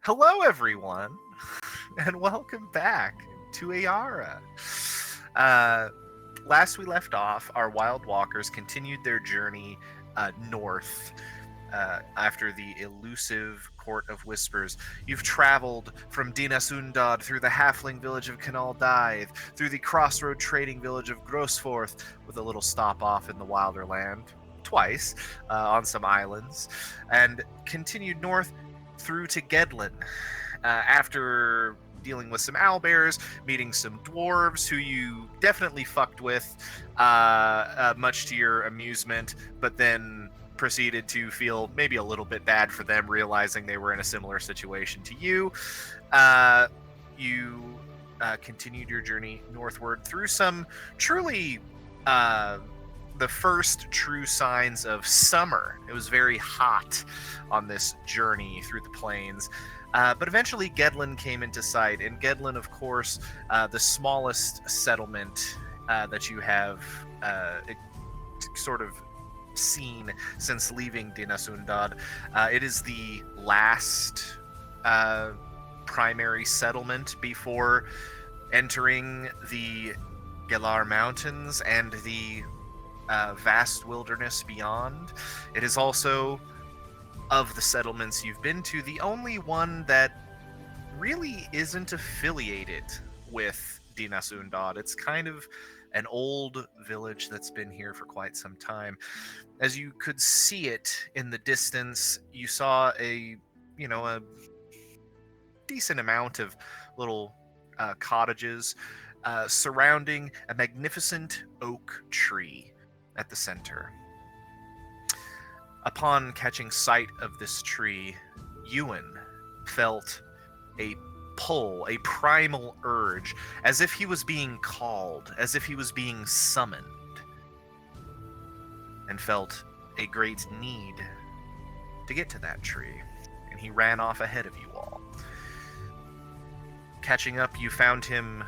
Hello, everyone, and welcome back to Ayara. Uh, Last we left off, our wild walkers continued their journey north after the elusive Court of Whispers. You've traveled from Dinasundad through the halfling village of Canal Dythe, through the crossroad trading village of Grossforth, with a little stop off in the wilder land, twice, on some islands, and continued north through to Gedlin. After dealing with some owlbears, meeting some dwarves who you definitely fucked with, much to your amusement, but then proceeded to feel maybe a little bit bad for them, realizing they were in a similar situation to you. You continued your journey northward through some truly the first true signs of summer. It was very hot on this journey through the plains. But eventually, Gedlin came into sight, and Gedlin, of course, the smallest settlement that you have sort of seen since leaving Dinasundad. It is the last primary settlement before entering the Galar Mountains and the vast wilderness beyond. It is also, of the settlements you've been to, the only one that really isn't affiliated with Dinasundad. It's kind of an old village that's been here for quite some time. As you could see it in the distance, you saw a decent amount of little cottages surrounding a magnificent oak tree at the center. Upon catching sight of this tree, Ewan felt a pull, a primal urge, as if he was being called, as if he was being summoned, and felt a great need to get to that tree, and he ran off ahead of you all. Catching up, you found him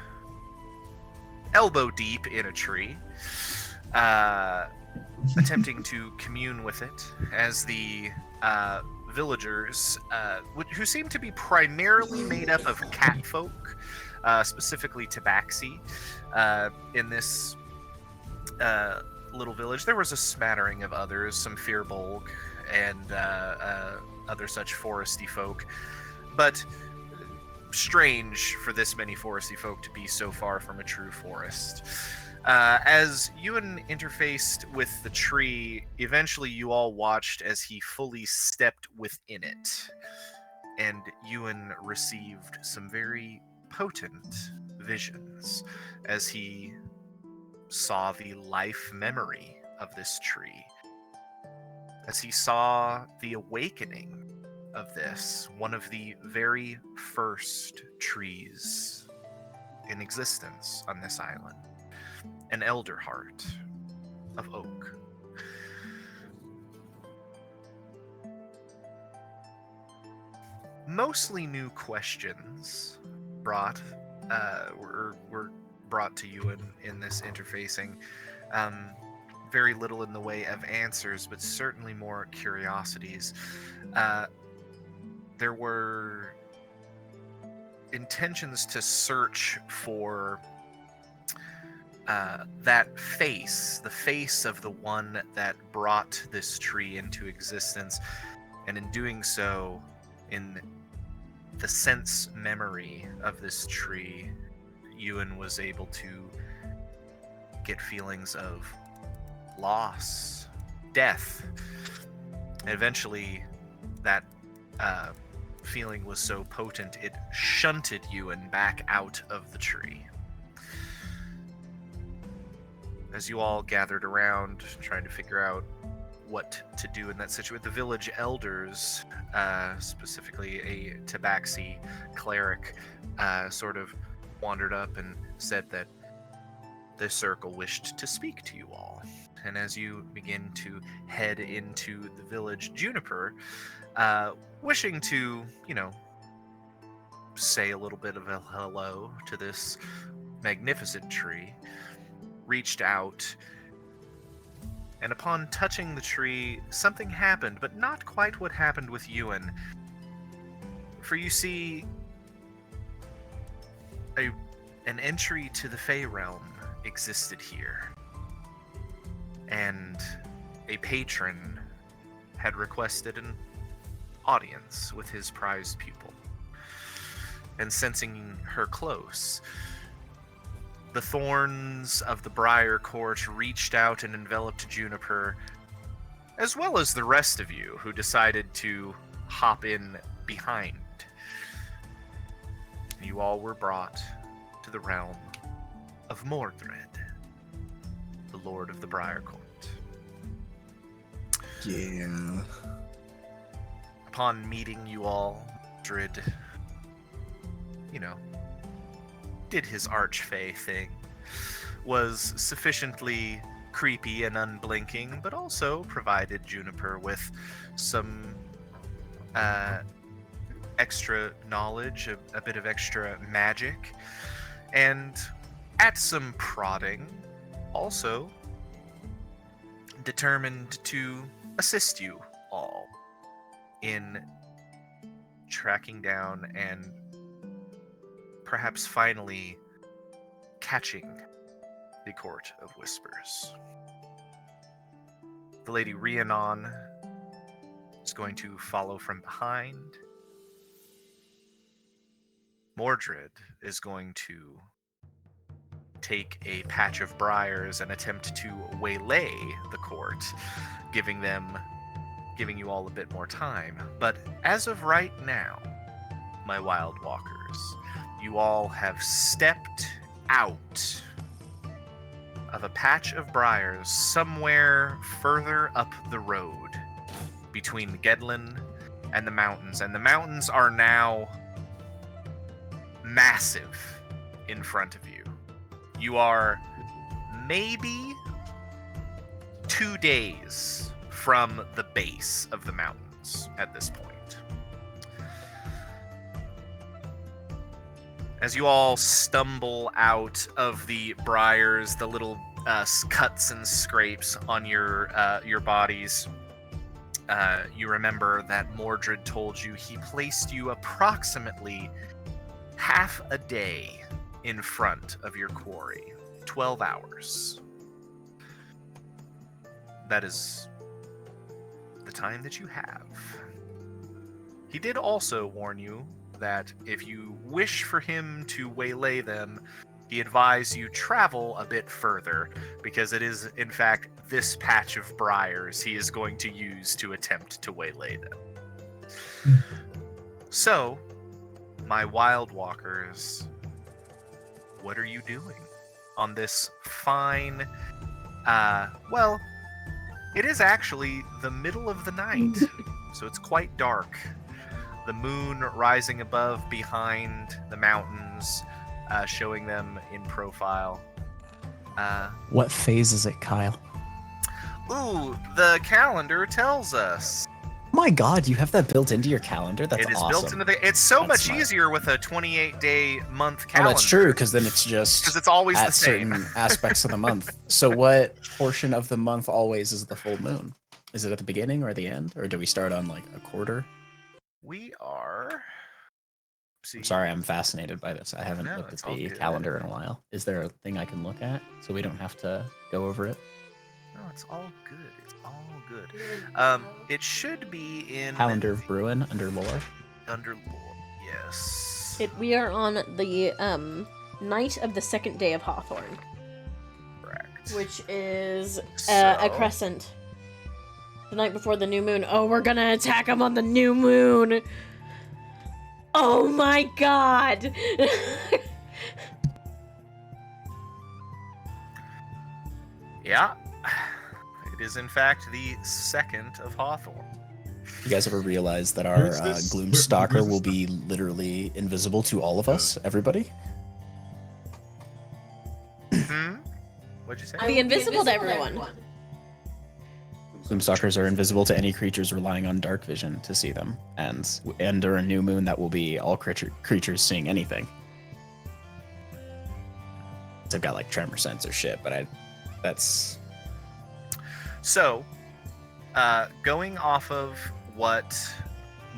elbow deep in a tree, attempting to commune with it, as the villagers, who seem to be primarily made up of catfolk, specifically tabaxi, in this little village. There was a smattering of others, some firbolg and other such foresty folk, but strange for this many foresty folk to be so far from a true forest. As Ewan interfaced with the tree, eventually you all watched as he fully stepped within it, and Ewan received some very potent visions as he saw the life memory of this tree, as he saw the awakening of this, one of the very first trees in existence on this island, an elder heart of oak. Mostly new questions were brought to you in this interfacing. Very little in the way of answers, but certainly more curiosities. There were intentions to search for that face, the face of the one that brought this tree into existence, and in doing so, in the sense memory of this tree, Ewan was able to get feelings of loss, death, and eventually that feeling was so potent it shunted Ewan back out of the tree. As you all gathered around, trying to figure out what to do in that situation, the village elders, specifically a tabaxi cleric, sort of wandered up and said that the circle wished to speak to you all. And as you begin to head into the village, Juniper, wishing to, say a little bit of a hello to this magnificent tree, reached out, and upon touching the tree, something happened, but not quite what happened with Ewan. For you see, an entry to the Fey realm existed here, and a patron had requested an audience with his prized pupil. And sensing her close, the thorns of the Briar Court reached out and enveloped Juniper, as well as the rest of you who decided to hop in behind. You all were brought to the realm of Mordred, the Lord of the Briar Court. Yeah. Upon meeting you all, Mordred, did his archfey thing, was sufficiently creepy and unblinking, but also provided Juniper with some extra knowledge, a bit of extra magic, and at some prodding, also determined to assist you all in tracking down and perhaps finally catching the Court of Whispers. The Lady Rhiannon is going to follow from behind. Mordred is going to take a patch of briars and attempt to waylay the court, giving you all a bit more time. But as of right now, my Wild Walkers, you all have stepped out of a patch of briars somewhere further up the road between Gedlin and the mountains. And the mountains are now massive in front of you. You are maybe 2 days from the base of the mountains at this point. As you all stumble out of the briars, the little cuts and scrapes on your bodies, you remember that Mordred told you he placed you approximately half a day in front of your quarry. 12 hours. That is the time that you have. He did also warn you that if you wish for him to waylay them, he advised you travel a bit further, because it is, in fact, this patch of briars he is going to use to attempt to waylay them. So, my Wild Walkers, what are you doing on this fine, well, it is actually the middle of the night, so it's quite dark. The moon rising above behind the mountains, showing them in profile. What phase is it, Kyle? Ooh, the calendar tells us. My God, you have that built into your calendar? That's awesome. It is built into the... It's so much smart. easier with a 28-day month calendar. Oh, that's true, because then it's just... Because it's always at the same. certain aspects of the month. So what portion of the month always is the full moon? Is it at the beginning or the end? Or do we start on, like, a quarter? We are... I'm sorry, I'm fascinated by this. I haven't looked at the calendar in a while. Is there a thing I can look at so we don't have to go over it? No, it's all good. It's all good. It should be in... Calendar of Bruin under lore? Under lore, yes. We are on the night of the second day of Hawthorne. Correct. Which is a crescent. The night before the new moon. Oh, we're gonna attack him on the new moon! Oh my God! Yeah. It is, in fact, the 2nd of Hawthorne. You guys ever realize that our Gloomstalker will be literally invisible to all of us? Everybody? What'd you say? Be invisible to everyone. Gloomstalkers are invisible to any creatures relying on dark vision to see them. And under a new moon, that will be all creatures seeing anything. So I've got like tremor sense or shit, but that's... So, going off of what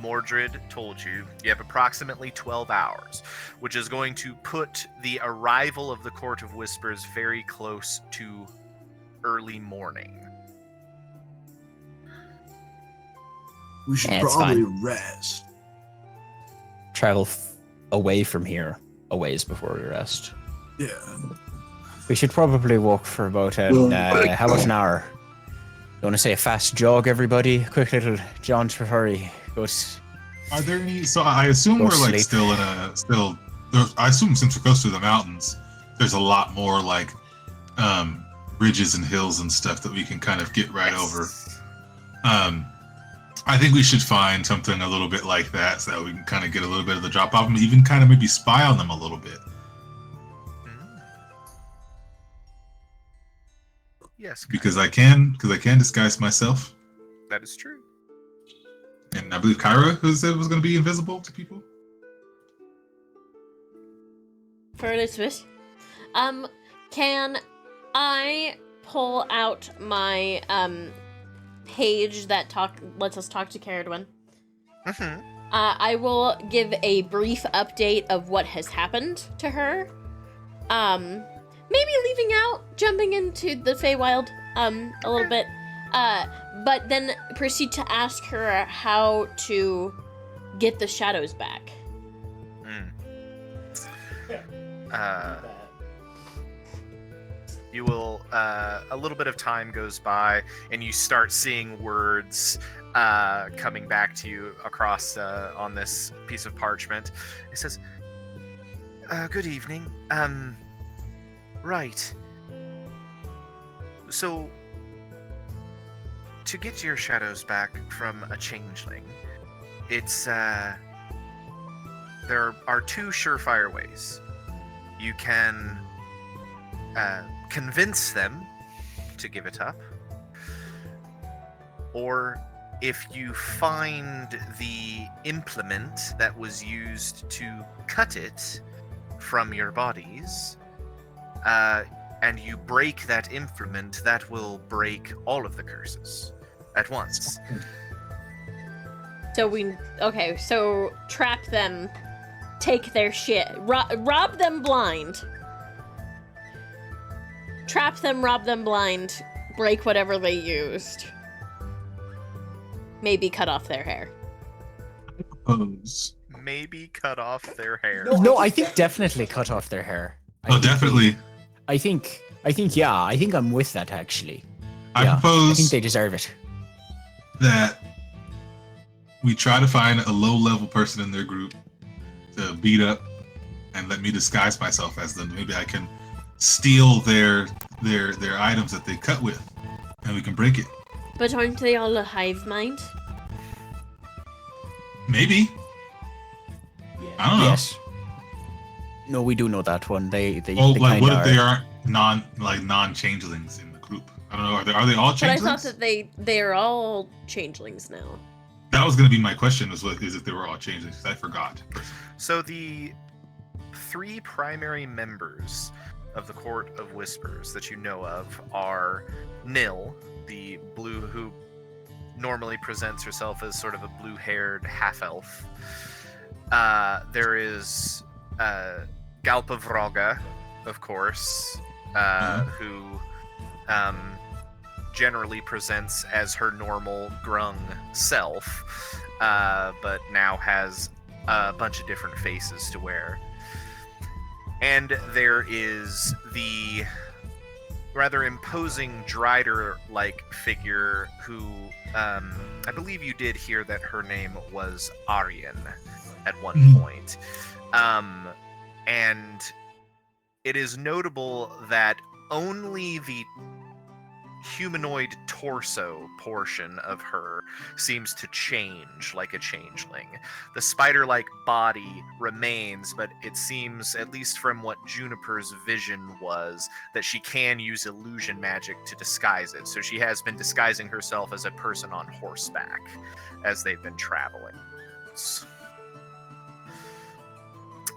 Mordred told you have approximately 12 hours, which is going to put the arrival of the Court of Whispers very close to early morning. We should probably rest. Travel away from here a ways before we rest. Yeah. We should probably walk for about how about an hour? You want to say a fast jog, everybody? Quick little jaunt before he goes. Are there any? So I assume we're like still. I assume since we're close to the mountains, there's a lot more like ridges and hills and stuff that we can kind of get right over. I think we should find something a little bit like that so that we can kind of get a little bit of the drop off and even kind of maybe spy on them a little bit. Yes, because I can disguise myself. That is true. And I believe Kyra said was going to be invisible to people. For Elizabeth, can I pull out my page that lets us talk to Caradwin? Mm-hmm. I will give a brief update of what has happened to her. Maybe leaving out, jumping into the Feywild a little bit, but then proceed to ask her how to get the shadows back. You will, a little bit of time goes by, and you start seeing words coming back to you across on this piece of parchment. It says, good evening. Right. So, to get your shadows back from a changeling, it's, there are two surefire ways. You can convince them to give it up, or if you find the implement that was used to cut it from your bodies, and you break that implement, that will break all of the curses at once. So trap them, take their shit, rob them blind. Trap them, rob them blind, break whatever they used. Maybe cut off their hair. Maybe cut off their hair. No, I think definitely cut off their hair. Definitely. I think I'm with that, actually. I propose I think they deserve it. That we try to find a low-level person in their group to beat up and let me disguise myself as them. Maybe I can steal their items that they cut with, and we can break it. But aren't they all a hive mind? Maybe. I don't know. Yes. No, we do know that one. They like what if they aren't non-changelings in the group? I don't know. Are they all changelings? But I thought that they're all changelings now. That was going to be my question: is if they were all changelings? I forgot. So the three primary members of the Court of Whispers that you know of are Nil, the blue, who normally presents herself as sort of a blue-haired half-elf. There is Galpavroga, of course, who generally presents as her normal grung self, but now has a bunch of different faces to wear. And there is the rather imposing Drider-like figure who, I believe you did hear that her name was Aryan at one point. And it is notable that only the humanoid torso portion of her seems to change like a changeling. The spider-like body remains, but it seems, at least from what Juniper's vision was, that she can use illusion magic to disguise it. So she has been disguising herself as a person on horseback as they've been traveling.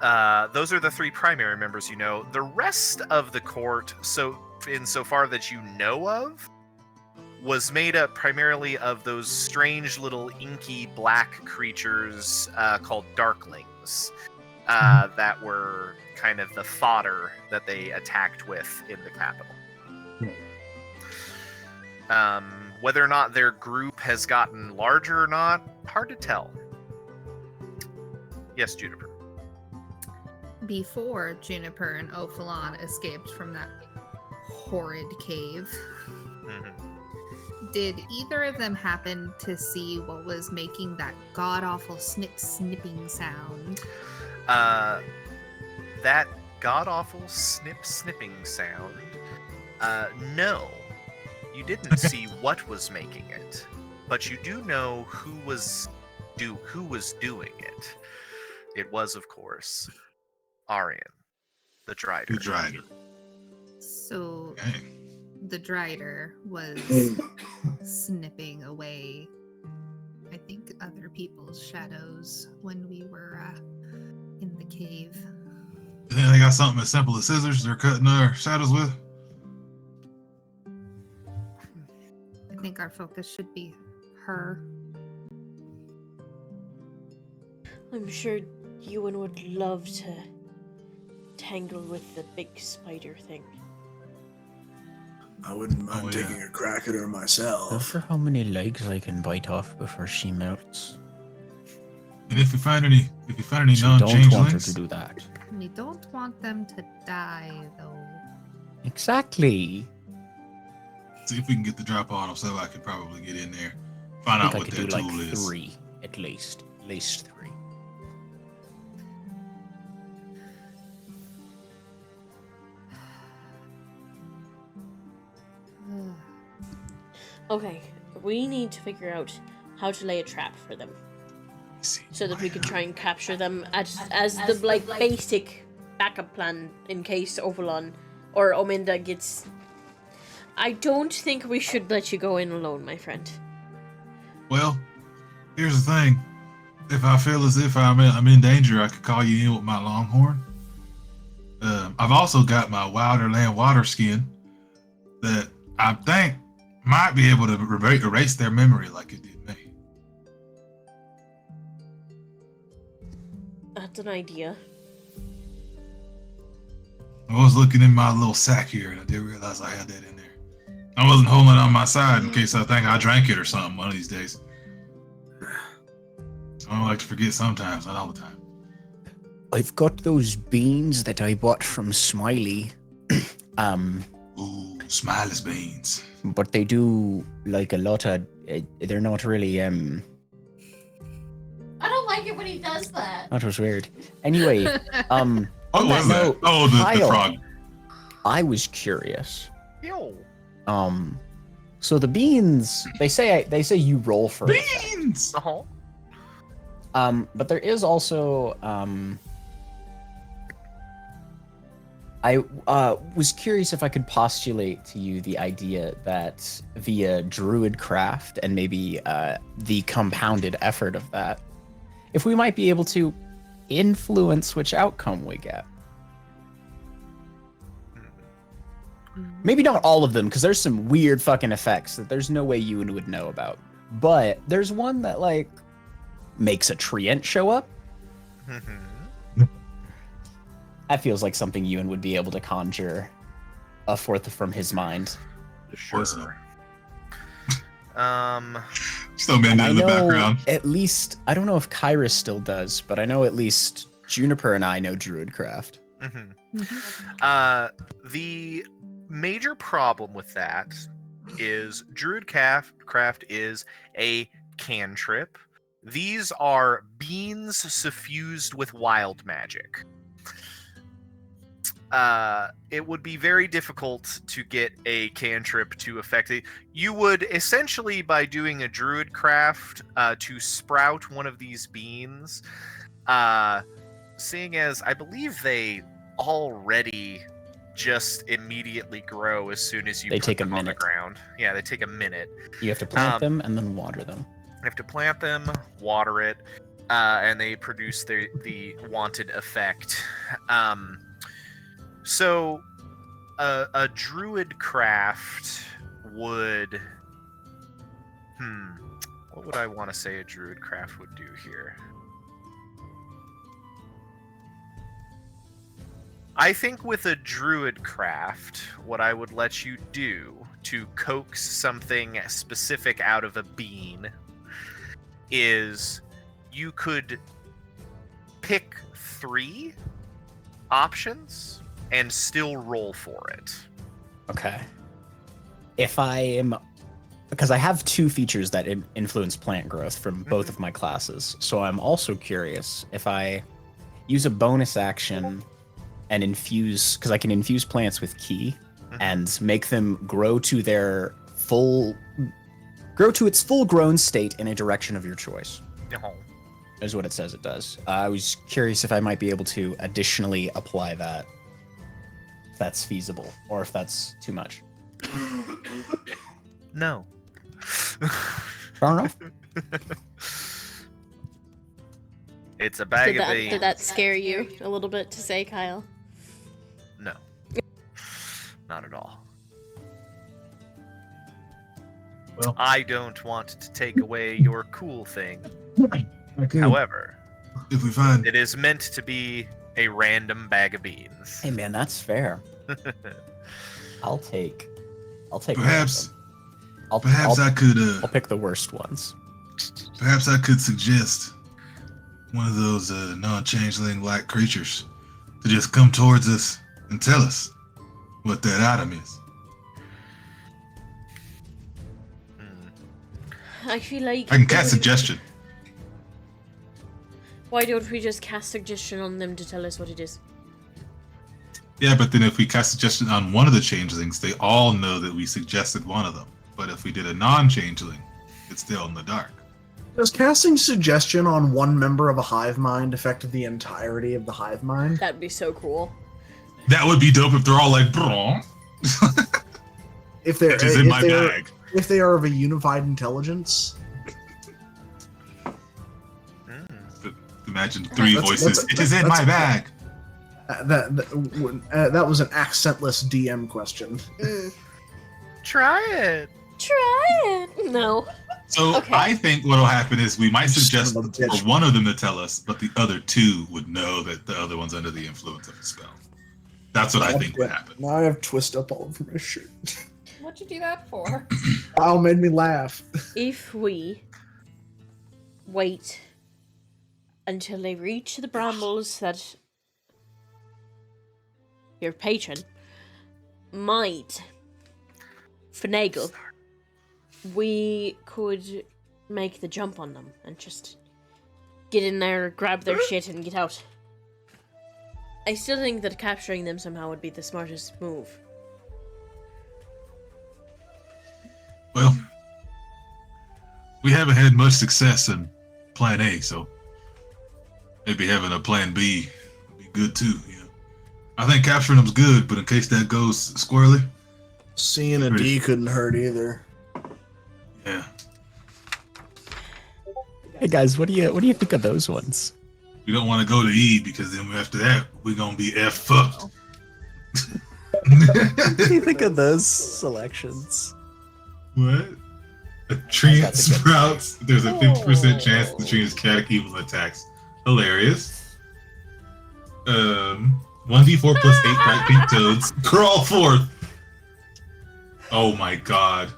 Those are the three primary members you know. The rest of the court, so insofar that you know of, was made up primarily of those strange little inky black creatures called darklings that were kind of the fodder that they attacked with in the capital. Whether or not their group has gotten larger or not, hard to tell. Yes, Juniper. Before Juniper and Ophalon escaped from that horrid cave, did either of them happen to see what was making that god-awful snipping sound? That god-awful snipping sound? No. You didn't see what was making it, but you do know who was doing it. It was, of course, Arian, the Drider. The Drider. So the Drider was snipping away, I think, other people's shadows when we were in the cave. You think they got something as simple as scissors they're cutting our shadows with? I think our focus should be her. I'm sure Ewan would love to tangle with the big spider thing. I wouldn't mind taking a crack at her myself. Wonder how many legs I can bite off before she melts. And if you find any So we don't want her non-changelings, to do that. We don't want them to die, though. Exactly. see if we can get the drop on them, so I could probably get in there, find I out think I what could that do tool like is. 3 at least. At least 3. Okay, we need to figure out how to lay a trap for them, so that we can try and capture them as the like basic backup plan in case Ovalon or Ominda gets. I don't think we should let you go in alone, my friend. Well, here's the thing. If I feel as if I'm in danger, I could call you in with my longhorn. I've also got my Wilderland water skin that I think might be able to erase their memory like it did me. That's an idea. I was looking in my little sack here, and I did realize I had that in there. I wasn't holding it on my side in case I think I drank it or something one of these days. I don't like to forget sometimes, not all the time. I've got those beans that I bought from Smiley. Ooh, Smiley's beans. But they do like a lot of. They're not really. I don't like it when he does that. That was weird. Anyway, What on was that that? note, Oh, the Kyle, frog. I was curious. Yo. So the beans, they say you roll for it. Beans! Uh-huh. But there is also I was curious if I could postulate to you the idea that via druidcraft and maybe the compounded effort of that, if we might be able to influence which outcome we get. Maybe not all of them, because there's some weird fucking effects that there's no way you would know about. But there's one that, like, makes a treant show up. That feels like something Ewan would be able to conjure forth from his mind. Sure. Still And been I in the know background. at least, I don't know if Kyrus still does, but I know at least Juniper and I know druidcraft. The major problem with that is druidcraft is a cantrip. These are beans suffused with wild magic. It would be very difficult to get a cantrip to affect it. You would essentially, by doing a druidcraft to sprout one of these beans, seeing as I believe they already just immediately grow as soon as you They put take a them on the minute. ground. Yeah, they take a minute. You have to plant them and then water them. You have to plant them, water it, and they produce the wanted effect. So a druid craft would What would I want to say a druid craft would do here? I think with a druid craft, what I would let you do to coax something specific out of a bean is you could pick 3 options and still roll for it. Okay. If I am, because I have 2 features that influence plant growth from both of my classes, so I'm also curious if I use a bonus action and infuse, because I can infuse plants with ki and make them grow to its full grown state in a direction of your choice. Is what it says it does. I was curious if I might be able to additionally apply that, if that's feasible, or if that's too much. No. Fair enough. It's a bag of beans. Did that scare you a little bit to say, Kyle? No. Not at all. Well, I don't want to take away your cool thing. However, if we find it is meant to be a random bag of beans. Hey man, that's fair. I'll take perhaps I'll I'll pick the worst ones. Perhaps I could suggest one of those non-changeling-like creatures to just come towards us and tell us what that item is. I feel like I can cast suggestion. Why don't we just cast suggestion on them to tell us what it is? Yeah, but then if we cast suggestion on one of the changelings, they all know that we suggested one of them. But if we did a non-changeling, it's still in the dark. Does casting suggestion on one member of a hive mind affect the entirety of the hive mind? That'd be so cool. That would be dope if they're all like, bro. If they're It is in my bag. If they are of a unified intelligence. Imagine 3 voices. It is in that's- my bag. That was an accentless DM question. Try it. Try it. No. So Okay. I think what'll happen is we might suggest Son of a for bitch. one of them to tell us, but the other 2 would know that the other one's under the influence of the spell. That's what I think would happen. Now I have twist up all over my shirt. What'd you do that for? Kyle made me laugh. If we wait until they reach the brambles that your patron might finagle, we could make the jump on them and just get in there, grab their shit, and get out. I still think that capturing them somehow would be the smartest move. Well, we haven't had much success in Plan A, so maybe having a Plan B would be good too. You know, I think capturing them's good, but in case that goes squirrely, Seeing a D couldn't hurt either. yeah. Hey guys, what do you think of those ones? We don't want to go to E because then after that we're gonna be F fucked. What do you think of those selections? What? A tree That's a good sprouts. There's a 50% chance the tree is catechetical attacks. Hilarious. 1d4 plus 8 bright pink toads. Crawl forth. Oh my god.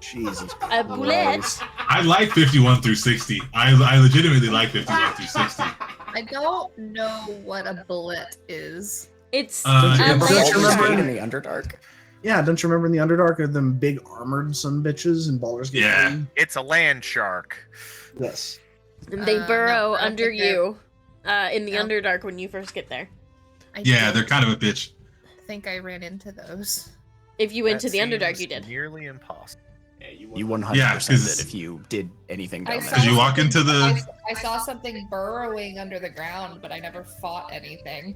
Jesus. A bullet. I like 51 through 60. I legitimately like 51 through 60. I don't know what a bullet is. It's Uh, a it's- Don't you Baldur's remember- Gate in the Underdark. Yeah, don't you remember in the Underdark are them big armored son bitches and Baldur's Gate? Yeah. 3? It's a land shark. Yes. And they No, burrow I don't under think they're- you in the No. Underdark when you first get there. I Yeah, don't they're kind of a bitch. think I ran into those. If you went That to the Underdark, seems you did. Nearly impossible. You 100% Yeah, 'cause- did if you did anything I down saw there. Did you walk into the? I saw something burrowing under the ground, but I never fought anything.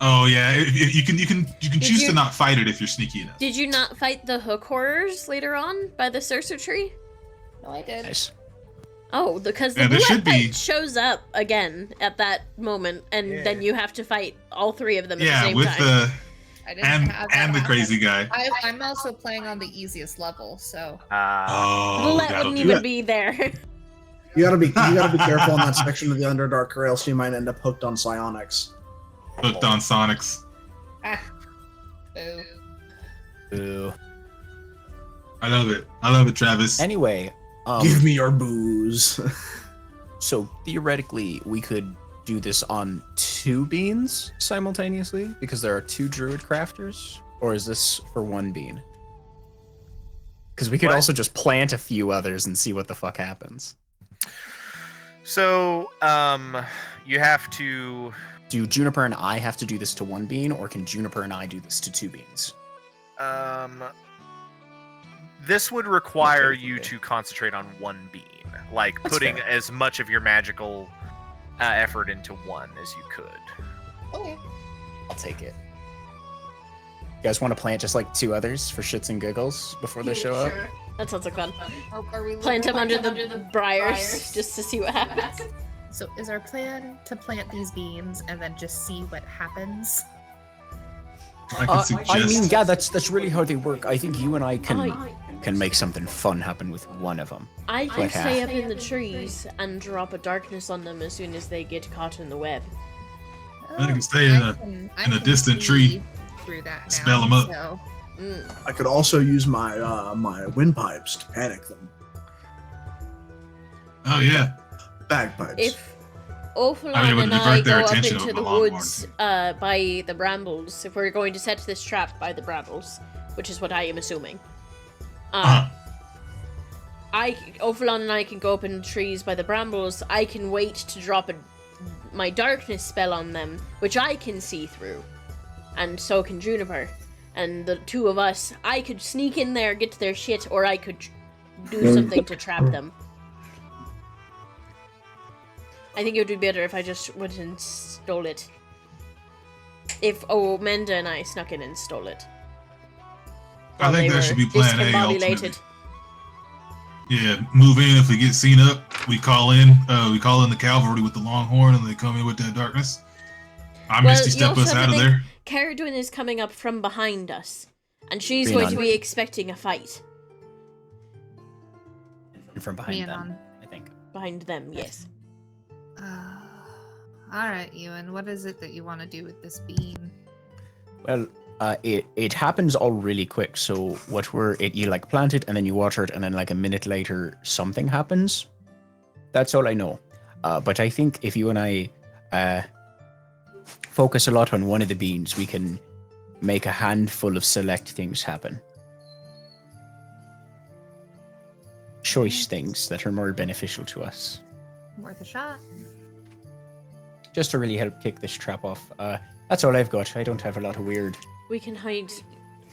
Oh yeah, you can choose you- to not fight it if you're sneaky enough. Did you not fight the hook horrors later on by the Cercer tree? No, I did. Nice. Oh, because the Yeah, there Bulette should be- fight shows up again at that moment, and Yeah. then you have to fight all 3 of them at the Yeah, same with time. the I didn't And have and the that crazy guy. I'm also playing on the easiest level, so Oh, Bulette that'll wouldn't do even it. be there. You gotta be careful in that section of the Underdark, or else you might end up hooked on psionics. Hooked on Sonics. boo. Ooh. I love it. I love it, Travis. Anyway, Give me your booze. so theoretically, we could do this on 2 beans simultaneously because there are 2 druid crafters, or is this for 1 bean? Because we could What? also just plant a few others and see what the fuck happens. So, you have to. Do Juniper and I have to do this to 1 bean, or can Juniper and I do this to 2 beans? This would require Okay, you okay. to concentrate on 1 bean, like That's putting fair. as much of your magical effort into 1 as you could. Okay. I'll take it. You guys want to plant just like 2 others for shits and giggles before they show up? That sounds like fun. Are we Plant them under the briars briars just to see what happens. So is our plan to plant these beans and then just see what happens? I can suggest. I mean, yeah, that's really how they work. I think you and I can make something fun happen with one of them. I can Like stay half. up in the trees and drop a darkness on them as soon as they get caught in the web. I can stay in I in a can distant see tree. through that now, Spell 'em up. So. I could also use my my windpipes to panic them. Oh yeah. Bagpipes. If Ophalan I mean, it would and I divert go their up attention into of the the Longhorn, woods too. by the brambles, if we're going to set this trap by the brambles, which is what I am assuming, Uh-huh. Ophalan and I can go up in the trees by the brambles. I can wait to drop my darkness spell on them, which I can see through, and so can Juniper. And the 2 of us, I could sneak in there, get to their shit, or I could do something to trap them. I think it would be better if I just went and stole it. If Menda and I snuck in and stole it. I While think they that should were be plan A. discombobulated. Ultimately. Yeah, move in. If we get seen up, we call in. We call in the cavalry with the longhorn, and they come in with that darkness. I Well, Misty you step also us have to out of think- there. Caradwin is coming up from behind us, and she's Being going to on- be expecting a fight. From Me behind and them, on. I think. Behind them, yes. All right, Ewan. What is it that you want to do with this bean? Well, it happens all really quick. So you like plant it and then you water it, and then like a minute later something happens. That's all I know. But I think if you and I focus a lot on one of the beans, we can make a handful of select things happen. Choice things that are more beneficial to us. Worth a shot. Just to really help kick this trap off. That's all I've got. I don't have a lot of weird. We can hide.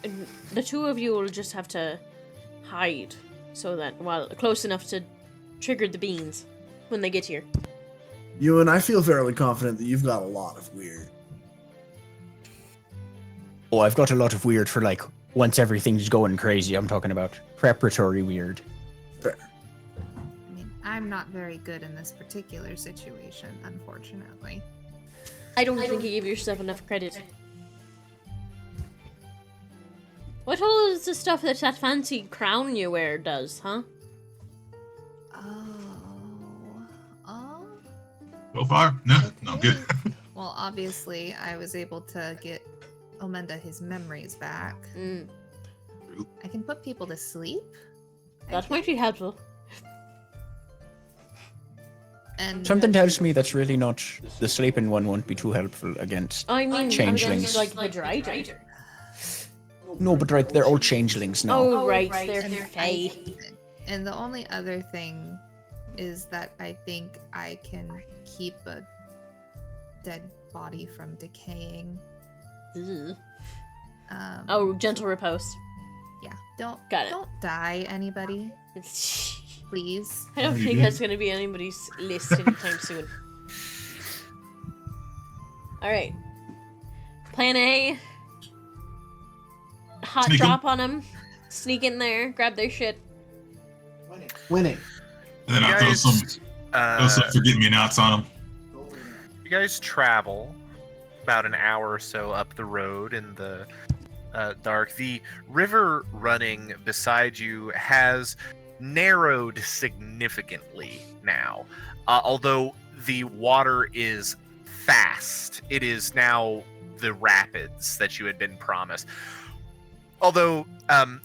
And the 2 of you will just have to hide so that, close enough to trigger the beans when they get here. You and I feel fairly confident that you've got a lot of weird. Oh, I've got a lot of weird for like once everything's going crazy. I'm talking about preparatory weird. Fair. I mean, I'm not very good in this particular situation, unfortunately. I don't think you give yourself enough credit. What all is the stuff that fancy crown you wear does, huh? Oh. So far, no, good. Well, obviously, I was able to get Omenda his memories back. Mm, I can put people to sleep. that might be helpful. And Something tells me that's really not the sleeping one won't be too helpful against. I mean, Changelings. against, like the Drider. No, but right, they're all changelings now. Oh, right, they're And fey. And the only other thing is that I think I can keep a dead body from decaying. Ugh. Um, Oh, gentle repose. yeah. Don't Got it. Don't die, anybody, please. I don't think that's going to be anybody's list anytime soon. Alright. Plan A. Hot Sneak 'em. drop on them. Sneak in there, grab their shit. Winning. And then You I'll throw guys, some forget-me-nots on them. you guys travel about an hour or so up the road in the dark. The river running beside you has narrowed significantly now, although the water is fast. It is now the rapids that you had been promised. Although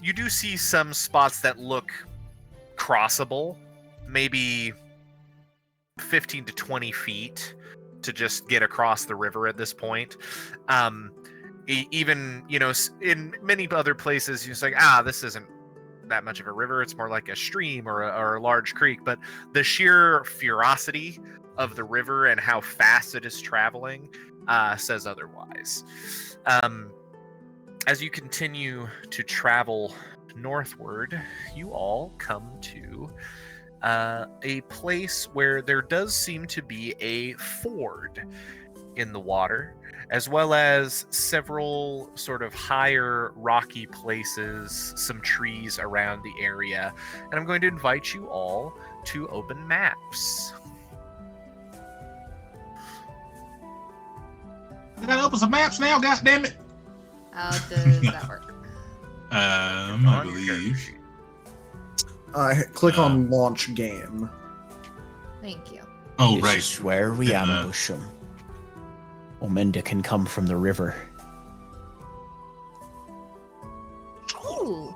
you do see some spots that look crossable, maybe 15 to 20 feet to just get across the river at this point. Even, in many other places, you're just like, this isn't that much of a river. It's more like a stream or a large creek. But the sheer ferocity of the river and how fast it is traveling says otherwise. As you continue to travel northward, you all come to a place where there does seem to be a ford in the water, as well as several sort of higher rocky places, some trees around the area. And I'm going to invite you all to open maps. I gotta open some maps now, goddammit. How does that work? I On your character believe. sheet. Click on launch game. Thank you. Oh, This right. is where we Yeah. ambush them. Omenda can come from the river. Ooh,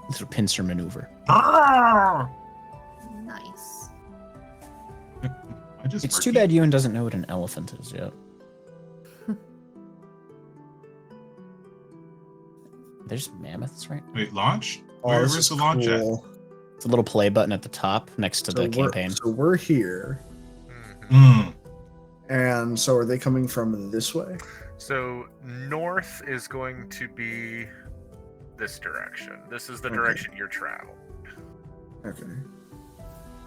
Little pincer maneuver. nice. I just It's too bad Ewan doesn't know what an elephant is yet. There's mammoths, right? Wait, launch? Oh, Where's this is the launch at? cool. It's a little play button at the top next to the campaign. So we're here, Mhm. Mm. and so are they coming from this way? So north is going to be this direction. This is the Okay. direction you're traveling. Okay.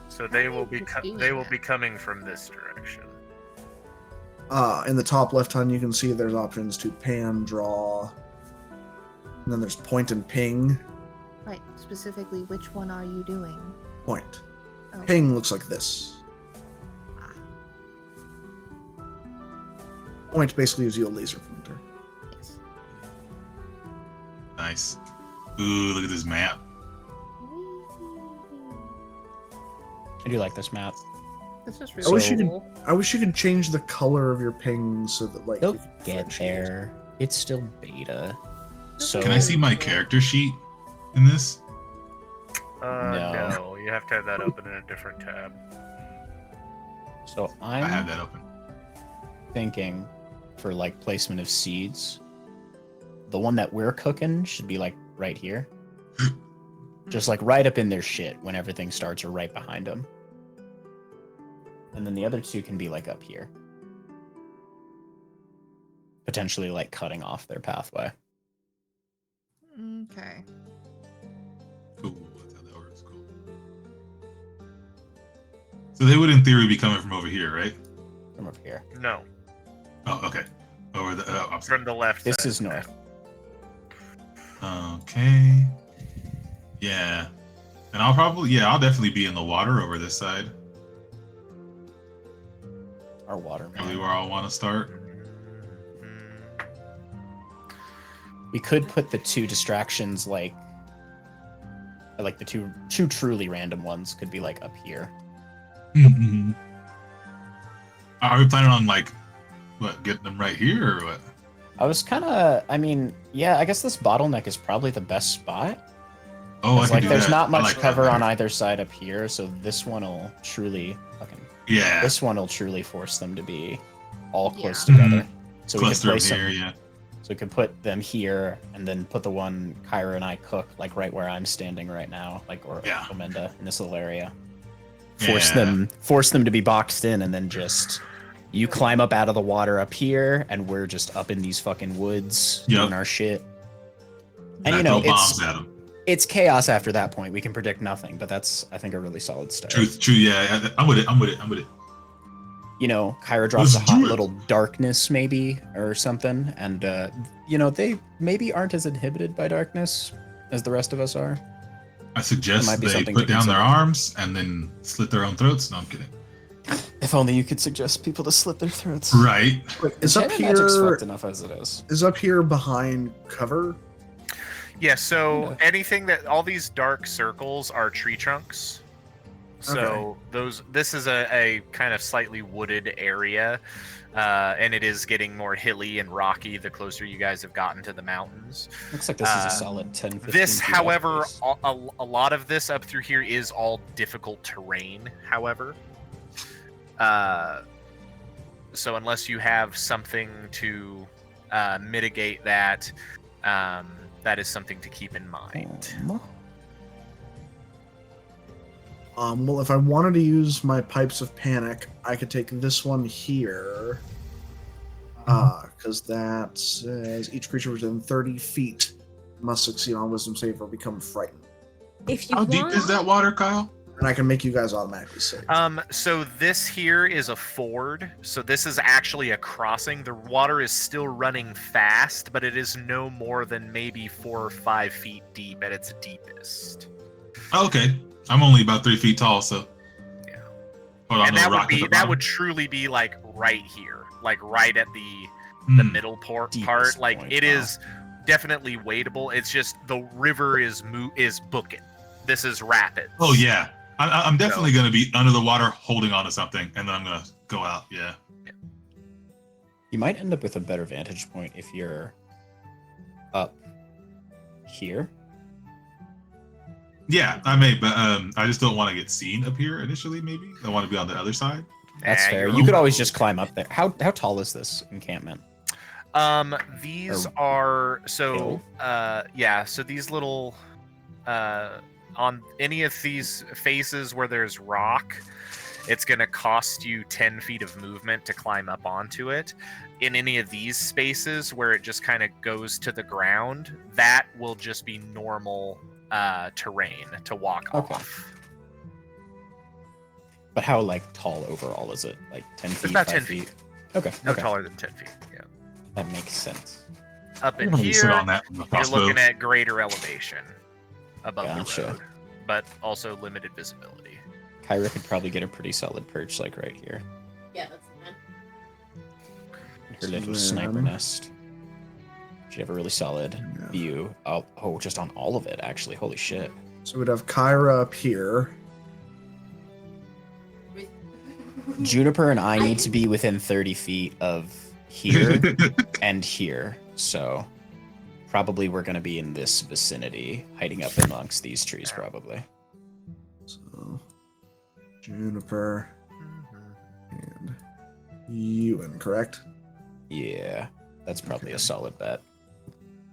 So they will be just doing they will that? be coming from this direction. In the top left hand, you can see there's options to pan, draw, and then there's point and ping. Right. Specifically, which one are you doing? Point. Oh. Ping looks like this. Point basically gives you a laser pointer. Yes. Nice. Ooh, look at this map. I do like this map. This is I really wish you could- cool. I wish you could change the color of your pings so that like They'll you could get differentiate. there. It's still beta. So Can I see my character sheet in this? No. No, you have to have that open in a different tab. So I have I'm that open. thinking for like placement of seeds, the one that we're cooking should be like right here. Just like right up in their shit when everything starts or right behind them. And then the other two can be like up here. Potentially like cutting off their pathway. Okay. Cool. That's how that works. Cool. So they would, in theory, be coming from over here, right? From over here. No, Oh, okay. Over the opposite. from the left. This side. is north. Okay. Yeah. And I'll definitely be in the water over this side. Our water Probably man. where I'll want to start. Mm, We could put the two distractions like the two truly random ones could be like up here. Mm-hmm. Are we planning on getting them right here or what? I was I guess this bottleneck is probably the best spot. Oh, I It's can like do there's that. not I much like that cover on better. either side up here, so this one will truly Yeah. this one will truly force them to be all close Yeah. together. So we could Cluster them place here, them. yeah. So we could put them here and then put the one Kyra and I cook like right where I'm standing right now, or Yeah. Omenda in this little area. Yeah. Force them to be boxed in, and then just you climb up out of the water up here, and we're just up in these fucking woods Yep. doing our shit. And And I you know, throw bombs at them. it's chaos after that point. We can predict nothing, but that's I think a really solid start. True, yeah. I'm with it. You know, Kyra drops Let's a hot do it. little darkness maybe or something, and they maybe aren't as inhibited by darkness as the rest of us are. I suggest Might be they something put to down their consider. arms and then slit their own throats. No, I'm kidding. If only you could suggest people to slit their throats. Right. Wait, is up Enchantment magic's here? fucked enough as it is. Is up here behind cover? Yeah, so Kinda. anything that all these dark circles are tree trunks. So this is a kind of slightly wooded area, and it is getting more hilly and rocky the closer you guys have gotten to the mountains. Looks like this is a solid 10, 15 This, feet off however, base. a lot of this up through here is all difficult terrain. However, so unless you have something to mitigate that, that is something to keep in mind. Well, if I wanted to use my Pipes of Panic, I could take this one here. Because that says each creature within 30 feet must succeed on Wisdom save or become frightened. If you How want, deep is that water, Kyle? And I can make you guys automatically save. So this here is a ford. So this is actually a crossing. The water is still running fast, but it is no more than maybe 4 or 5 feet deep at its deepest. Oh, okay. I'm only about 3 feet tall, so. Yeah. Hold on, And no that would rock at be the that bottom. would truly be like right here, like right at the Hmm. middle part. Deepest Like point, it wow. is definitely wadable. It's just the river is booking. This is rapid. Oh yeah, I'm definitely gonna be under the water holding on to something, and then I'm gonna go out. Yeah. You might end up with a better vantage point if you're up here. Yeah, I may, but I just don't want to get seen up here initially. Maybe I want to be on the other side. That's fair. you're You could over- always just climb up there. How tall is this encampment? These Or are so hill? yeah, so these little on any of these faces where there's rock, it's gonna cost you 10 feet of movement to climb up onto it. In any of these spaces where it just kind of goes to the ground, that will just be normal terrain to walk Okay. off. But how like tall overall is it? Like 10 feet? about 5 10 feet. Okay. No okay. taller than 10 feet. Yeah. That makes sense. Up in I'm gonna sit here, on that with the you're crossbow. looking at greater elevation above Gotcha. the road, but also limited visibility. Kyra could probably get a pretty solid perch like right here. Yeah, that's fine. Her little Yeah. sniper nest. She'd have a really solid Yeah. view. Oh, just on all of it, actually. Holy shit. So we'd have Kyra up here. Juniper and I need to be within 30 feet of here and here. So probably we're going to be in this vicinity, hiding up amongst these trees, probably. So Juniper and Ewan, correct? Yeah, that's probably a solid bet.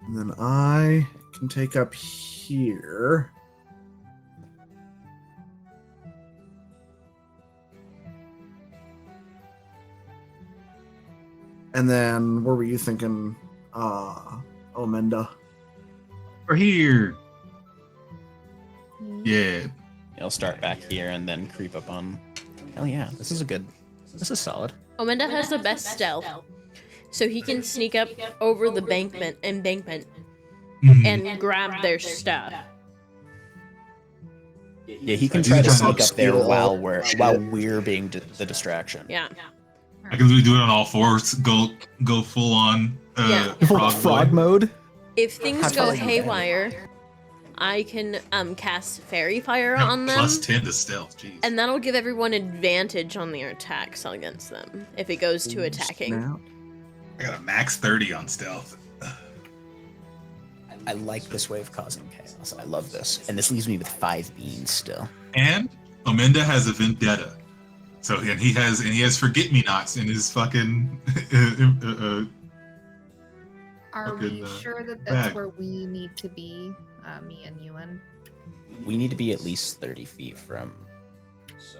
And then I can take up here. And then where were you thinking, Omenda? We're here. Yeah. I'll start back here and then creep up on. Hell yeah, this is solid. Omenda has the best stealth, so he can sneak up over the embankment Mhm. and grab their stuff. Yeah, he can He's try to trying to sneak up there steal while all we're being the distraction. Yeah. I can really do it on all fours. Go full on. Yeah. Frog boy. mode. If things How go far are you haywire, I can cast fairy fire No, on them, plus 10 to stealth. Jeez. and that'll give everyone advantage on their attacks against them if it goes to attacking. Snap. I got a max 30 on stealth. I like this way of causing chaos. I love this. And this leaves me with 5 beans still. And Omenda has a vendetta. So and he has forget-me-nots in his fucking Are fucking, we sure that bag. that's where we need to be, me and Ewan? We need to be at least 30 feet from.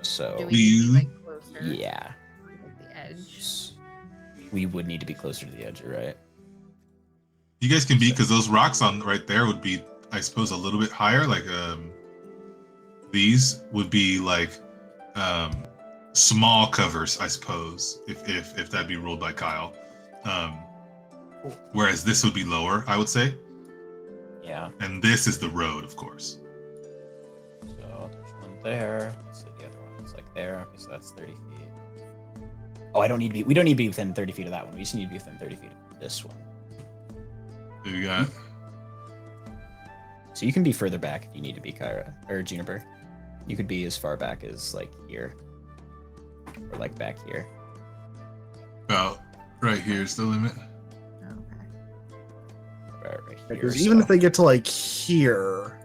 So, Do we need to be, like, closer yeah. to the edge? We would need to be closer to the edge, right? You guys can be, because those rocks on right there would be, I suppose, a little bit higher. Like these would be like small covers, I suppose, if that'd be ruled by Kyle. Whereas this would be lower, I would say. Yeah. And this is the road, of course. So there's one there. Let's see, the other one is like there. Okay, so that's 30 feet. Oh, I don't need to be. We don't need to be within 30 feet of that one. We just need to be within 30 feet of this one. Who you got? So you can be further back if you need to be, Kyra or Juniper. You could be as far back as like here, or like back here. About right here's the limit. Okay. Right here. Because even if they get to like here,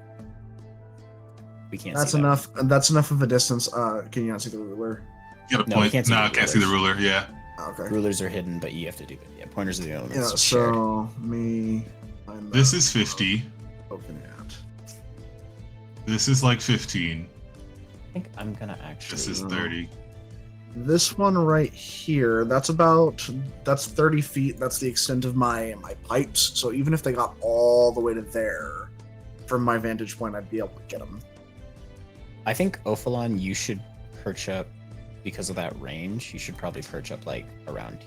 we can't. that's see that enough. That's enough of a distance. Can you not see the ruler? You got a No, we point. can't see No, the I can't see the ruler. Yeah. Okay. Rulers are hidden, but you have to do it. Yeah, pointers are the only Yeah. ones shared. So me. find This that is 50. Open at. This is like 15. I think I'm gonna actually. This is 30. This one right here, that's 30 feet. That's the extent of my pipes. So even if they got all the way to there, from my vantage point, I'd be able to get them. I think Ophalon, you should perch up because of that range. You should probably perch up like around.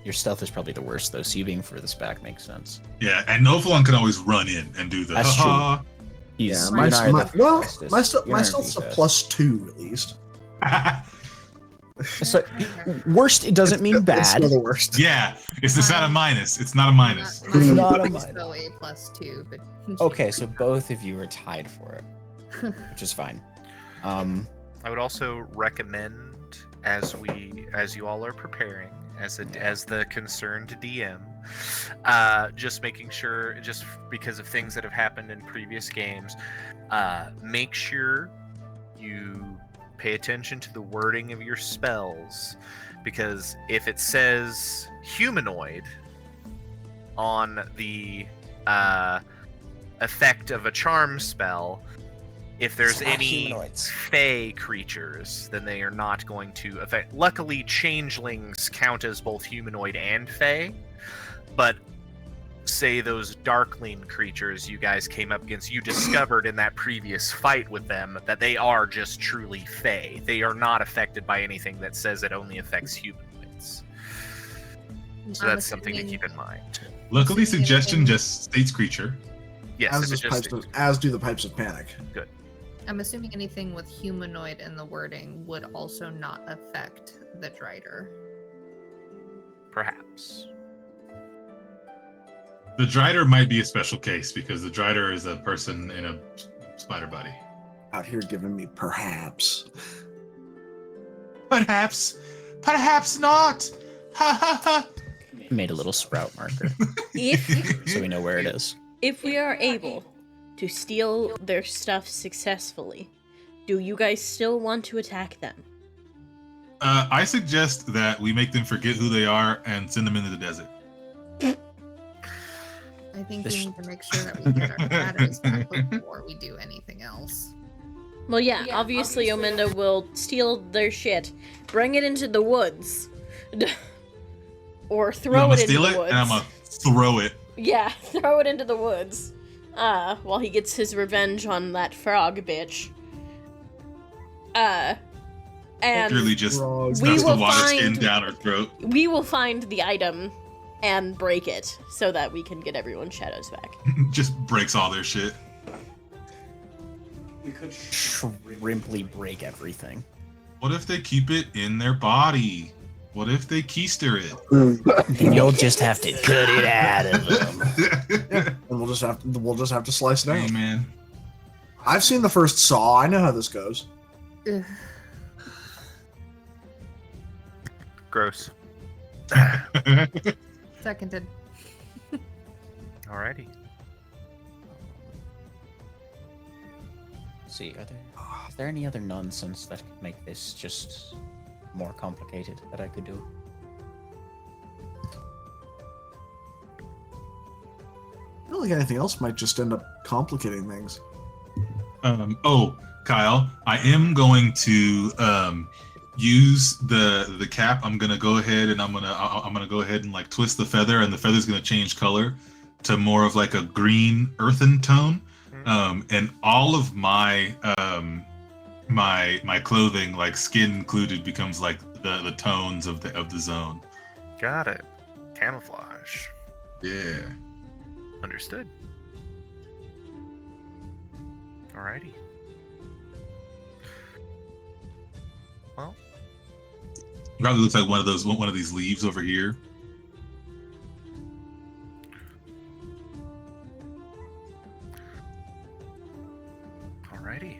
Your stealth is probably the worst though. So you being furthest back makes sense. Yeah, and Ophalon can always run in and do the That's ha He's, My you and I are the well, fastest. my You and I are stealth's the a fastest. +2 at least. ha. So, worst, it doesn't mean It's bad. still the worst. Yeah, it's not a minus. It's not a minus. It's not a It's minus. still a +2, but Okay, so both of you are tied for it, which is fine. I would also recommend, as you all are preparing, as the concerned DM, just making sure, just because of things that have happened in previous games, make sure you pay attention to the wording of your spells, because if it says humanoid on the effect of a charm spell, if there's It's not any humanoids. fey creatures, then they are not going to affect. Luckily, changelings count as both humanoid and fey, but say those darkling creatures you guys came up against, you discovered in that previous fight with them that they are just truly fey. They are not affected by anything that says it only affects humanoids. So I'm that's something to assuming- keep in mind. Luckily, Assuming suggestion anything- just states creature. Yes, As, if it does just pipes as do the pipes of panic. I'm assuming anything with humanoid in the wording would also not affect the Drider. perhaps. The Drider might be a special case because the Drider is a person in a spider body. Out here giving me perhaps. Perhaps not. Ha ha ha. Made a little sprout marker If so we know where it is. if we are able to steal their stuff successfully, do you guys still want to attack them? I suggest that we make them forget who they are and send them into the desert. I think This- we need to make sure that we get our shadows back before we do anything else. Well, yeah, obviously Ominda will steal their shit, bring it into the woods, or I'm throw gonna it into steal the it woods. and I'm gonna throw it. Yeah, throw it into the woods. While he gets his revenge on that frog bitch. And Purely just Frog. stuffs We the will water skin find- down her throat. we will find the item and break it so that we can get everyone's shadows back. Just breaks all their shit. We could shrimply break everything. What if they keep it in their body? What if they keister it? You'll just have to cut it out of them. And we'll just have to slice it Hey out. man. I've seen the first Saw. I know how this goes. Ugh. Gross. Seconded. Alrighty. See, is there any other nonsense that could make this just more complicated that I could do? I don't think anything else might just end up complicating things. Kyle, I am going to use the cap. I'm gonna go ahead and I'm gonna go ahead and like twist the feather, and the feather's gonna change color to more of like a green earthen tone. And all of my my clothing, like skin included, becomes like the tones of the zone. Got it. Camouflage. Yeah. Understood. Alrighty. Well, Probably looks like one of these leaves over here. Alrighty.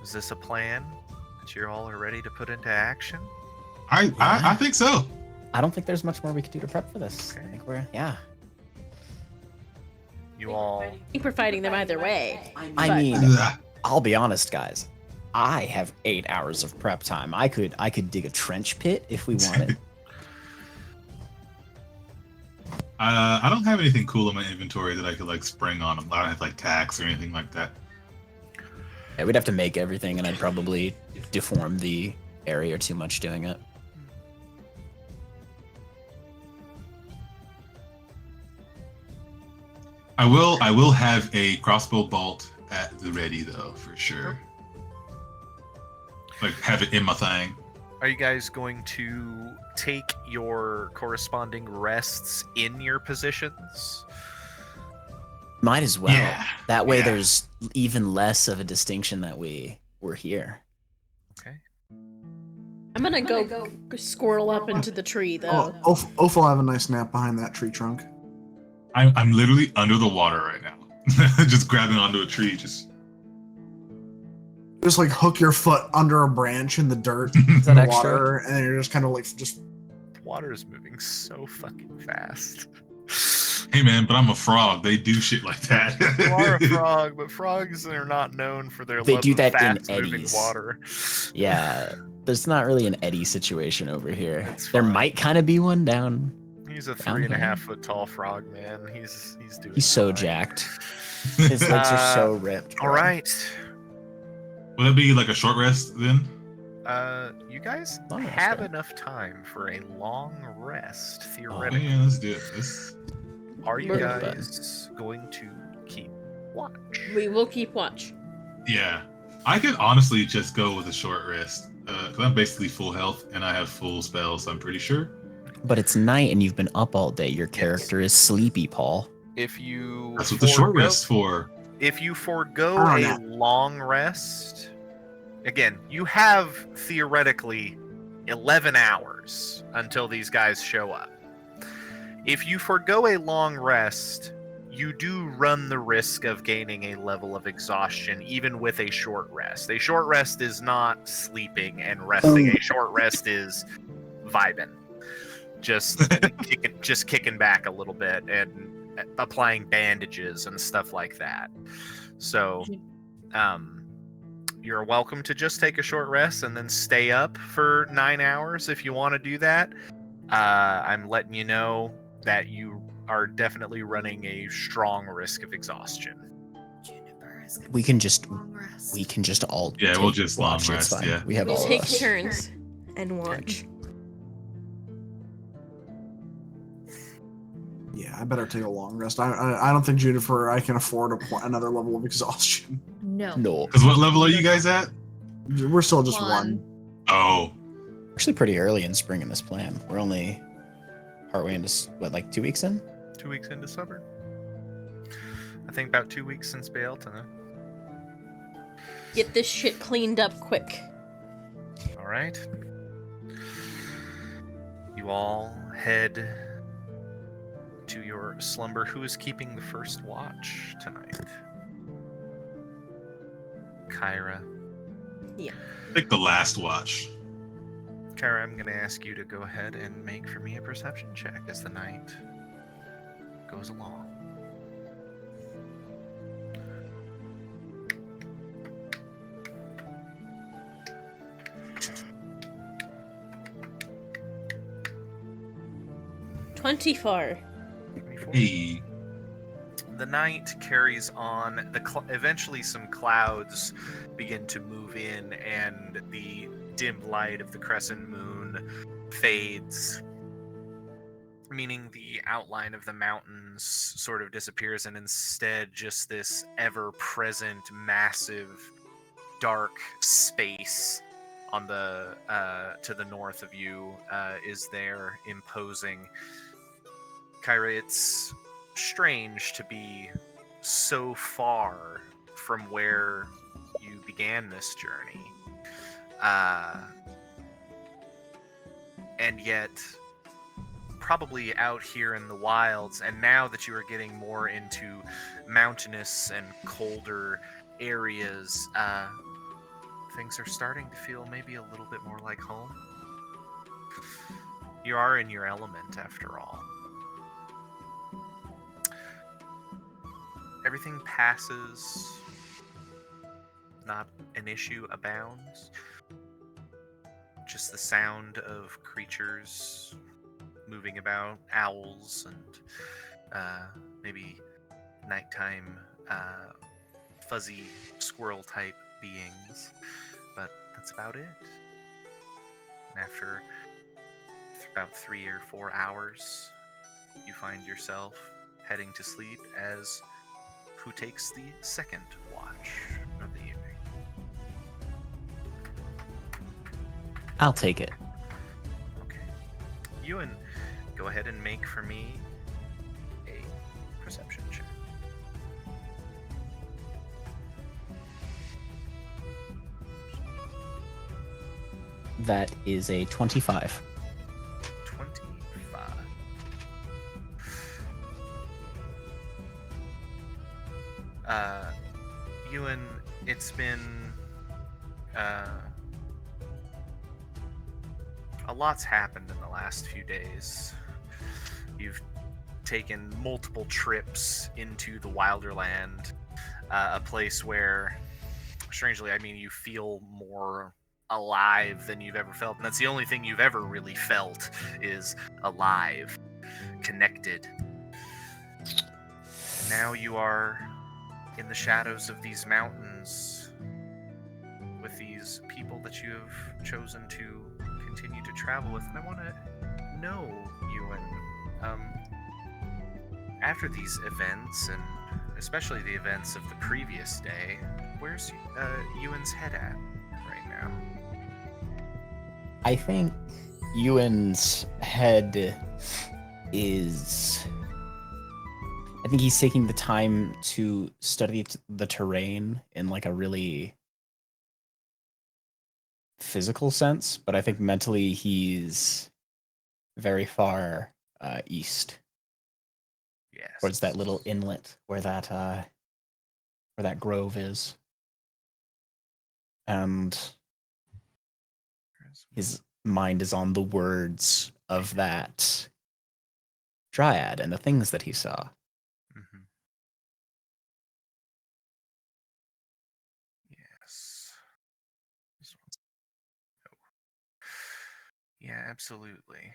Is this a plan that you all are ready to put into action? I think so. I don't think there's much more we could do to prep for this. Okay. I think we're You all. I think we're fighting them either way. I But- mean, Ugh. I'll be honest, guys. I have 8 hours of prep time. I could dig a trench pit if we wanted. I don't have anything cool in my inventory that I could like spring on them. I don't have like tacks or anything like that. Yeah, we'd have to make everything, and I'd probably deform the area too much doing it. I will have a crossbow bolt at the ready though, for sure. Like have it in my thing. Are you guys going to take your corresponding rests in your positions? Might as well. Yeah. That way, Yeah. there's even less of a distinction that we're here. Okay. I'm gonna go squirrel up into the tree though. Oph will have a nice nap behind that tree trunk. I'm literally under the water right now, just grabbing onto a tree. Just Just like hook your foot under a branch in the dirt, Is that in the extra? water, and then you're just kind of like just. Water is moving so fucking fast. hey man, but I'm a frog. They do shit like that. You are a frog, but frogs are not known for their They love do of that in fast-moving eddies. water. Yeah, there's not really an eddy situation over here. That's There fine. might kind of be one down. He's a Down 3.5 here. foot tall frog, man. He's doing. He's so fine. jacked. His legs are so ripped. All bro. right. Will it be like a short rest then? You guys Long rest, have right? enough time for a long rest, Oh, theoretically. yeah, let's do it. Let's... Are you We're guys going to keep watch? We will keep watch. Yeah, I could honestly just go with a short rest because I'm basically full health and I have full spells. I'm pretty sure. But it's night and you've been up all day. Your character is sleepy, Paul. If you That's what the short forego- rest's for. If you forego I a don't long rest, again, you have theoretically 11 hours until these guys show up. If you forego a long rest, you do run the risk of gaining a level of exhaustion, even with a short rest. A short rest is not sleeping and resting. A short rest is vibing, just kicking back a little bit and applying bandages and stuff like that. So, you're welcome to just take a short rest and then stay up for 9 hours if you want to do that. I'm letting you know that you are definitely running a strong risk of exhaustion. We can just rest. all Yeah, we'll take just long watch, it's rest, fine. yeah. We have We all take of us. turns and watch. Yeah, I better take a long rest. I don't think Juniper I can afford another level of exhaustion. No. No, Because what level are you guys at? We're still just One. one. Oh, actually pretty early in spring in this plan. We're only partway into like 2 weeks in. 2 weeks into summer. I think about 2 weeks since Bealtana. Get this shit cleaned up quick. All right. You all head to your slumber. Who is keeping the first watch tonight? Kyra. pick the last watch. Kyra, I'm going to ask you to go ahead and make for me a perception check as the night goes along. $24. 24. Hey, The night carries on. Eventually, some clouds begin to move in, and the dim light of the crescent moon fades, meaning the outline of the mountains sort of disappears, and instead, just this ever-present, massive, dark space on the to the north of you is there, imposing. Kyra, it's strange to be so far from where you began this journey. and yet probably out here in the wilds, and now that you are getting more into mountainous and colder areas, things are starting to feel maybe a little bit more like home. You are in your element after all. Everything passes, not an issue abounds. Just the sound of creatures moving about, owls and maybe nighttime fuzzy squirrel type beings, but that's about it. And after about 3 or 4 hours, you find yourself heading to sleep as who takes the second watch of the evening? I'll take it. Okay. Ewan, go ahead and make for me a perception check. That is a 25. 25. Ewan, it's been a lot's happened in the last few days. You've taken multiple trips into the wilder land, a place where, strangely, I mean, you feel more alive than you've ever felt, and that's the only thing you've ever really felt is alive, connected. And now you are in the shadows of these mountains with these people that you have chosen to continue to travel with. And I want to know, Ewan, after these events, and especially the events of the previous day, where's Ewan's head at right now? I think Ewan's head is... I think he's taking the time to study the terrain in like a really physical sense, but I think mentally he's very far east. Yes. Towards that little inlet where that grove is. And his mind is on the words of that dryad and the things that he saw. Mm-hmm. Yes. This one. Oh. Yeah, absolutely.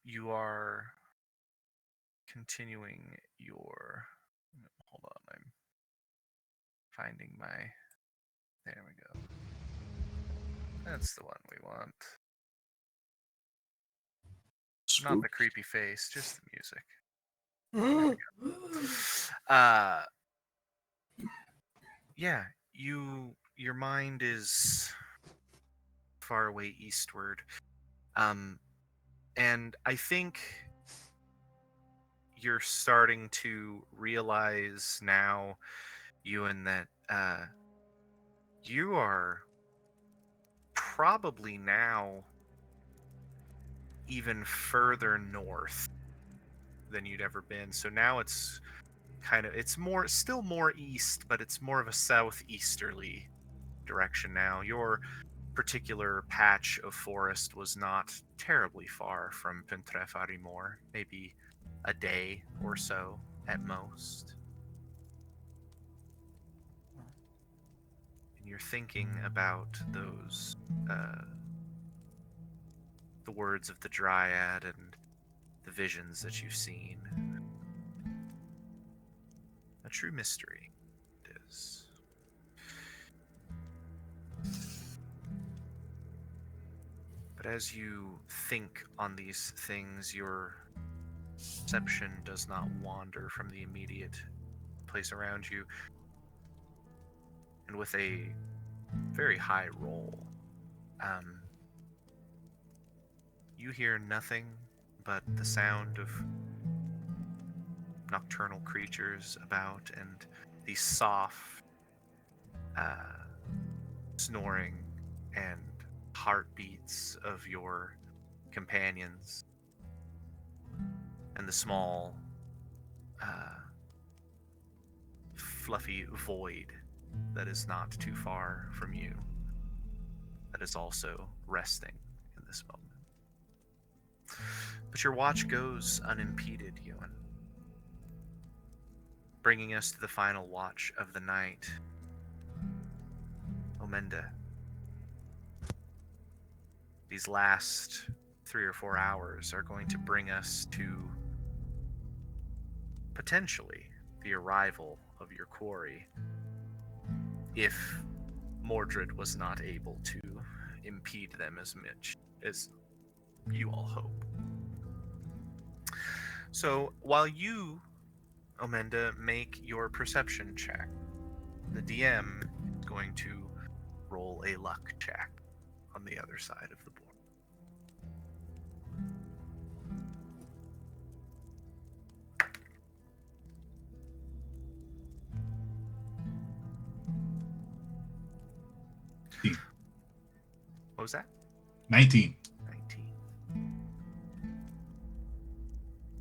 You are continuing your... Hold on, I'm finding my... There we go. That's the one we want. Not the creepy face, just the music. There we go. Yeah, your mind is far away eastward. And I think you're starting to realize now, Ewan, that you are probably now even further north than you'd ever been. So now it's still more east, but it's more of a southeasterly direction now. Your particular patch of forest was not terribly far from Pentref-Arimor, maybe a day or so at most. And you're thinking about those, the words of the Dryad and the visions that you've seen. A true mystery it is. But as you think on these things, your perception does not wander from the immediate place around you. And with a very high roll, you hear nothing but the sound of nocturnal creatures about and the soft snoring and heartbeats of your companions and the small, fluffy void that is not too far from you, that is also resting in this moment. But your watch goes unimpeded, Ewan, bringing us to the final watch of the night. Omenda, these last 3 or 4 hours are going to bring us to potentially the arrival of your quarry, if Mordred was not able to impede them as much as you all hope. So while you, Omenda, make your perception check, the DM is going to roll a luck check on the other side of the board. What was that? 19. 19.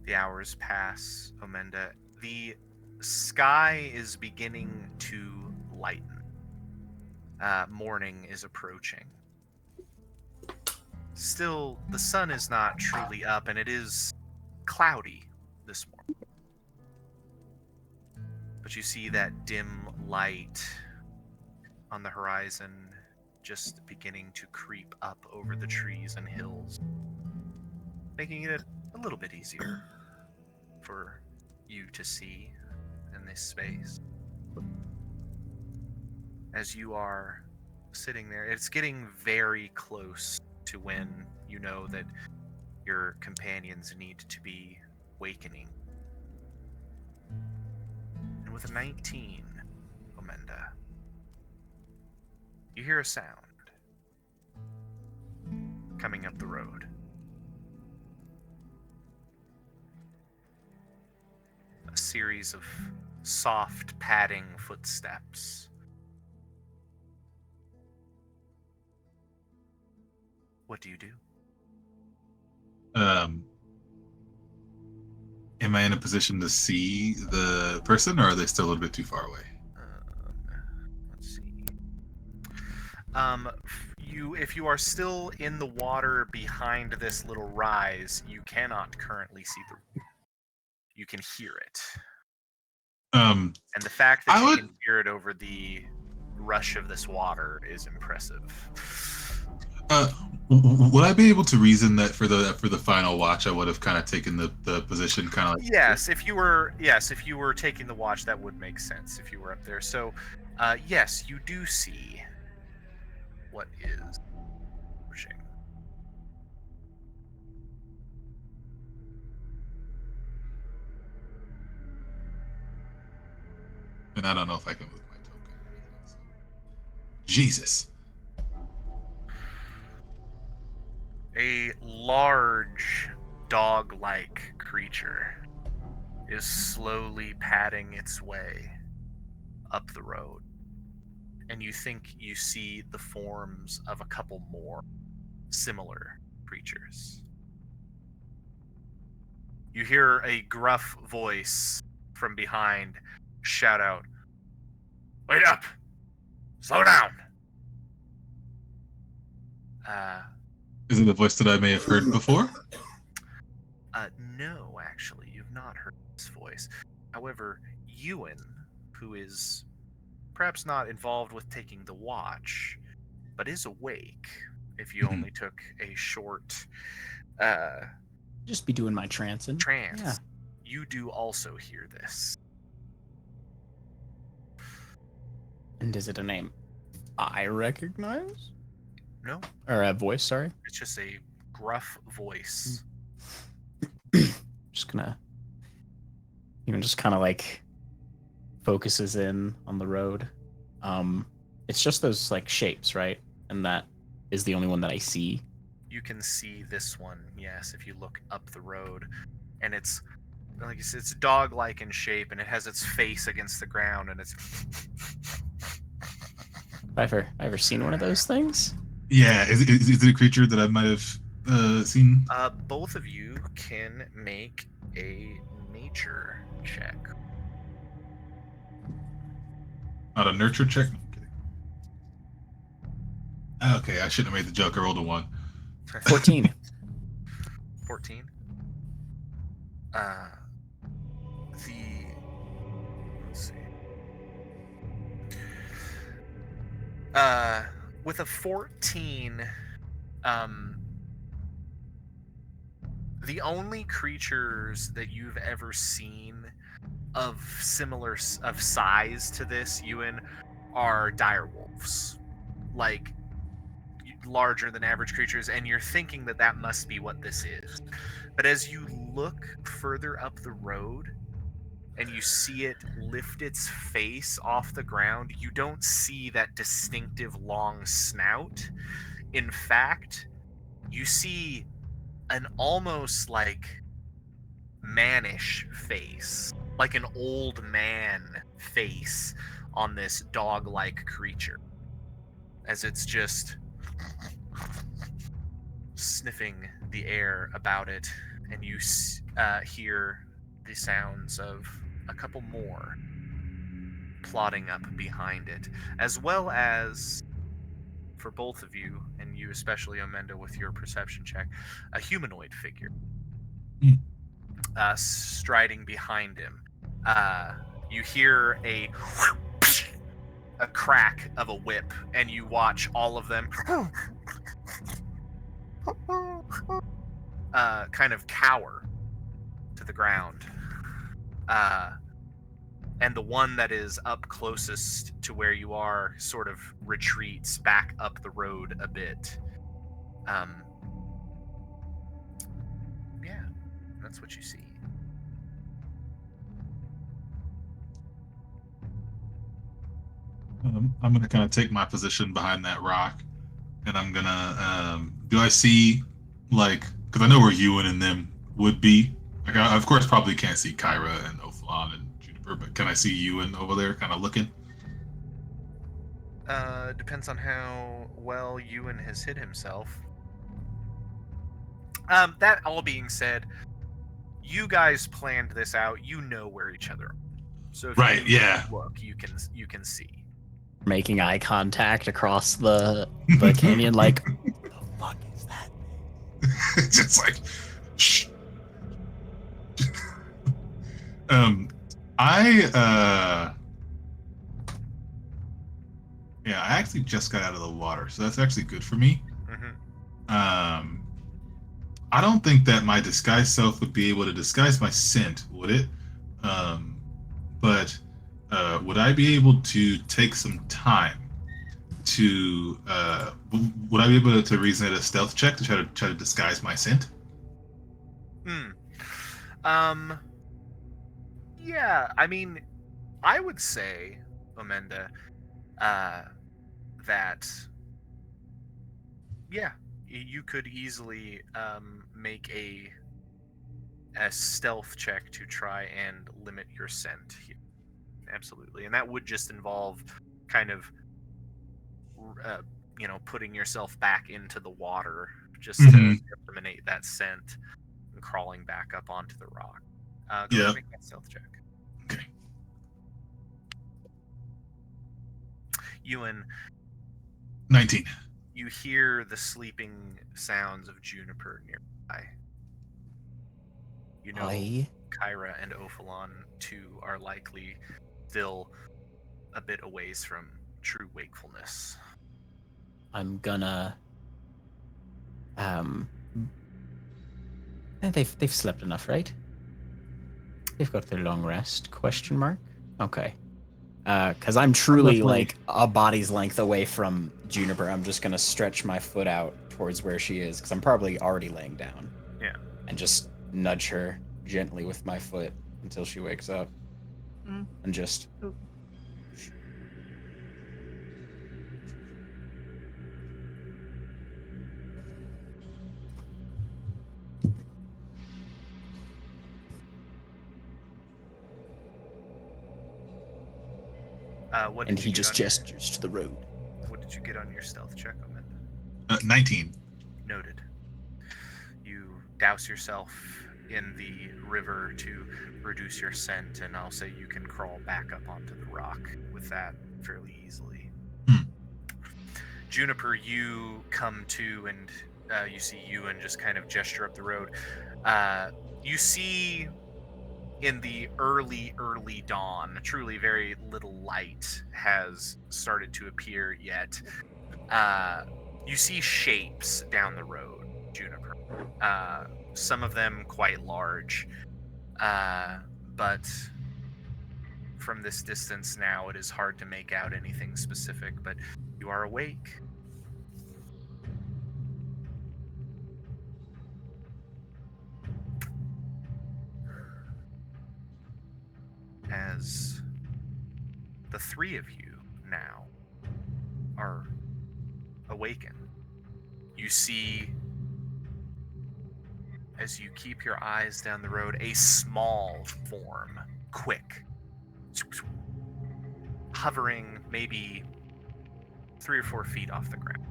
The hours pass, Omenda. The sky is beginning to lighten. Morning is approaching. Still, the sun is not truly up, and it is cloudy this morning. But you see that dim light on the horizon just beginning to creep up over the trees and hills, making it a little bit easier for you to see in this space. As you are sitting there, it's getting very close to when you know that your companions need to be wakening. And with a 19, Omenda, you hear a sound coming up the road. A series of soft padding footsteps. What do you do? Am I in a position to see the person, or are they still a little bit too far away? Let's see. If you are still in the water behind this little rise, you cannot currently see you can hear it. And the fact that you can hear it over the rush of this water is impressive. Would I be able to reason that for the final watch, I would have kind of taken the position kind of like... Yes, if you were taking the watch, that would make sense if you were up there. So, yes, you do see what is pushing. And I don't know if I can move my token. Jesus. A large dog-like creature is slowly padding its way up the road. And you think you see the forms of a couple more similar creatures. You hear a gruff voice from behind shout out, "Wait up! Slow down!" Is it a voice that I may have heard before? No, actually, you've not heard this voice. However, Ewan, who is perhaps not involved with taking the watch, but is awake if you only took a short Just be doing my trancing. trance, Yeah. you do also hear this. And is it a name I recognize? No, Or a voice, sorry? it's just a gruff voice. Just gonna even just kind of like focuses in on the road. It's just those like shapes, right? And that is the only one that I see. You can see this one, yes, if you look up the road. And it's, like I said, it's dog-like in shape, and it has its face against the ground, and it's... Have I ever seen one of those things? Yeah, is it a creature that I might have seen? Both of you can make a nature check. Not a nurture check? No, I'm kidding. Okay, I shouldn't have made the joke. I rolled a 1. 14. 14. Uh, let's see. With a 14, the only creatures that you've ever seen of of size to this, Ewan, are direwolves. Like, larger than average creatures, and you're thinking that that must be what this is. But as you look further up the road and you see it lift its face off the ground, you don't see that distinctive long snout. In fact, you see an almost like mannish face, like an old man face on this dog-like creature, as it's just sniffing the air about it, and you hear the sounds of a couple more plodding up behind it, as well as, for both of you, and you especially, Omenda, with your perception check, a humanoid figure striding behind him. You hear a crack of a whip, and you watch all of them kind of cower to the ground. And the one that is up closest to where you are sort of retreats back up the road a bit. Yeah, that's what you see. I'm gonna kind of take my position behind that rock, and I'm gonna. Do I see, like, because I know where Ewan and them would be. Like, I, of course, probably can't see Kyra and Ophalon and Juniper, but can I see Ewan over there, kind of looking? Depends on how well Ewan has hid himself. That all being said, you guys planned this out. You know where each other are. So if Right, you yeah. look, you can see. Making eye contact across the canyon, like, the fuck is that? Just like, shh. I yeah, I actually just got out of the water, so that's actually good for me. Mm-hmm. I don't think that my disguised self would be able to disguise my scent, would it? But would I be able to take some time to? Would I be able to reason at a stealth check to try to disguise my scent? Yeah, I mean, I would say, Omenda, that yeah, you could easily make a stealth check to try and limit your scent here. Absolutely, and that would just involve kind of uh, putting yourself back into the water just to eliminate that scent and crawling back up onto the rock. Go ahead and make that stealth check. Okay. Ewan, 19. you hear the sleeping sounds of Juniper nearby. You know, Kyra and Ophalon, too, are likely still a bit a ways from true wakefulness. I'm gonna they've slept enough, right? They've got their long rest, question mark. Okay. Because I'm truly like a body's length away from Juniper. I'm just gonna stretch my foot out towards where she is, because I'm probably already laying down. Yeah. And just nudge her gently with my foot until she wakes up. And just What and did he you get just on your- gestures to the road. What did you get on your stealth check, Amanda? 19. Noted. You douse yourself in the river to reduce your scent, and I'll say you can crawl back up onto the rock with that fairly easily. Juniper, you come to, and you see Ewan just kind of gesture up the road. You see in the early dawn, truly very little light has started to appear yet. You see shapes down the road, Juniper. Some of them quite large, but from this distance now, it is hard to make out anything specific, but you are awake. As the three of you now are awakened, you see, as you keep your eyes down the road, a small form, quick, hovering maybe 3 or 4 feet off the ground.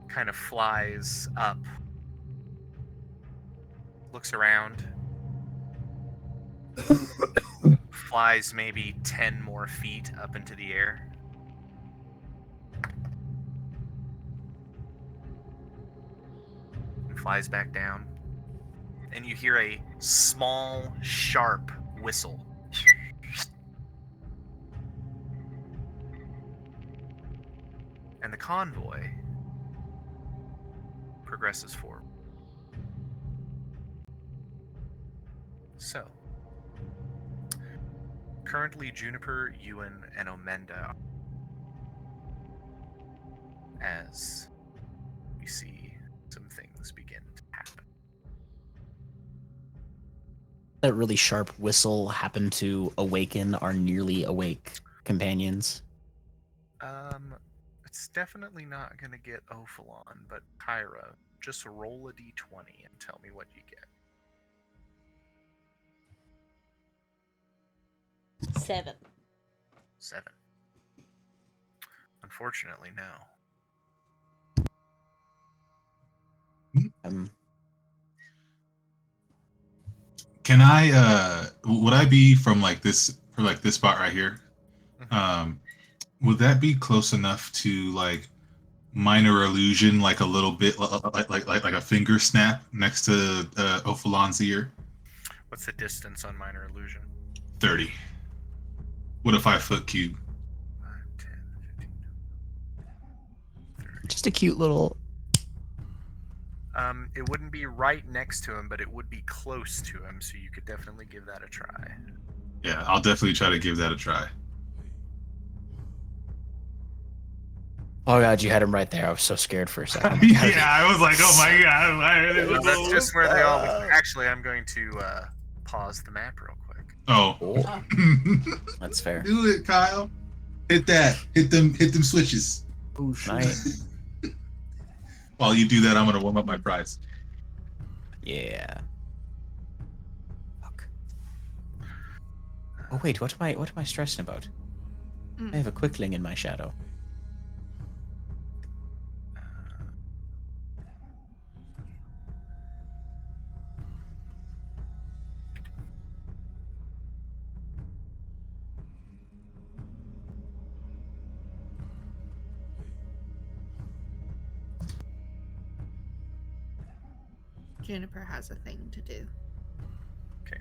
Kind of flies up, looks around, flies maybe 10 more feet up into the air. And flies back down. And you hear a small, sharp whistle. And the convoy progresses forward. So, currently Juniper, Ewan, and Omenda, as we see some things begin to happen. That really sharp whistle happened to awaken our nearly awake companions. It's definitely not going to get Ophalon, but Kyra, just roll a d20 and tell me what you get. 7. 7. Unfortunately, no. Can I would I be from like this spot right here? Would that be close enough to like minor illusion, like a little bit like a finger snap next to Ophalon's ear? What's the distance on minor illusion? 30. What a 5-foot cube? 5, 10, 15, 30. Just a cute little. It wouldn't be right next to him, but it would be close to him, so you could definitely give that a try. Yeah, I'll definitely try to give that a try. Oh god, you had him right there. I was so scared for a second. Yeah, I was like, oh my god. Well, that's just where they all... Actually, I'm going to pause the map real quick. Oh. That's fair. Do it, Kyle. Hit that. Hit them switches. Oh shit. Nice. While you do that, I'm gonna warm up my prize. Yeah. Fuck. Oh wait, what am I stressing about? I have a quickling in my shadow. Juniper has a thing to do. Okay.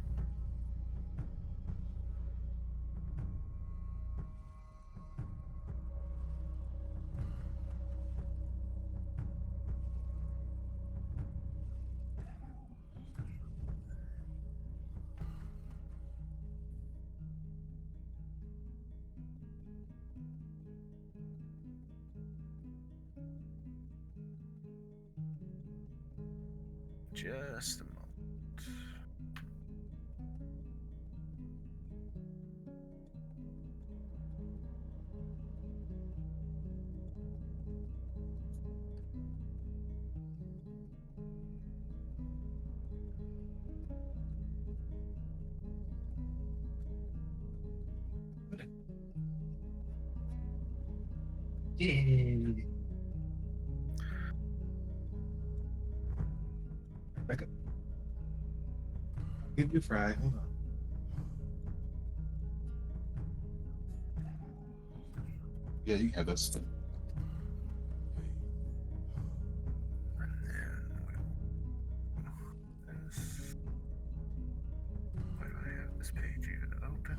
Just a moment. Back up. Give you a fry. Hold on. Yeah, you can have this. And then this. Why do I have this page even open?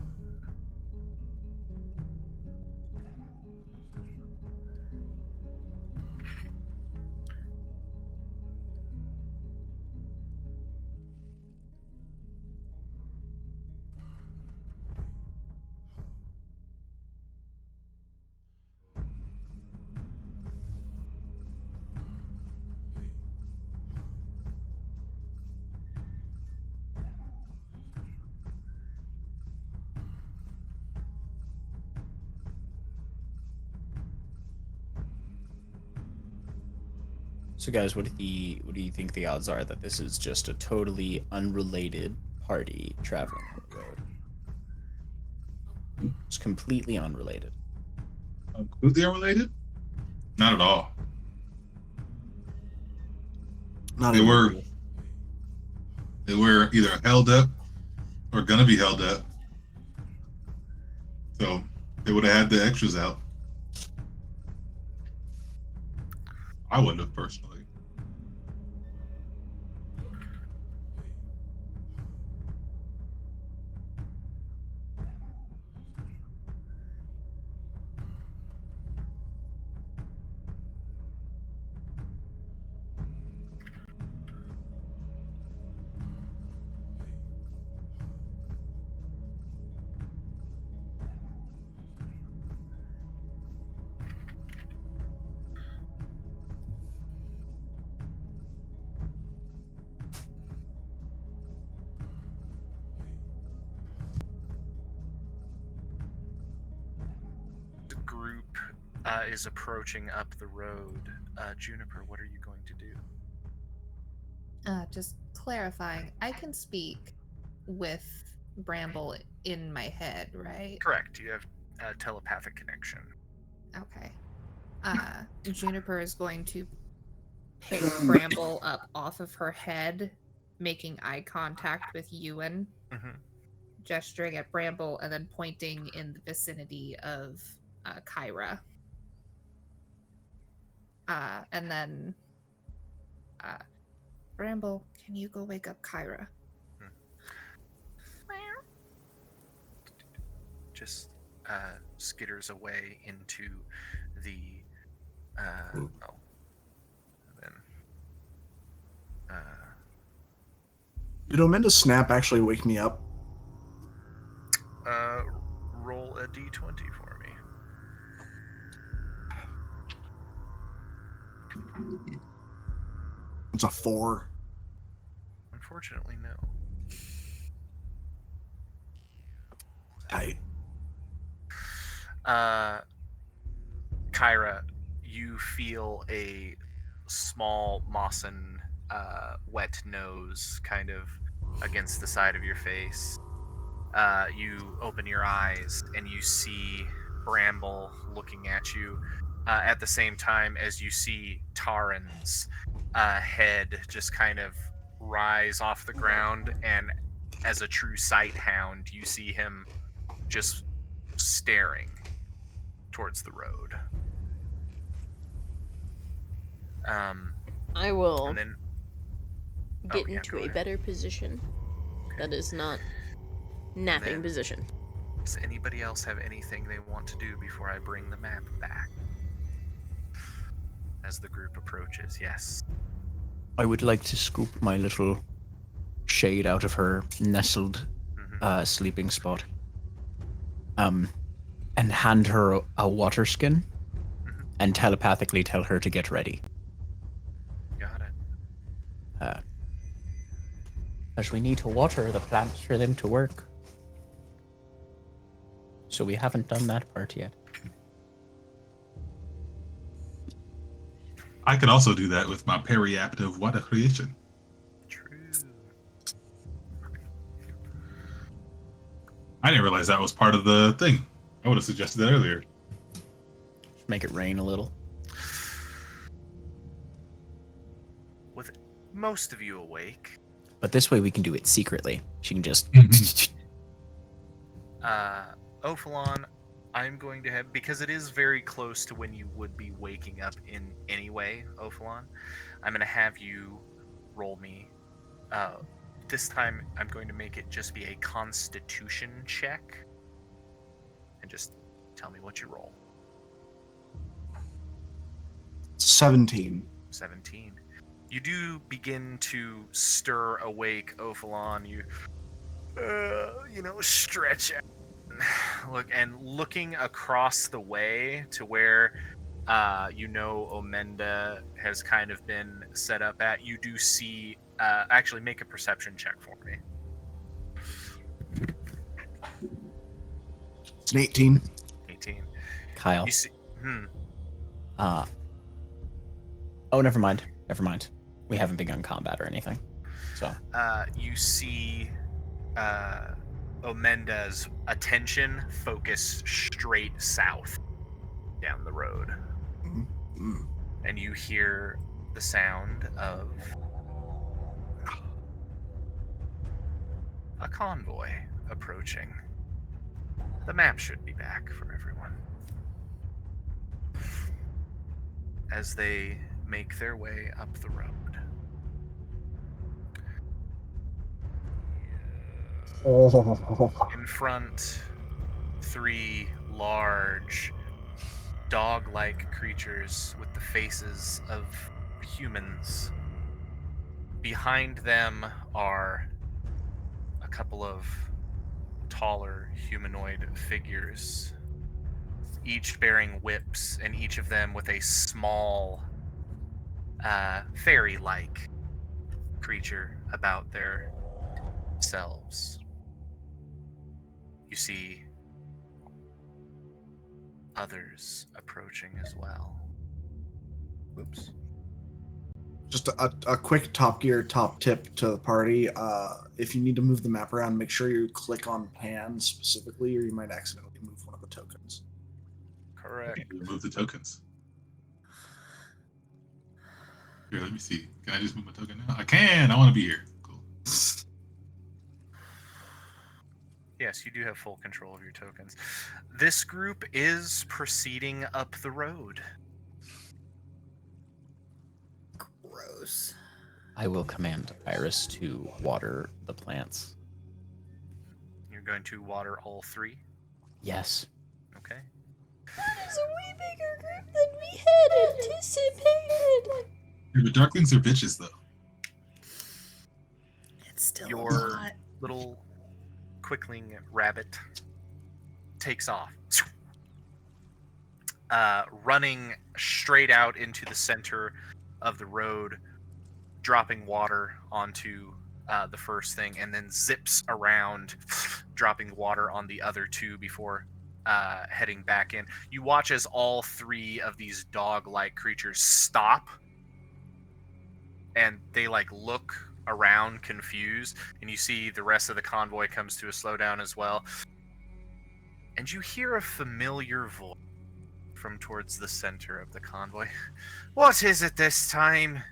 So, guys, what do you think the odds are that this is just a totally unrelated party traveling on the road? It's completely unrelated. Completely unrelated? Not at all. Not They even were cool. they were either held up or gonna be held up. So they would have had the extras out. I wouldn't have personally. The group is approaching up the road. Juniper, what are you going to do? Just clarifying, I can speak with Bramble in my head, right? Correct. You have a telepathic connection. Okay. Juniper is going to pick Bramble up off of her head, making eye contact with Ewan, Mm-hmm. gesturing at Bramble, and then pointing in the vicinity of Kyra. And then, Bramble, can you go wake up Kyra? Just skitters away into the then Did Ominda's snap actually wake me up? roll a d20 for me. It's a 4. Unfortunately, no. Tight. Kyra, you feel a small Mawson wet nose kind of against the side of your face. You open your eyes and you see Bramble looking at you at the same time as you see Taran's head just kind of rise off the ground, and as a true sight hound, you see him just staring towards the road. I will And then get yeah, into go a ahead. better position. That is not napping then- position. Does anybody else have anything they want to do before I bring the map back? As the group approaches, yes. I would like to scoop my little shade out of her nestled Mhm. sleeping spot. And hand her a water skin Mhm. and telepathically tell her to get ready. Got it. As we need to water the plants for them to work. So we haven't done that part yet. I could also do that with my periaptive water creation. True. I didn't realize that was part of the thing. I would have suggested that earlier. Make it rain a little. most of you awake. But this way we can do it secretly. She can just. Ophalon, I'm going to have, because it is very close to when you would be waking up in any way, Ophalon, I'm going to have you roll me. This time I'm going to make it just be a constitution check. And just tell me what you roll. 17. 17. You do begin to stir awake, Ophalon. You stretch out. Looking across the way to where Omenda has kind of been set up at, you do see, actually make a perception check for me. It's an 18. 18. Kyle. You see, Oh, never mind. Never mind. We haven't begun combat or anything. So. You see Omenda's attention focus straight south down the road. Mm-hmm. And you hear the sound of a convoy approaching. The map should be back for everyone. As they make their way up the road. In front, 3 large, dog-like creatures with the faces of humans. Behind them are a couple of taller humanoid figures, each bearing whips, and each of them with a small, fairy-like creature about their selves. You see others approaching as well. Oops. Just a quick Top Gear top tip to the party. If you need to move the map around, make sure you click on pan specifically, or you might accidentally move one of the tokens. Correct. Move the tokens. Here, let me see. Can I just move my token now? I can. I want to be here. Cool. Yes, you do have full control of your tokens. This group is proceeding up the road. Gross. I will command Iris to water the plants. You're going to water all 3? Yes. Okay. That is a way bigger group than we had anticipated. Yeah, but darklings are bitches, though. It's still Your a lot. little quickling rabbit takes off. Running straight out into the center of the road, dropping water onto the first thing, and then zips around, dropping water on the other 2 before heading back in. You watch as all 3 of these dog-like creatures stop, and they look around confused, and you see the rest of the convoy comes to a slowdown as well. And you hear a familiar voice from towards the center of the convoy. What is it this time?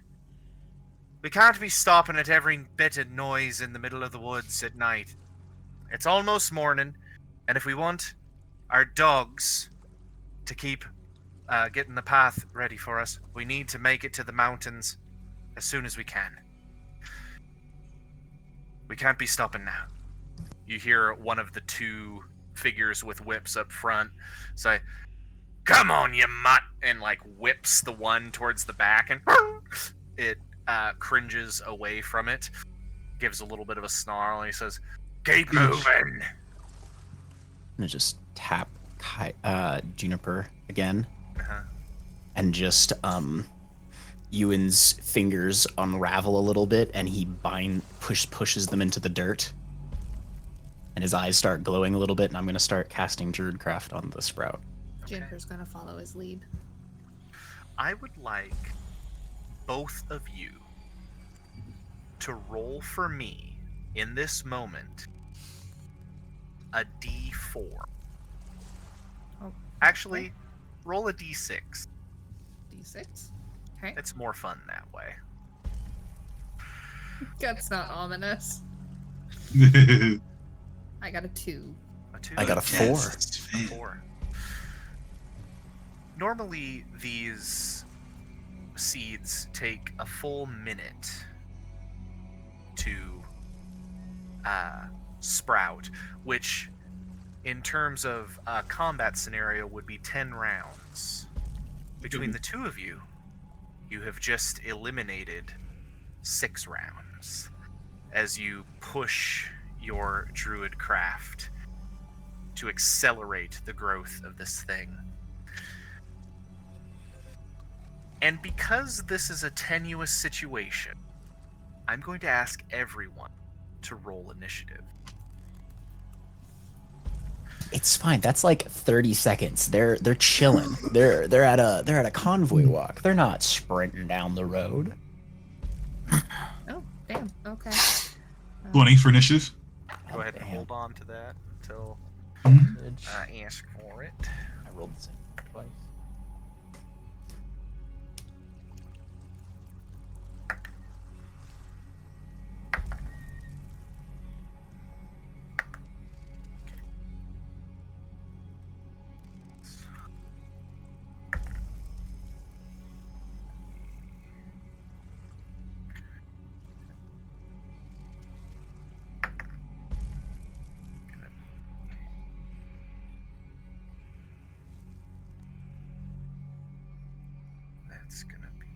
We can't be stopping at every bit of noise in the middle of the woods at night. It's almost morning, and if we want our dogs to keep getting the path ready for us, we need to make it to the mountains as soon as we can. We can't be stopping now. You hear one of the 2 figures with whips up front say, "Come on, you mutt," and whips the one towards the back, and it cringes away from it, gives a little bit of a snarl, and he says, "Keep moving." I'm gonna just tap Juniper again, Uh-huh. and just Ewan's fingers unravel a little bit, and he pushes them into the dirt, and his eyes start glowing a little bit, and I'm gonna start casting Druidcraft on the sprout. Juniper's gonna follow his lead. I would like both of you to roll for me in this moment a D4. Oh, Actually, roll a D6. D6. Okay. It's more fun that way. That's not ominous. I got a 2. A 2. I got a 4. Yes, A 4. Normally, these seeds take a full minute to sprout, which, in terms of a combat scenario, would be 10 rounds. Between the two of you, you have just eliminated 6 rounds as you push your druid craft to accelerate the growth of this thing. And because this is a tenuous situation, I'm going to ask everyone to roll initiative. It's fine. That's like 30 seconds. They're chilling. They're at a convoy walk. They're not sprinting down the road. Oh, damn. Okay. 20 for initiative. Go ahead and Damn. hold on to that until I ask for it. I rolled the same twice. That's gonna be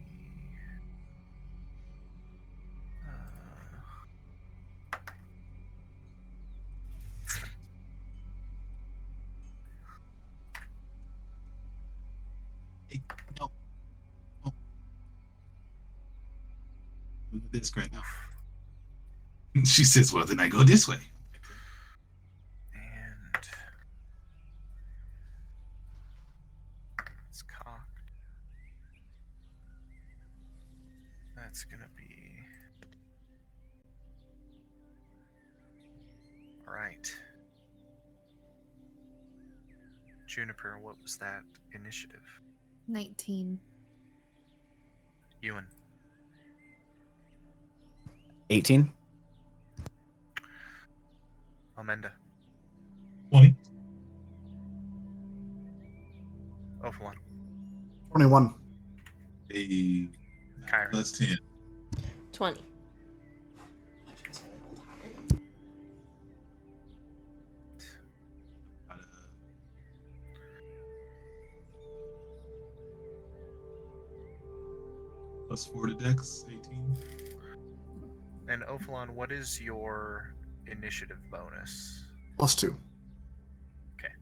Hey, no. Oh. Look at this right now. She says, well, then I go this way. and it's cocked. That's gonna be all right. Juniper, what was that initiative? 19. Ewan, 18. Amanda, 20. Ophalon, 21. Hey, Kyra. plus 10. 20. Plus 4 to Dex, 18. And Ophalon, what is your initiative bonus? +2. Okay.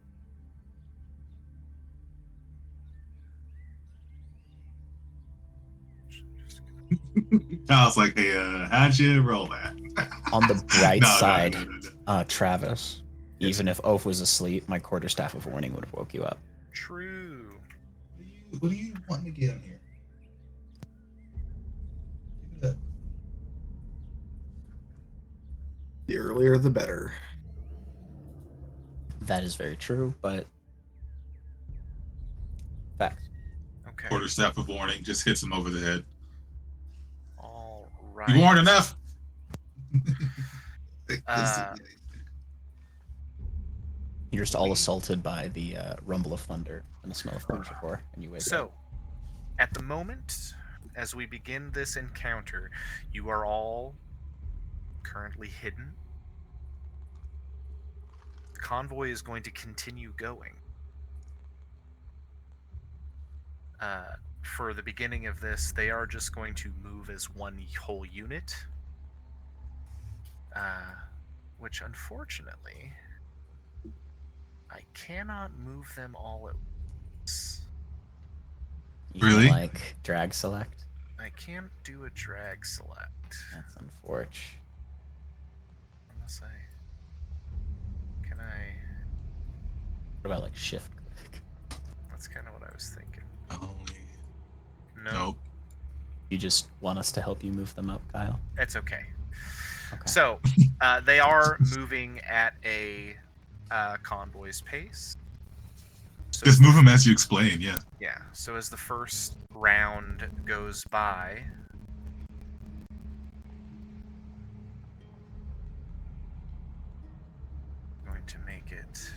I was like, hey, how'd you roll that? On the bright No, side, no. Travis, Yes. even if Oath was asleep, my quarterstaff of warning would have woke you up. True. What do you want me to get on here? Give it up. The earlier, the better. That is very true, but facts. Okay. Quarterstaff of warning just hits him over the head. All right. You warned enough. You're just all assaulted by the rumble of thunder and the smell of furniture core, and you wake So, up. at the moment, as we begin this encounter, you are all currently hidden. The convoy is going to continue going. For the beginning of this, they are just going to move as one whole unit. Which, unfortunately, I cannot move them all at once. You can, Really? like, drag select. I can't do a drag select. That's unfortunate. Unless I... Can I... What about, like, shift click? That's kind of what I was thinking. Oh, No, nope. You just want us to help you move them up, Kyle? it's okay. Okay. So, they are moving at a convoy's pace. So Just move him as you explain, yeah. yeah, so as the first round goes by, like it.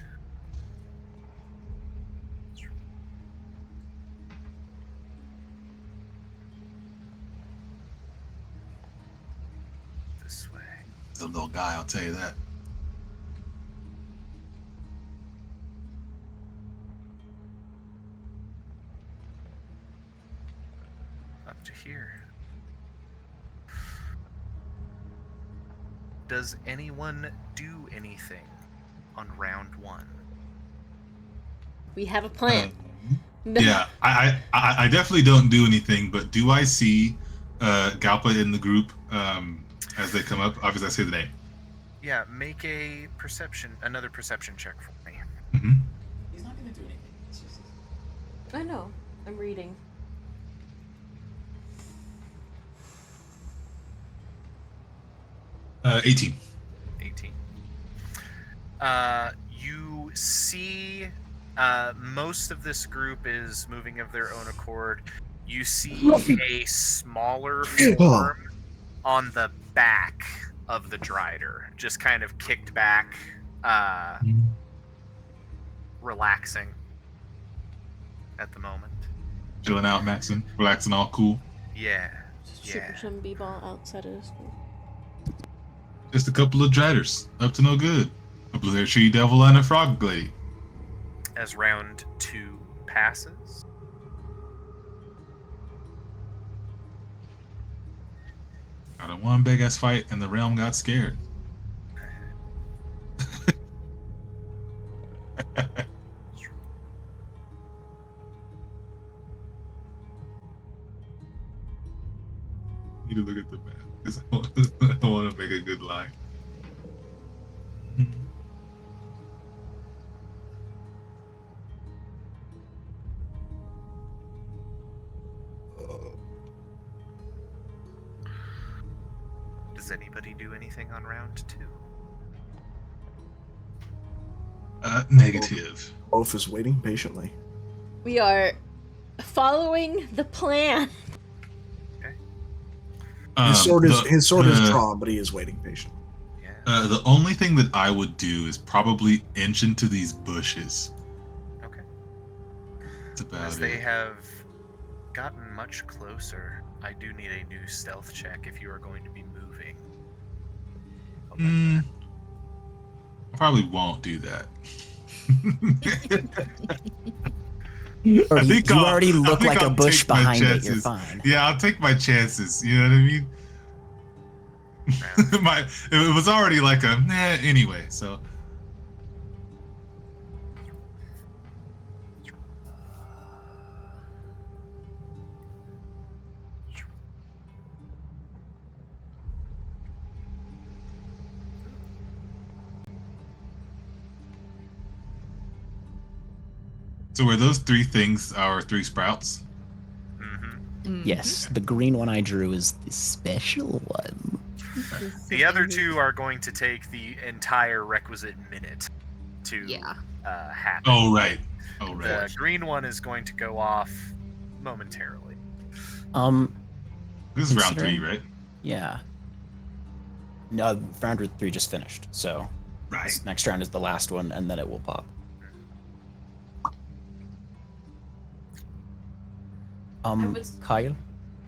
This way. He's a little guy, I'll tell you that. Up to here. Does anyone do anything on round 1? We have a plan. Yeah, I definitely don't do anything, but do I see Galpa in the group as they come up? Obviously, I say the name. Yeah, make another perception check for me. Mm-hmm. He's not gonna do anything. It's just... I know. I'm reading. Uh, 18. 18. You see most of this group is moving of their own accord. You see a smaller form on the back of the Drider, just kind of kicked back, relaxing at the moment. Chilling out, maxing, relaxing, all cool. Yeah. Super some b-ball outside of the school. Just a couple of Driders, up to no good. A blue-haired tree devil and a frog lady. As round 2 passes, Got a one big ass fight, and the realm got scared. Need to look at the map because I want to make a good line. does anybody do anything on round 2? Negative. Oaf is waiting patiently. We are following the plan. His sword is the- drawn, but he is waiting patiently. Yeah. The only thing that I would do is probably inch into these bushes. Okay. That's about As it. they have gotten much closer, I do need a new stealth check if you are going to be moving. I probably won't do that. You I'll- already I look think like a I'll bush take my behind it. You're chances. fine. Yeah, I'll take my chances. You know what I mean? It was already like a anyway. So were those 3 things our 3 sprouts? Mm-hmm. Yes, the green one I drew is the special one. The other 2 are going to take the entire requisite minute to happen. Oh right. The green one is going to go off momentarily. This is round 3, considering- right? Yeah. No, round 3 just finished, so Right. this next round is the last one, and then it will pop. Kyle,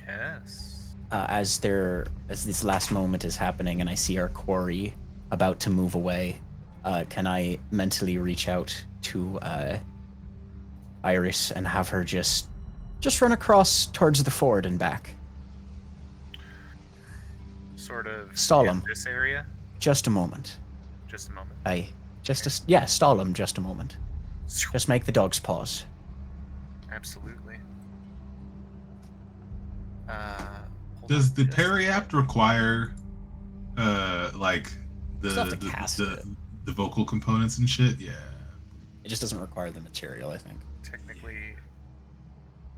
Yes. as this last moment is happening, and I see our quarry about to move away, can I mentally reach out to Iris and have her just run across towards the ford and back? Sort of Stall in him. this area. Just a moment. Just a moment. Stall him just a moment. Just make the dogs pause. Absolutely. Hold Does on the just- periapt require like Still have to cast it. the vocal components and shit? Yeah. It just doesn't require the material, I think. Technically,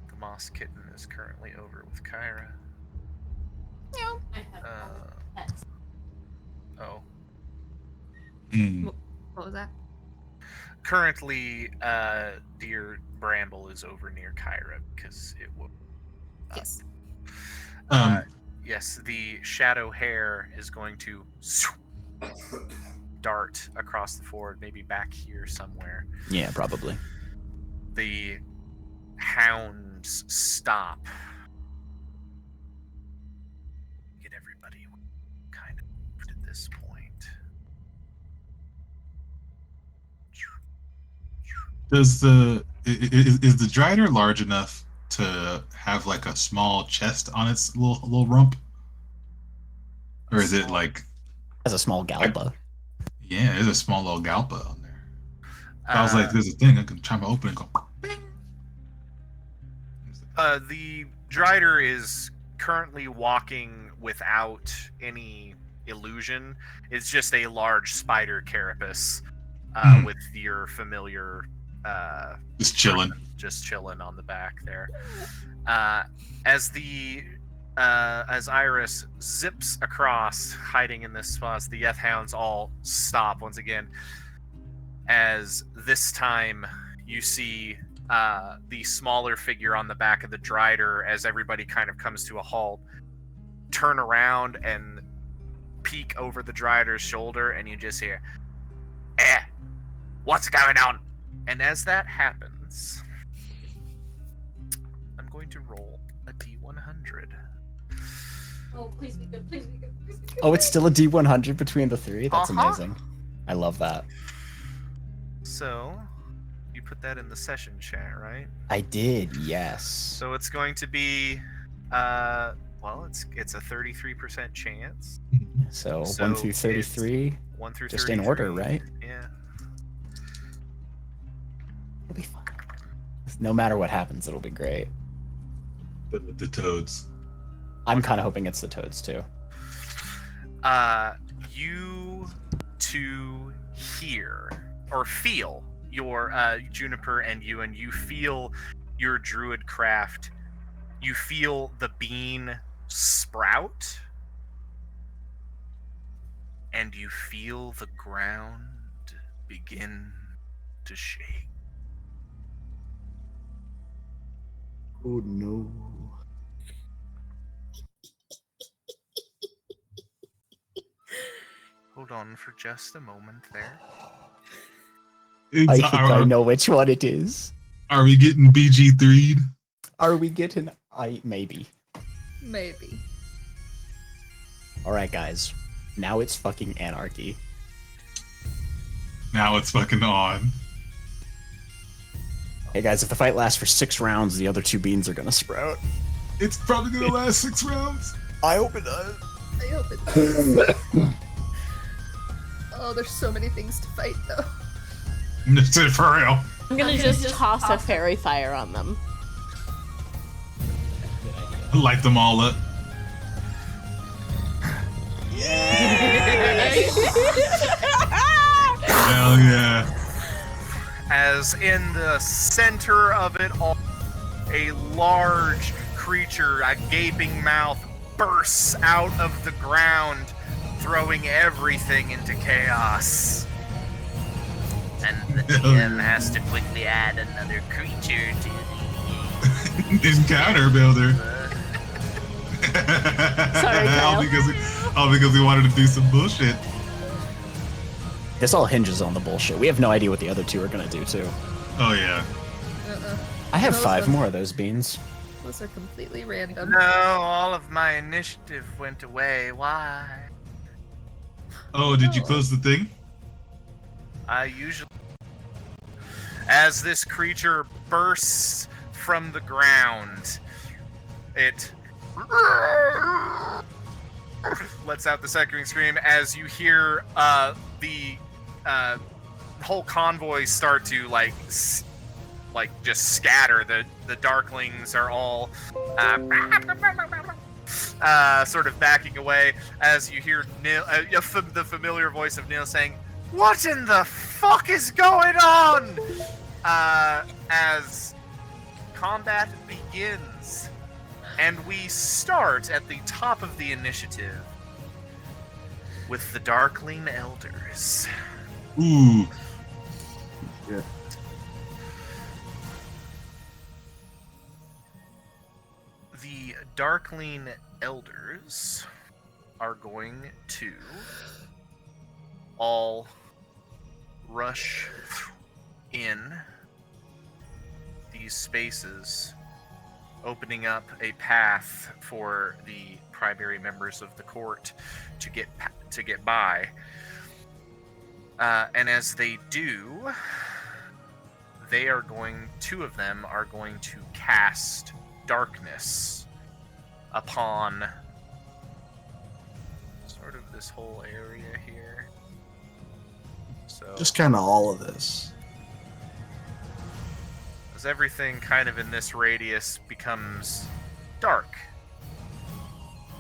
the moss kitten is currently over with Kyra. I have pets. Oh. What was that? Currently, dear Bramble is over near Kyra because it will. Yes. Yes, the shadow hair is going to dart across the ford, maybe back here somewhere. Yeah, probably. The hounds stop. Get everybody kind of moved at this point. Is the drider large enough to have like a small chest on its little rump, or is it like As a small galba. yeah, there's a small little galpa on there. I was like, there's a thing I can try to open and go. Bing! The Drider is currently walking without any illusion. It's just a large spider carapace with your familiar. Just chilling. Just chilling on the back there. As Iris zips across, hiding in this spot, the Yeth Hounds all stop once again. As this time you see the smaller figure on the back of the Drider, as everybody kind of comes to a halt, turn around and peek over the Drider's shoulder, and you just hear, what's going on? And as that happens, I'm going to roll a D100. Oh, please be good. Please be good. Please be good. Oh, it's still a D100 between the three? That's Uh-huh. amazing. I love that. So, you put that in the session chat, right? I did, yes. So it's going to be, well, it's a 33% chance. So 1 So through it's 33, 1 through just 33. in order, right? Yeah. It'll be fun. No matter what happens, it'll be great. The toads. I'm kind of hoping it's the toads too. You two hear or feel your Juniper and you feel your druid craft. You feel the bean sprout, and you feel the ground begin to shake. Oh no. Hold on for just a moment there. I think I know which one it is. Are we getting BG3'd? Are we getting... maybe. Maybe. Alright, guys. Now it's fucking anarchy. Now it's fucking on. Hey guys, if the fight lasts for 6 rounds, the other 2 beans are gonna sprout. It's probably gonna last 6 rounds. I hope it does. I hope it does. Oh, there's so many things to fight, though. It's it for real. I'm gonna just toss a fairy fire on them. Light them all up. Hell yeah. As in the center of it all, a large creature, a gaping mouth, bursts out of the ground, throwing everything into chaos. And the DM has to quickly add another creature to the Encounter builder. Sorry, Kyle. all because we wanted to do some bullshit. This all hinges on the bullshit. We have no idea what the other 2 are gonna do, too. Oh yeah. I have Those 5 ones- more of those beans. Those are completely random. No, all of my initiative went away. Why? Oh, did you close the thing? I usually... As this creature bursts from the ground, it lets out the second scream as you hear the whole convoy start to just scatter. The darklings are all sort of backing away as you hear the familiar voice of Neil saying, "What in the fuck is going on?" As combat begins, and we start at the top of the initiative with the Darkling Elders. Ooh. Yeah. The Darkling Elders are going to all rush in these spaces, opening up a path for the primary members of the court to get by. And as they do, two of them are going to cast darkness upon sort of this whole area here. So Just kind of all of this. as everything kind of in this radius becomes dark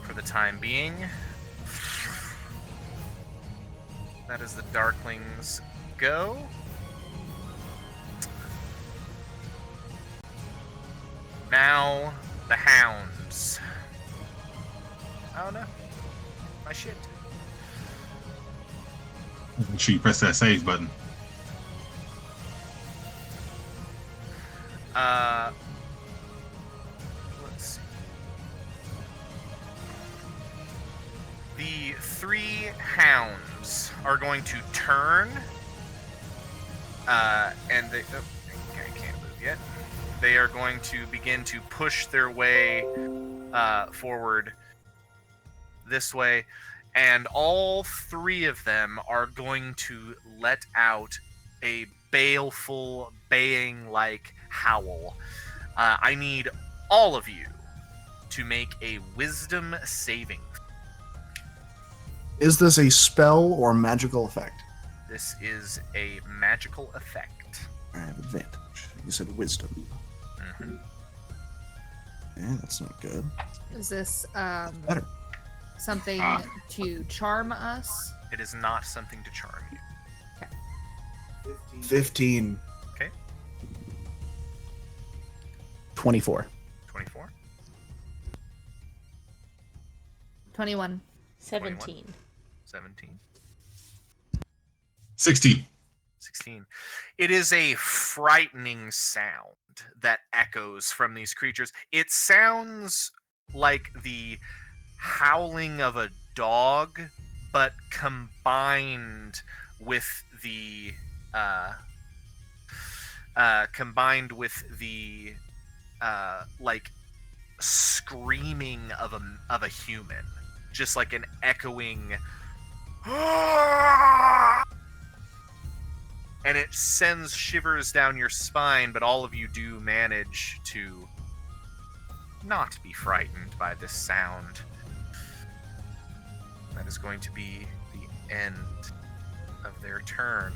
for the time being, that is the Darklings go. Now, the Hounds. Oh no. My shit. Make sure you press that save button. Let's see. The 3 Hounds are going to turn, and they... Oh, I can't move yet. They are going to begin to push their way forward this way, and all 3 of them are going to let out a baleful, baying-like howl. I need all of you to make a wisdom saving. Is this a spell or magical effect? This is a magical effect. I have advantage. You said wisdom. Mhm. Yeah, that's not good. Is this Better. something to charm us? It is not something to charm you. 15. 24. 24? 21. 17. 17? 16. 16. It is a frightening sound that echoes from these creatures. It sounds like the howling of a dog, but combined with the like screaming of a human, just like an echoing. And it sends shivers down your spine, but all of you do manage to not be frightened by this sound. That is going to be the end of their turn.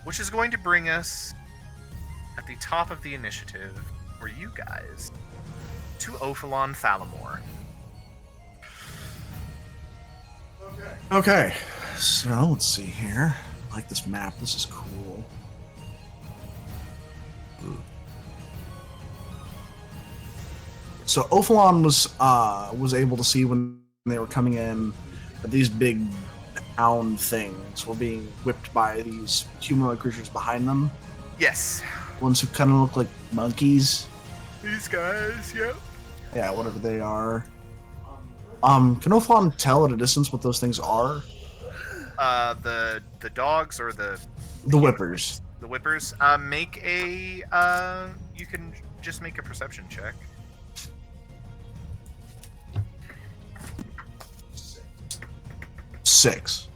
Which is going to bring us at the top of the initiative for you guys to Ophalon Thalamor. Okay, so let's see here. I like this map. This is cool. So Ophalon was able to see when they were coming in that these big hound things were being whipped by these humanoid creatures behind them. Yes. Ones who kind of look like monkeys. These guys, yep. Yeah, whatever they are. Can Ophalon tell at a distance what those things are? The dogs or the Whippers. The whippers. Make a you can just make a perception check. Six.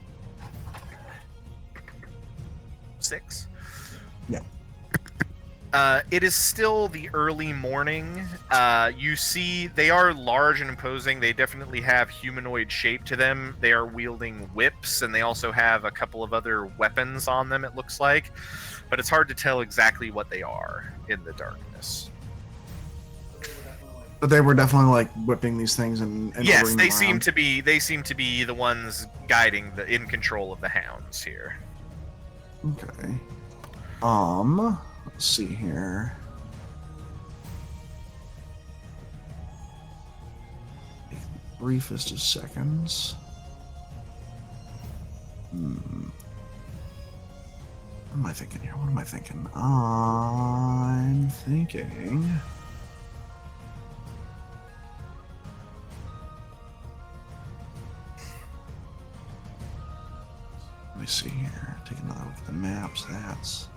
6? Yeah. It is still the early morning. You see, they are large and imposing. They definitely have humanoid shape to them. They are wielding whips, and they also have a couple of other weapons on them, it looks like. But it's hard to tell exactly what they are in the darkness. But they were definitely like whipping these things and Yes, ordering they them seem around. to be. They seem to be the ones guiding in control of the hounds here. Okay. Let's see here. Briefest of seconds. What am I thinking here? What am I thinking? I'm thinking. me see here. Take another look at the maps. That's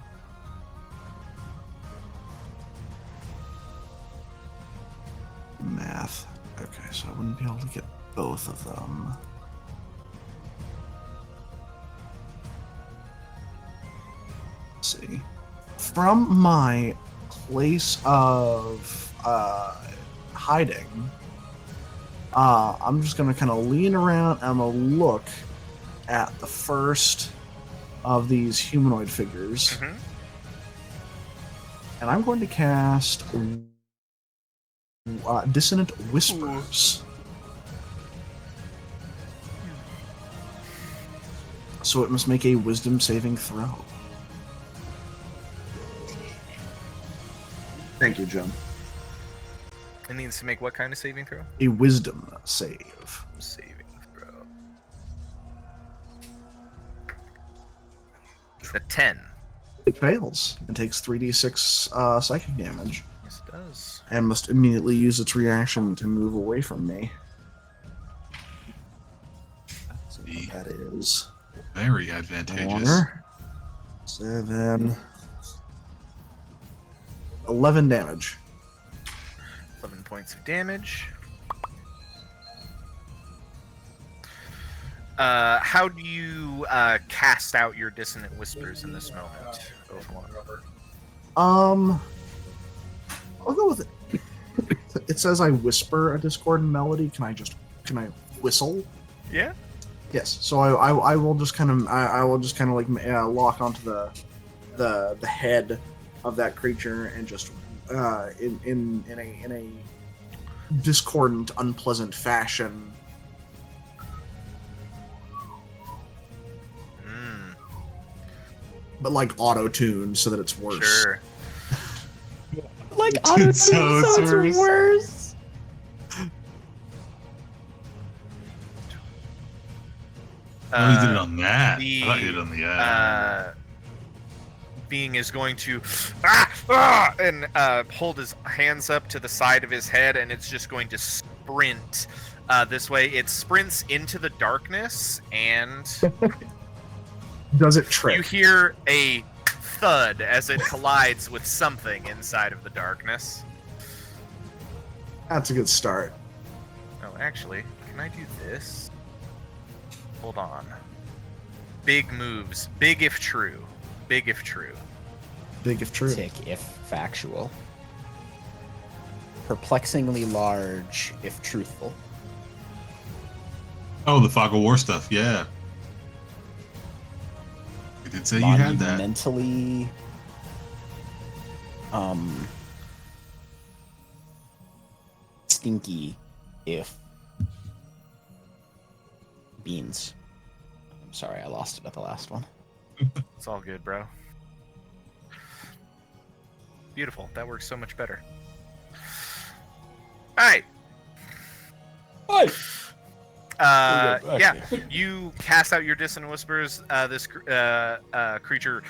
math. Okay, so I wouldn't be able to get both of them. Let's see. From my place of hiding, I'm just gonna kind of lean around and I'm gonna look at the first of these humanoid figures, Mhm. and I'm going to cast Dissonant Whispers. So it must make a Wisdom saving throw. Thank you, Jim. It needs to make what kind of saving throw? A Wisdom save. Saving throw. A 10. It fails and takes 3d6 psychic damage, Yes, it does. and must immediately use its reaction to move away from me. So The- that is Very advantageous. 4, 7, 11 damage. 11 points of damage. How do you cast out your dissonant whispers in this moment, Ovalon? I'll go with it. It says I whisper a discordant melody. Can I whistle? Yeah. Yes. So I will just kind of like lock onto the head of that creature and just in a discordant, unpleasant fashion. But like auto-tuned so that it's worse. Sure. Like So auto it's so it's worse. worse. Oh, you did it on that. the, I thought you did it on the Being is going to and hold his hands up to the side of his head, and it's just going to sprint this way. It sprints into the darkness, and Does it you trick? hear a thud as it collides with something inside of the darkness. That's a good start. Oh, actually, can I do this? Hold on. Big moves. Big if true. Big if true. Big if true. Tick if factual. Perplexingly large if truthful. Oh, the Fog of War stuff. Yeah. You did say you had that. Monumentally stinky if beans. I'm sorry, I lost it at the last one. It's all good, bro. Beautiful. That works so much better. All right. Yeah, you cast out your dissonant whispers. This creature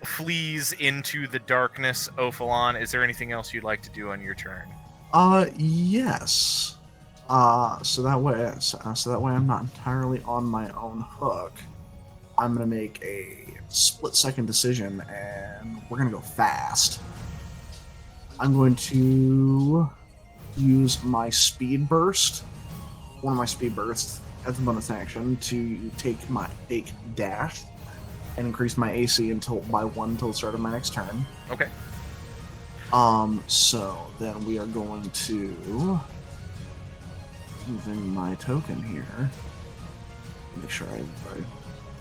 flees into the darkness. Ophalon, is there anything else you'd like to do on your turn? Yes. So that way I'm not entirely on my own hook. I'm gonna make a split-second decision, and we're gonna go fast. I'm going to use my speed burst, one of my speed bursts, as a bonus action to take dash and increase my AC by 1 until the start of my next turn. Okay. So then we are going to using my token here. Make sure I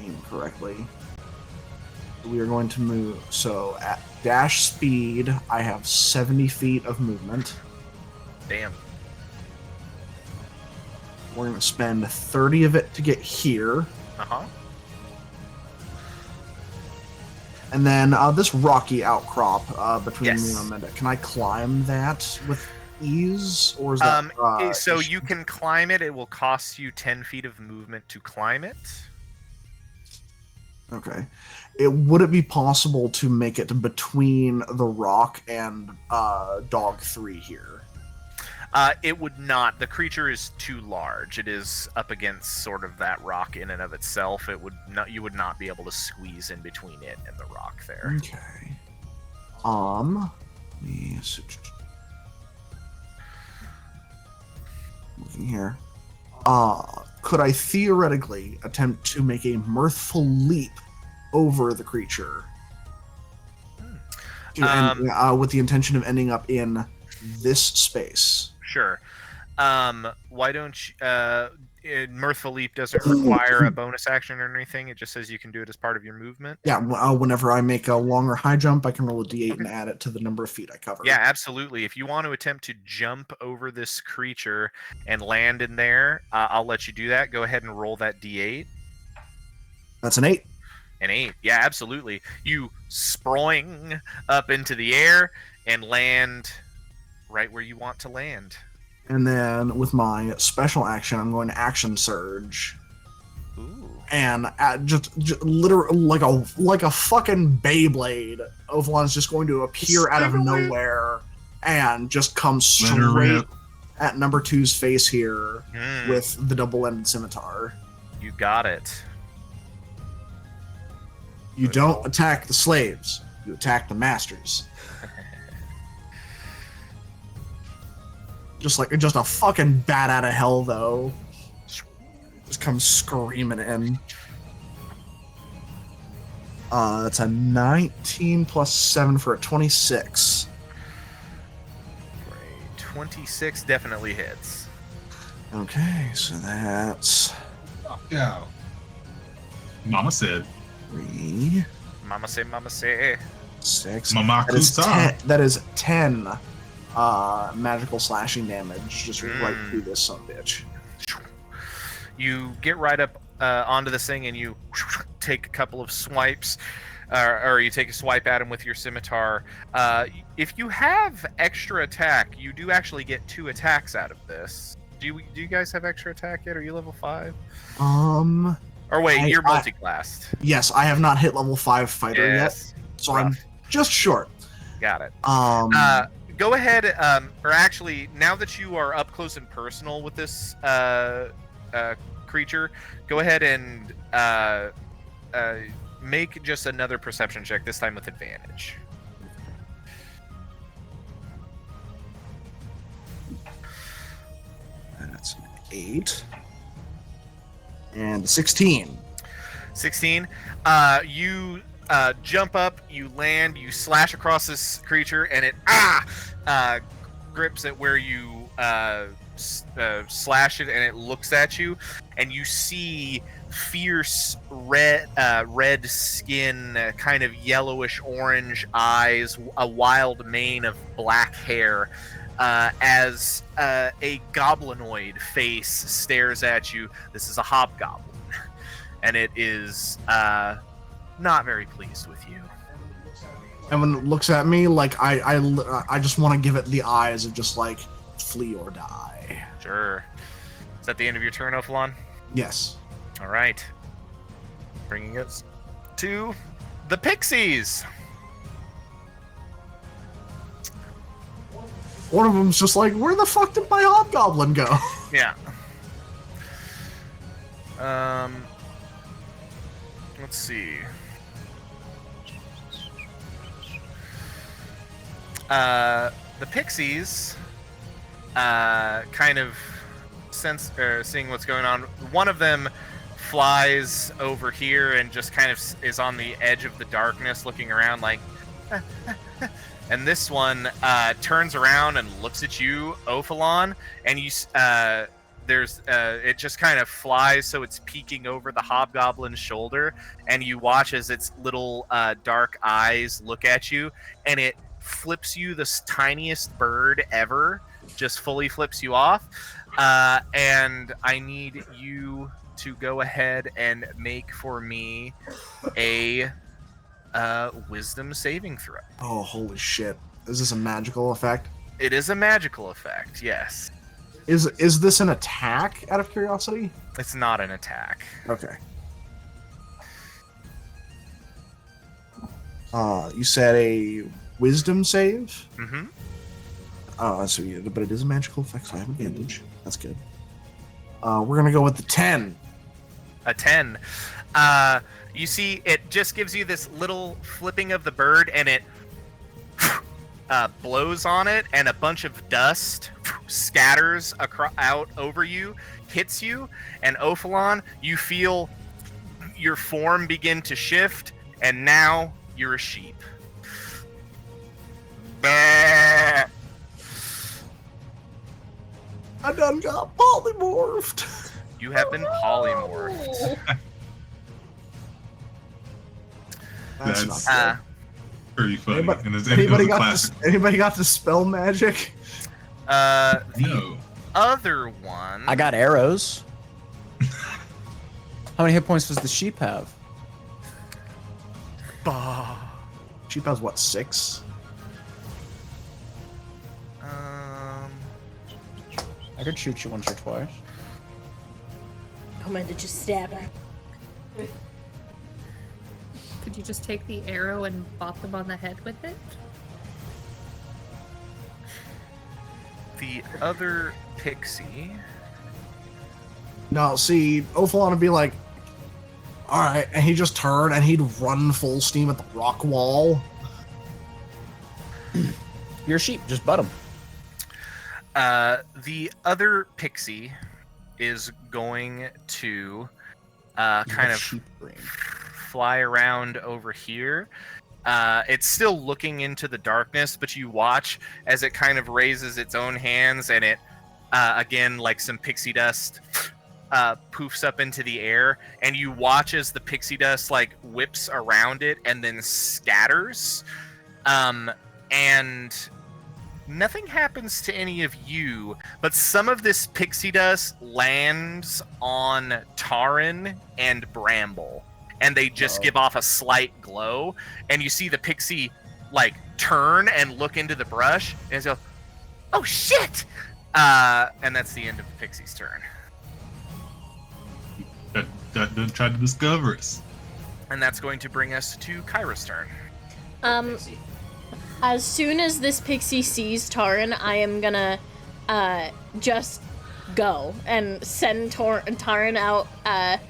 aim correctly. We are going to move. So at dash speed, I have 70 feet of movement. Damn. We're going to spend 30 of it to get here. Uh-huh. And then this rocky outcrop between me Yes. and Amanda, can I climb that with ease? Or is that... So you can climb it. It will cost you 10 feet of movement to climb it. Okay. Would it be possible to make it between the rock and Dog 3 here? It would not. The creature is too large. It is up against sort of that rock in and of itself. It would not. You would not be able to squeeze in between it and the rock there. Okay. Yes. Looking here. Could I theoretically attempt to make a mirthful leap over the creature? With the intention of ending up in this space. Sure. Why don't you? Mirthful Leap doesn't require a bonus action or anything. It just says you can do it as part of your movement. Yeah, whenever I make a long or high jump, I can roll a d8 and add it to the number of feet I cover. Yeah, absolutely. If you want to attempt to jump over this creature and land in there, I'll let you do that. Go ahead and roll that d8. That's an 8. An 8. Yeah, absolutely. You spring up into the air and land right where you want to land. And then with my special action, I'm going to action surge. Ooh. And just literally like a fucking Beyblade, Ophalon's just going to appear out of nowhere and just come straight at number 2's face here with the double-ended scimitar. You got it. You don't attack the slaves. You attack the masters. Just a fucking bat out of hell, though. Just comes screaming in. That's a 19 plus 7 for a 26. Great. 26 definitely hits. Okay, so that's... Yeah. Mama said. 3... Mama say. 6... Mama That is 10 magical slashing damage just right through this son of a bitch. You get right up onto this thing and you take a couple of swipes, or you take a swipe at him with your scimitar. If you have extra attack, you do actually get 2 attacks out of this. Do you guys have extra attack yet? Are you level 5? Or wait, you're multi-classed. Yes, I have not hit level 5 fighter yet, so rough. I'm just short. Got it. Go ahead, or actually, now that you are up close and personal with this creature, go ahead and make just another perception check, this time with advantage. That's an 8. And 16. 16. You jump up, you land, you slash across this creature, and it grips at where you slash it, and it looks at you, and you see fierce red skin, kind of yellowish orange eyes, a wild mane of black hair, as a goblinoid face stares at you. This is a hobgoblin, and it is not very pleased with you. And when it looks at me, like I just want to give it the eyes of just like flee or die. Sure. Is that the end of your turn, Ophalon? Yes. All right. Bringing us to the pixies. One of them's just like, where the fuck did my hobgoblin go? Yeah. Let's see. The pixies, kind of seeing what's going on. One of them flies over here and just kind of is on the edge of the darkness, looking around like. And this one turns around and looks at you, Ophalon, and you. It just kind of flies, so it's peeking over the hobgoblin's shoulder, and you watch as its little dark eyes look at you, and it flips you the tiniest bird ever, just fully flips you off, and I need you to go ahead and make for me a wisdom saving throw. Oh, holy shit. Is this a magical effect? It is a magical effect, yes. Is this an attack, out of curiosity? It's not an attack. Okay. You said a wisdom save? Mm-hmm. Oh, so but it is a magical effect, so I have advantage. That's good. We're gonna go with the 10. A 10. You see, it just gives you this little flipping of the bird, and it blows on it, and a bunch of dust scatters out over you, hits you, and Ophalon, you feel your form begin to shift, and now you're a sheep. Bah! I done got polymorphed. You have been polymorphed. That's That's- not good. Pretty funny. Anybody, And it anybody was a got classic. anybody got the spell magic? The No. other one. I got arrows. How many hit points does the sheep have? Sheep has what, 6? I could shoot you once or twice. I'm gonna just stab her. Could you just take the arrow and bop them on the head with it? The other pixie. No, see, Ophalon would be like, all right, and he'd just turn and he'd run full steam at the rock wall. You're a sheep, just butt him. The other pixie is going to kind of sheep brain. fly around over here. It's still looking into the darkness, but you watch as it kind of raises its own hands, and it again, like some pixie dust, poofs up into the air, and you watch as the pixie dust like whips around it and then scatters. And nothing happens to any of you, but some of this pixie dust lands on Taran and Bramble, and they just give off a slight glow, and you see the pixie like turn and look into the brush and go, "Oh shit!" And that's the end of the pixie's turn. That done tried to discover us. And that's going to bring us to Kyra's turn. As soon as this pixie sees Taran, I am gonna just go and send Taran out at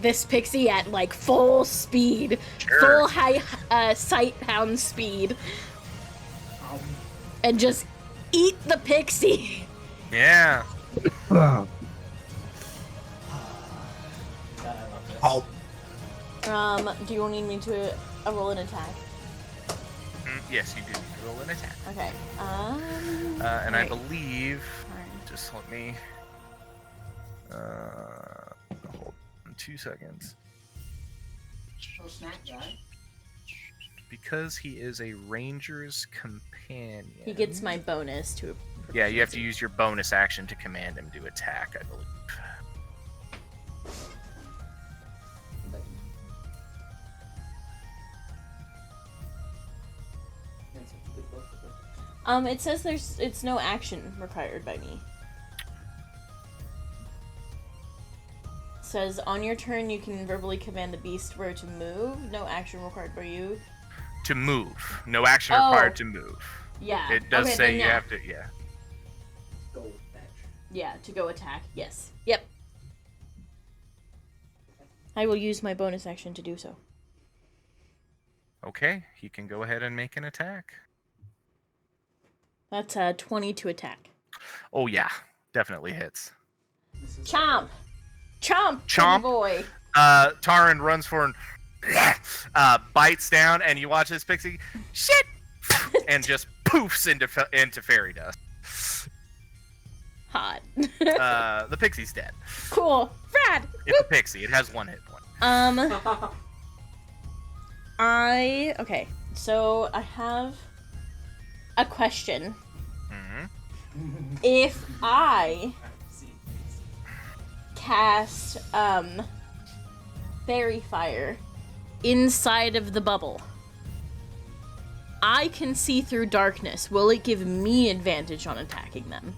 this pixie at like full speed, Sure. full high sight pound speed, and just eat the pixie. Yeah. Oh, Do you need me to roll an attack? Yes, you do need to roll an attack. Okay. And I right. believe, Alright. just let me hold on 2 seconds. Because he is a ranger's companion. He gets my bonus to. Yeah, you have to use your bonus action to command him to attack, I believe. It says it's no action required by me. It says on your turn you can verbally command the beast where to move. No action required by you. To move. No action Oh. required to move. Yeah. It does okay, say then you yeah. have to, yeah. Yeah, to go attack. Yes. Yep. I will use my bonus action to do so. Okay, he can go ahead and make an attack. That's 20 to attack. Oh yeah, definitely hits. Chomp! Chomp! Chomp. Boy! Taran runs for and bites down, and you watch this pixie, shit, and just poofs into fairy dust. Hot. The pixie's dead. Cool. Rad! It's a pixie. It has 1 hit point. Okay, so I have a question. Mm-hmm. If I cast fairy fire inside of the bubble, I can see through darkness. Will it give me advantage on attacking them?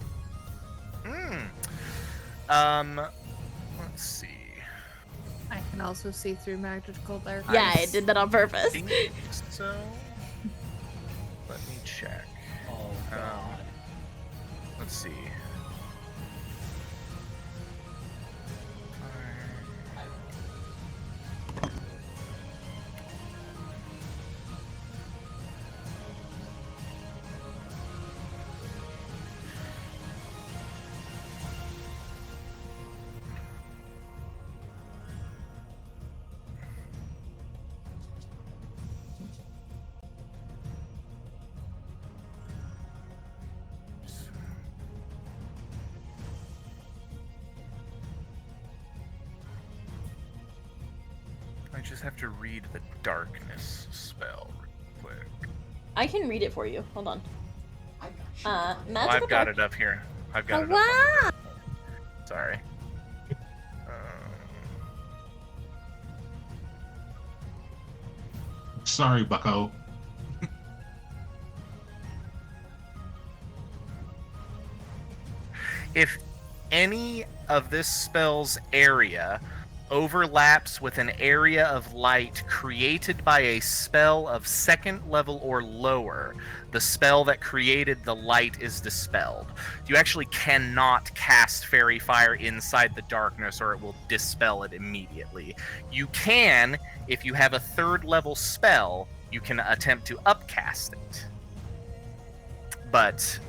Let's see. I can also see through magical darkness. Yeah, I did that on purpose. I think so. Let me check. Oh, God. let's see. I just have to read the darkness spell real quick. I can read it for you. Hold on. Well, Magical I've got dark- it up here. I've got Oh, it up. wow! Sorry. Sorry, Bucko. If any of this spell's area overlaps with an area of light created by a spell of second level or lower, the spell that created the light is dispelled. You actually cannot cast Fairy Fire inside the darkness or it will dispel it immediately. You can, if you have a third level spell, you can attempt to upcast it. But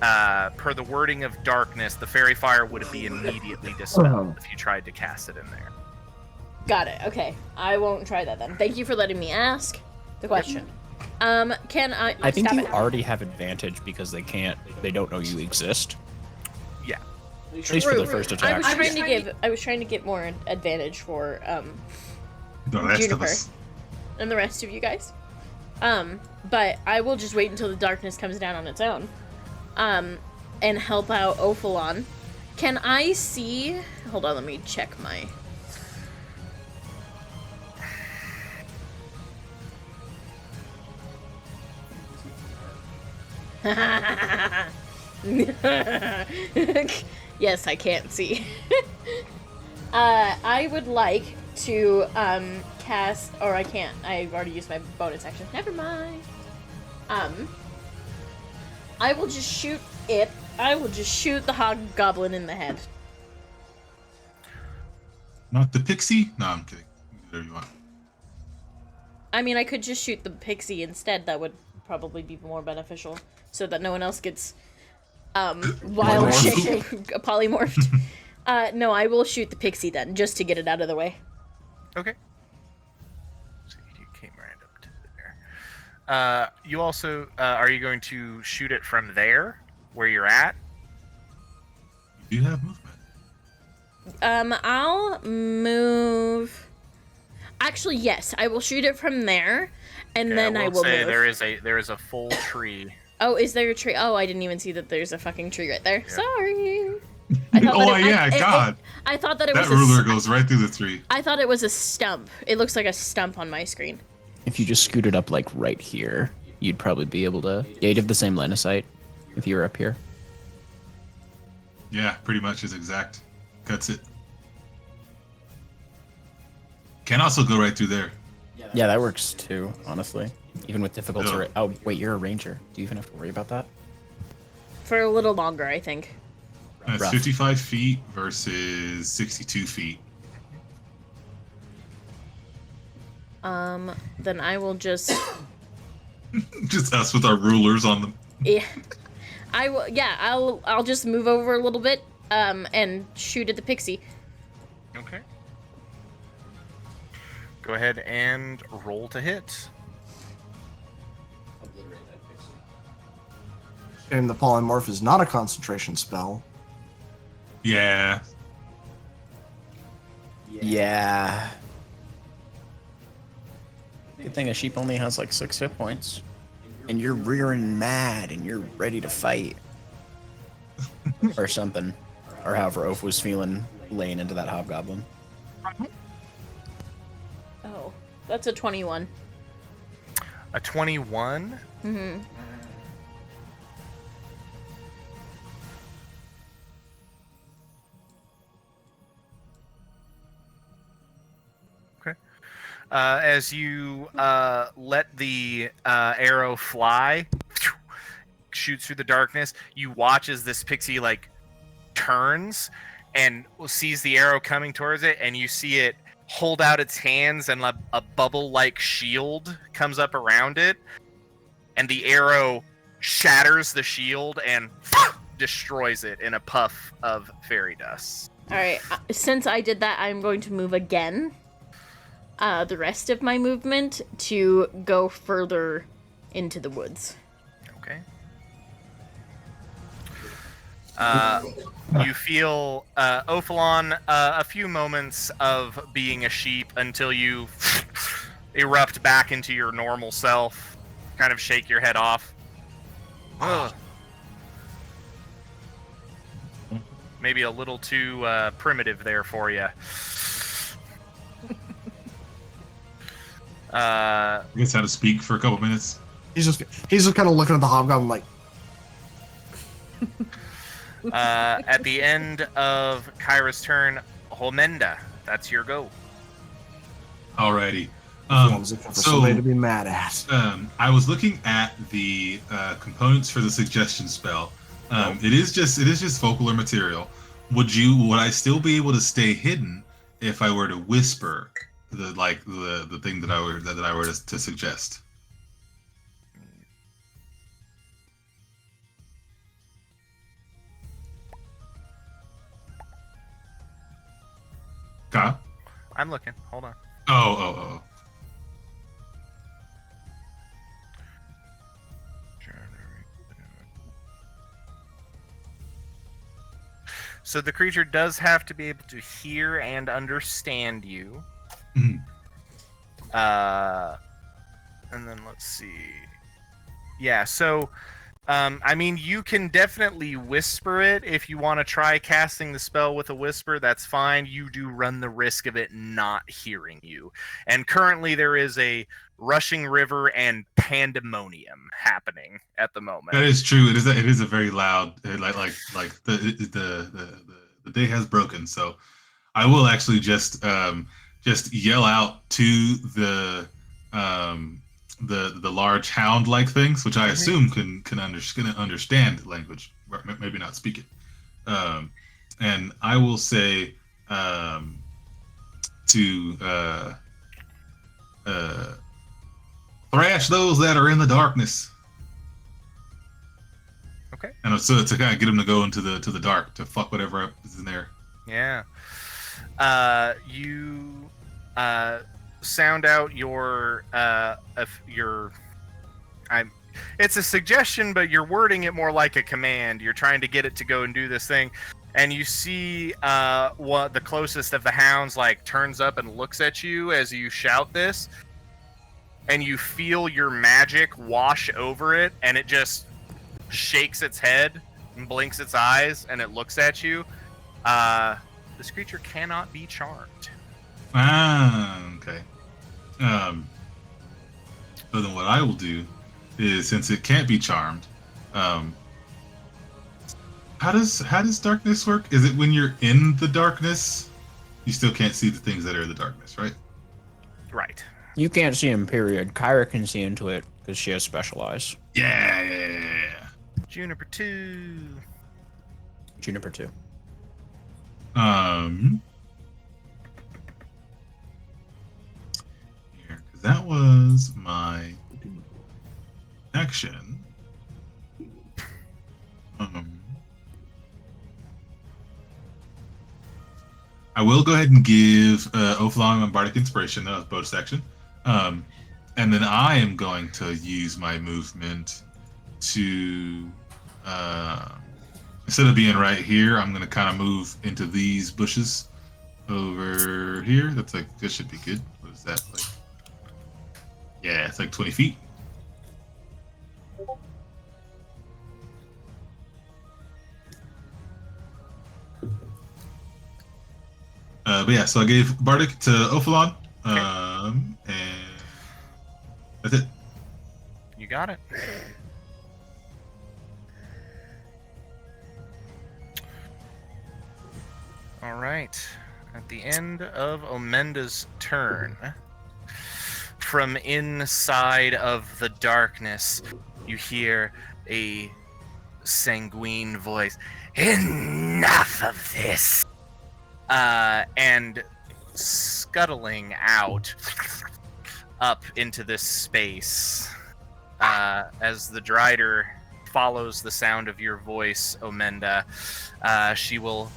per the wording of darkness, the Fairy Fire would be immediately dispelled if you tried to cast it in there. Got it. Okay. I won't try that then. Thank you for letting me ask the question. Can I? I think stop you it. already have advantage because they don't know you exist. Yeah. At least for the first attack. I was trying to get more advantage for The rest of Juniper us. and the rest of you guys. But I will just wait until the darkness comes down on its own. And help out Ophalon. Can I see? Hold on, let me check my. Yes, I can't see. I would like to cast, or I can't. I've already used my bonus action. Never mind. I will just shoot it. I will just shoot the hobgoblin in the head. Not the pixie? No, I'm kidding. Whatever you want. I mean, I could just shoot the pixie instead. That would probably be more beneficial, so that no one else gets wild shape polymorphed. No, I will shoot the pixie then, just to get it out of the way. Okay. So you came right up to there. You also, are you going to shoot it from there, where you're at? You do have movement. I'll move. Actually, yes, I will shoot it from there, and then I will say move. there is a full tree. Oh, is there a tree? Oh, I didn't even see that there's a fucking tree right there. Yeah. Sorry. I thought Oh, that yeah, God. I thought that it That was ruler goes right through the tree. I thought it was a stump. It looks like a stump on my screen. If you just scooted up like right here, you'd probably be able to. Yeah, you'd have the same line of sight if you were up here. Yeah, pretty much is exact. Cuts it. Can also go right through there. Yeah, that works too, honestly. Even with difficult Yeah. terrain. Oh, wait, you're a ranger. Do you even have to worry about that? For a little longer, I think. That's Rough. 55 feet versus 62 feet. Then I will just Just us with our rulers on them. yeah. I'll just move over a little bit and shoot at the pixie. Okay. Go ahead and roll to hit. And the polymorph is not a concentration spell. Yeah. Yeah. Good thing a sheep only has like 6 hit points. And you're rearing mad and you're ready to fight. Or something. Or however Oph was feeling laying into that hobgoblin. Oh, that's a 21. A 21. Mm-hmm. As you let the arrow fly, shoots through the darkness, you watch as this pixie like turns and sees the arrow coming towards it, and you see it hold out its hands, and a bubble-like shield comes up around it, and the arrow shatters the shield and destroys it in a puff of fairy dust. All right. Since I did that, I'm going to move again. The rest of my movement to go further into the woods. Okay. You feel, Ophalon, a few moments of being a sheep until you erupt back into your normal self, kind of shake your head off. Ugh. Maybe a little too primitive there for you. I guess how to speak for a couple minutes. He's just kind of looking at the hobgoblin like. At the end of Kyra's turn, Homenda, that's your go. Alrighty. For somebody to be mad at. I was looking at the components for the suggestion spell. It is just vocal or material. Would I still be able to stay hidden if I were to whisper the thing that I were to suggest? Kyle? I'm looking. Hold on. Oh. So the creature does have to be able to hear and understand you. Mhm. And then let's see. Yeah, so I mean, you can definitely whisper it if you want to try casting the spell with a whisper. That's fine. You do run the risk of it not hearing you. And currently, there is a rushing river and pandemonium happening at the moment. That is true. It is a very loud, like the day has broken. So I will actually just yell out to the large hound-like things, which I assume can understand language, maybe not speak it. And I will say to thrash those that are in the darkness. Okay. And so to kind of get them to go into the dark to fuck whatever is in there. Yeah. You sound out your it's a suggestion, but you're wording it more like a command. You're trying to get it to go and do this thing, and you see what the closest of the hounds turns up and looks at you as you shout this, and you feel your magic wash over it, and it just shakes its head and blinks its eyes, and it looks at you. This creature cannot be charmed. Okay. So then what I will do is, since it can't be charmed, how does darkness work? Is it when you're in the darkness, you still can't see the things that are in the darkness, right? Right. You can't see him, period. Kyra can see into it because she has special eyes. Yeah. Juniper 2. Juniper 2. Here, because that was my action. I will go ahead and give Ophalon a Bardic Inspiration. That was bonus action. And then I am going to use my movement to, instead of being right here, I'm going to kind of move into these bushes over here. That should be good. What is that like? Yeah, it's like 20 feet. But yeah, so I gave Bardic to Ophalon, and that's it. You got it. All right. At the end of Omenda's turn, from inside of the darkness, you hear a sanguine voice. Enough of this! And scuttling out up into this space, as the Drider follows the sound of your voice, Omenda, she will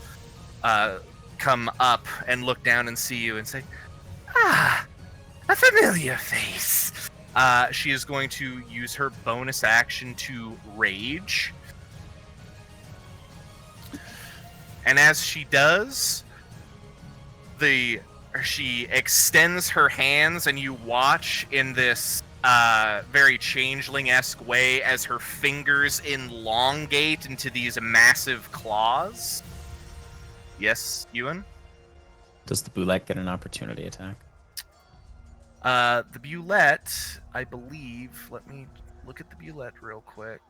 come up and look down and see you and say, "Ah, a familiar face." She is going to use her bonus action to rage. And as she does, she extends her hands, and you watch in this very changeling-esque way as her fingers elongate into these massive claws. Yes, Ewan? Does the Bulette get an opportunity attack? The Bulette, I believe. Let me look at the Bulette real quick.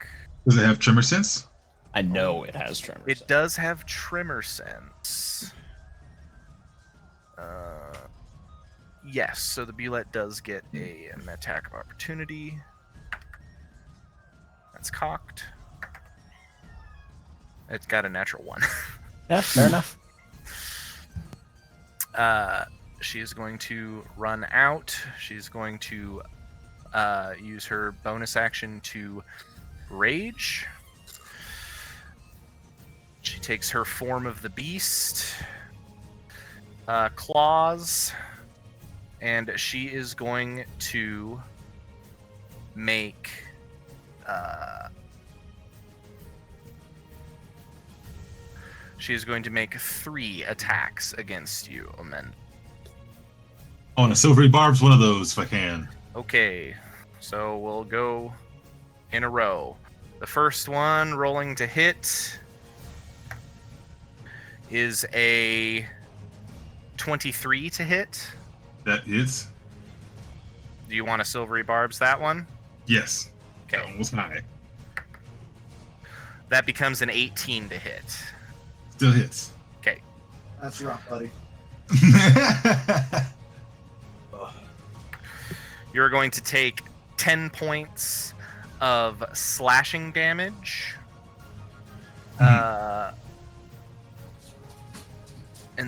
Does it have tremor sense? I know it has tremors. It does have tremor sense. Yes, so the Bulette does get an attack of opportunity. That's cocked. It's got a natural 1. Yeah, fair enough. She is going to run out. She's going to use her bonus action to rage. She takes her form of the beast, claws, and she is going to make she is going to make 3 attacks against you, Omen. I want a silvery barbs one of those if I can. Okay, so we'll go in a row. The first one, rolling to hit, is a 23 to hit. That is? Do you want a silvery barbs that one? Yes. Okay. That one was high. That becomes an 18 to hit. Still hits. Okay. That's rough, buddy. You're going to take 10 points of slashing damage. And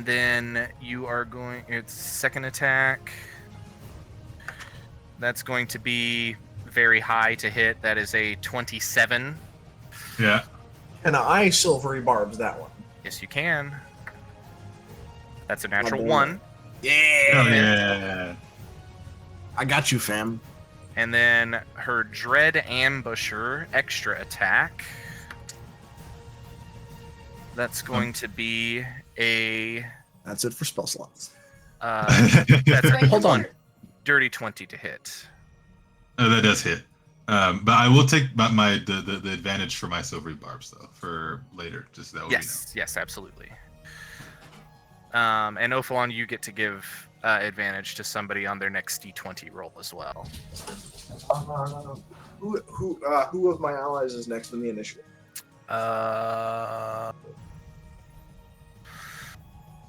then you are going... It's second attack. That's going to be very high to hit. That is a 27. Yeah. And I silvery barbs that one. Yes, you can. That's a natural boy. 1. Oh, yeah. I got you, fam. And then her Dread Ambusher extra attack. That's going to be a... That's it for spell slots. That's a Hold on. dirty 20 to hit. Oh, that does hit. But I will take the advantage for my silvery barbs though for later. Just that way Yes, yes, absolutely. And Ophalon, you get to give advantage to somebody on their next D20 roll as well. Who of my allies is next in the initiative?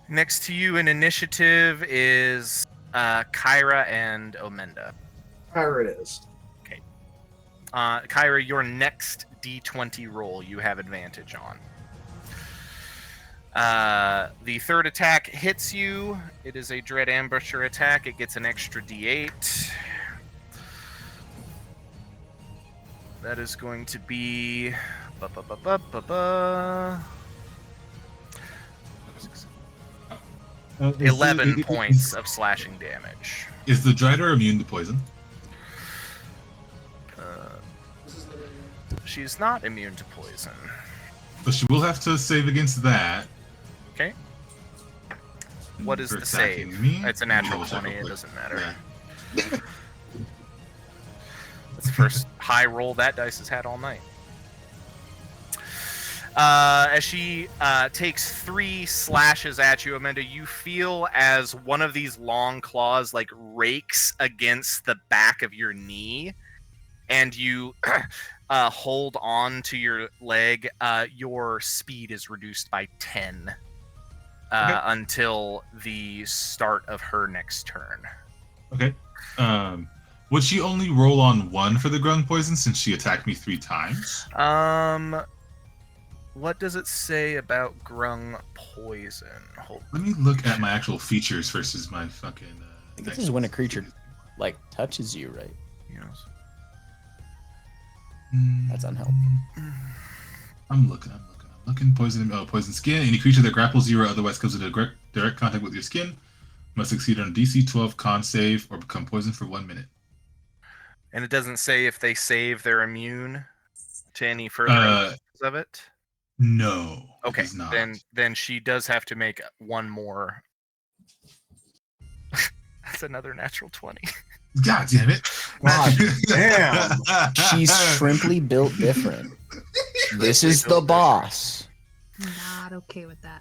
Next to you in initiative is Kyra and Omenda. Kyra it is. Kyra, your next D20 roll, you have advantage on. The third attack hits you. It is a Dread Ambusher attack. It gets an extra D8. That is going to be... 11 points of slashing damage. Is the Drider immune to poison? She's not immune to poison. But she will have to save against that. Okay. What is For the attacking save? me? It's a natural Double check 20. real It quick. doesn't matter. Yeah. That's the first high roll that dice has had all night. As she takes 3 slashes at you, Amanda, you feel as one of these long claws like rakes against the back of your knee, and you hold on to your leg. Your speed is reduced by 10 until the start of her next turn. Okay. Would she only roll on 1 for the ground poison since she attacked me 3 times? What does it say about Grung poison? Hold. Let me look at my actual features versus my fucking. I think this is when a creature like touches you, right? Yes. That's unhelpful. I'm looking. Poison. Poison skin. Any creature that grapples you or otherwise comes into direct contact with your skin must succeed on a DC 12 con save or become poisoned for 1 minute. And it doesn't say if they save, they're immune to any further effects of it. No. Okay, It is not. then she does have to make one more. That's another natural 20. God damn it! God damn. She's shrimply built different. This is the boss. Not okay with that.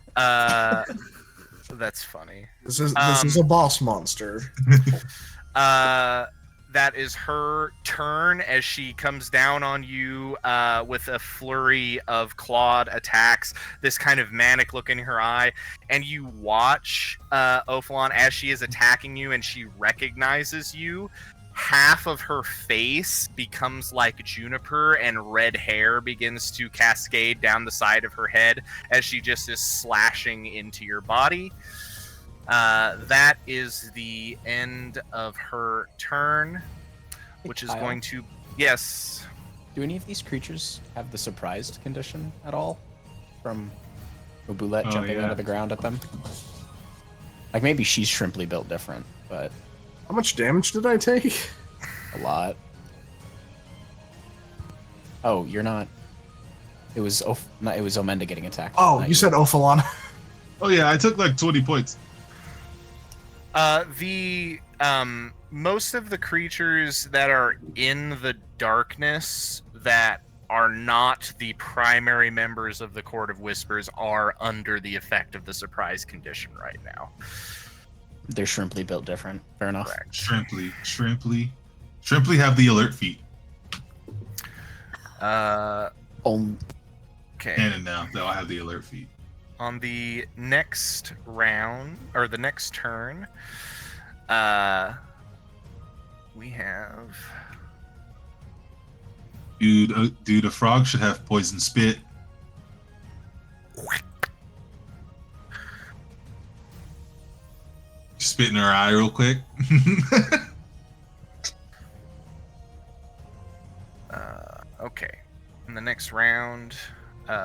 That's funny. This is a boss monster. That is her turn as she comes down on you with a flurry of clawed attacks, this kind of manic look in her eye, and you watch Ophalon as she is attacking you and she recognizes you. Half of her face becomes like juniper and red hair begins to cascade down the side of her head as she just is slashing into your body. That is the end of her turn, which is Kyle? going to... Yes. Do any of these creatures have the surprised condition at all? From Bulette jumping out of the ground at them? Like, maybe she's shrimply built different, but How much damage did I take? a lot. Oh, you're not... It was it was Omenda getting attacked. Oh, not you said Ophalon. Oh yeah, I took like 20 points. Most of the creatures that are in the darkness that are not the primary members of the Court of Whispers are under the effect of the surprise condition right now. They're shrimply built different. Fair enough. Correct. Shrimply have the alert feet. Okay. And now they'll have the alert feet. On the next round, or the next turn, we have... Dude, a frog should have poison spit. Spit in her eye real quick. Okay. In the next round,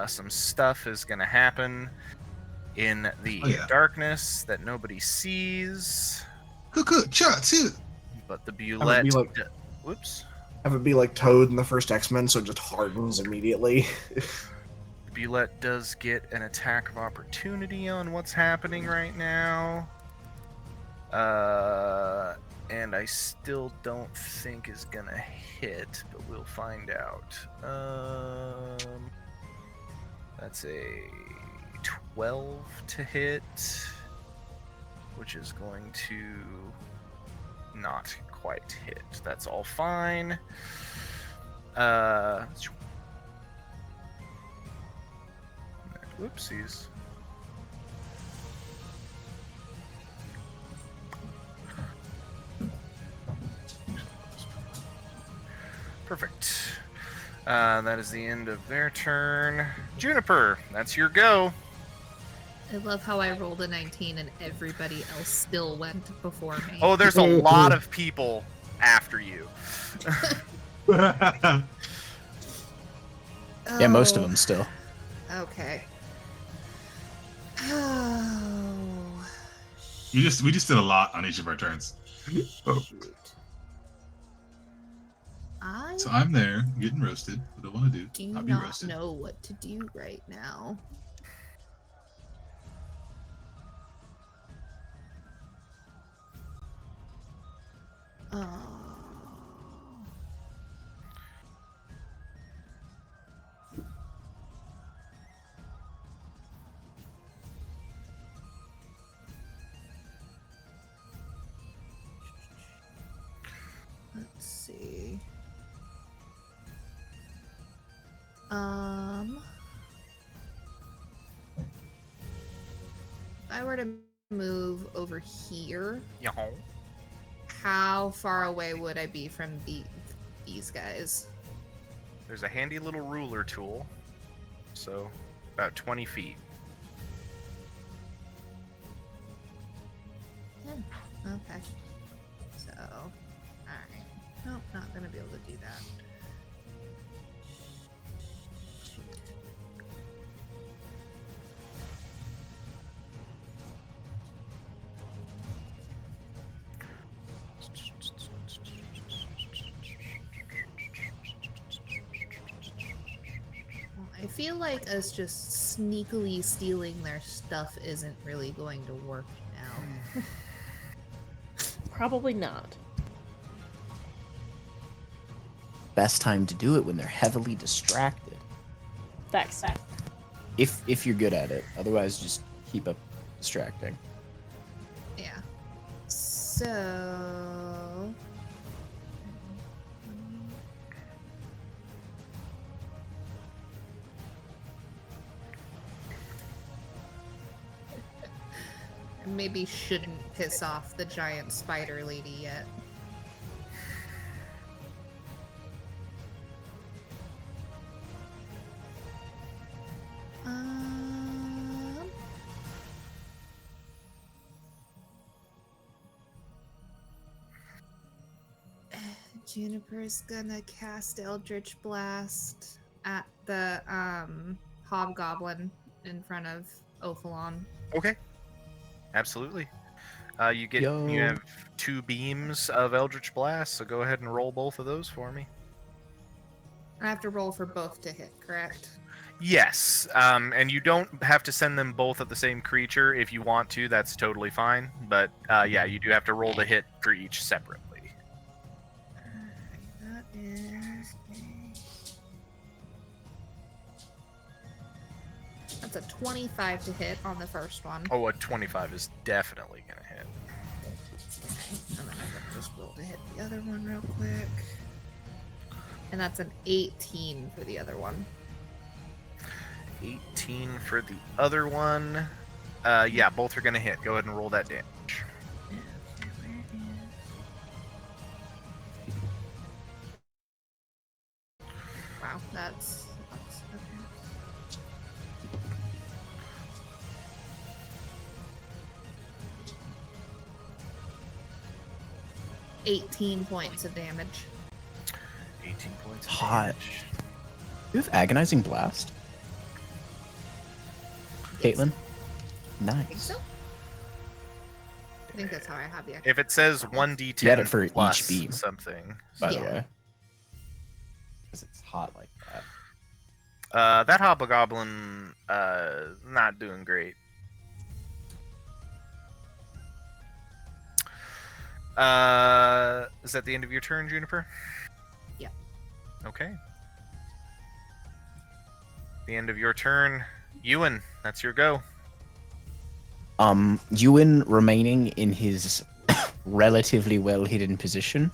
some stuff is going to happen in the darkness that nobody sees. Shot too. But the Have it Bulette... be Whoops. Have it be like Toad in the first X-Men, so it just hardens immediately. The Bulette does get an attack of opportunity on what's happening right now. And I still don't think is gonna hit, but we'll find out. That's a 12 to hit, which is going to not quite hit. That's all fine. Whoopsies. Perfect. That is the end of their turn. Juniper, that's your go. I love how I rolled a 19 and everybody else still went before me. Oh, there's a lot of people after you. Yeah, most of them still. Okay. Oh. We just did a lot on each of our turns. So I'm there getting roasted. What do I want to do? I'll be not roasted. know what to do right now. Let's see. If I were to move over here, Yaho. how far away would I be from these guys? There's a handy little ruler tool. So About 20 feet. Okay. So, alright. Nope, not gonna be able to do that. I feel like us just sneakily stealing their stuff isn't really going to work now. Probably not. Best time to do it when they're heavily distracted. Facts. If you're good at it. Otherwise, just keep up distracting. Yeah. So. Maybe shouldn't piss off the giant spider lady yet. Juniper's gonna cast Eldritch Blast at the hobgoblin in front of Ophalon. Okay. Absolutely. You Yo. have 2 beams of Eldritch Blast, so go ahead and roll both of those for me. I have to roll for both to hit, correct? Yes, and you don't have to send them both at the same creature. If you want to, that's totally fine. But yeah, you do have to roll the hit for each separately. That is that's a 25 to hit on the first one. Oh, a 25 is definitely going to hit. And then I'm gonna just roll to hit the other one real quick. And that's an 18 for the other one. 18 for the other one. Yeah, both are going to hit. Go ahead and roll that damage. Wow, that's okay. 18 points of damage. 18 points of Hot. damage. You have Agonizing Blast? Caitlin? Nice. So? I think that's how I have the extra. If it says 1d10 Get it for each plus beam. something. By Yeah. the way. Because it's hot like that. That hobgoblin, not doing great. Is that the end of your turn, Juniper? Yeah. Okay. The end of your turn, Ewan. That's your go. Ewan remaining in his relatively well hidden position,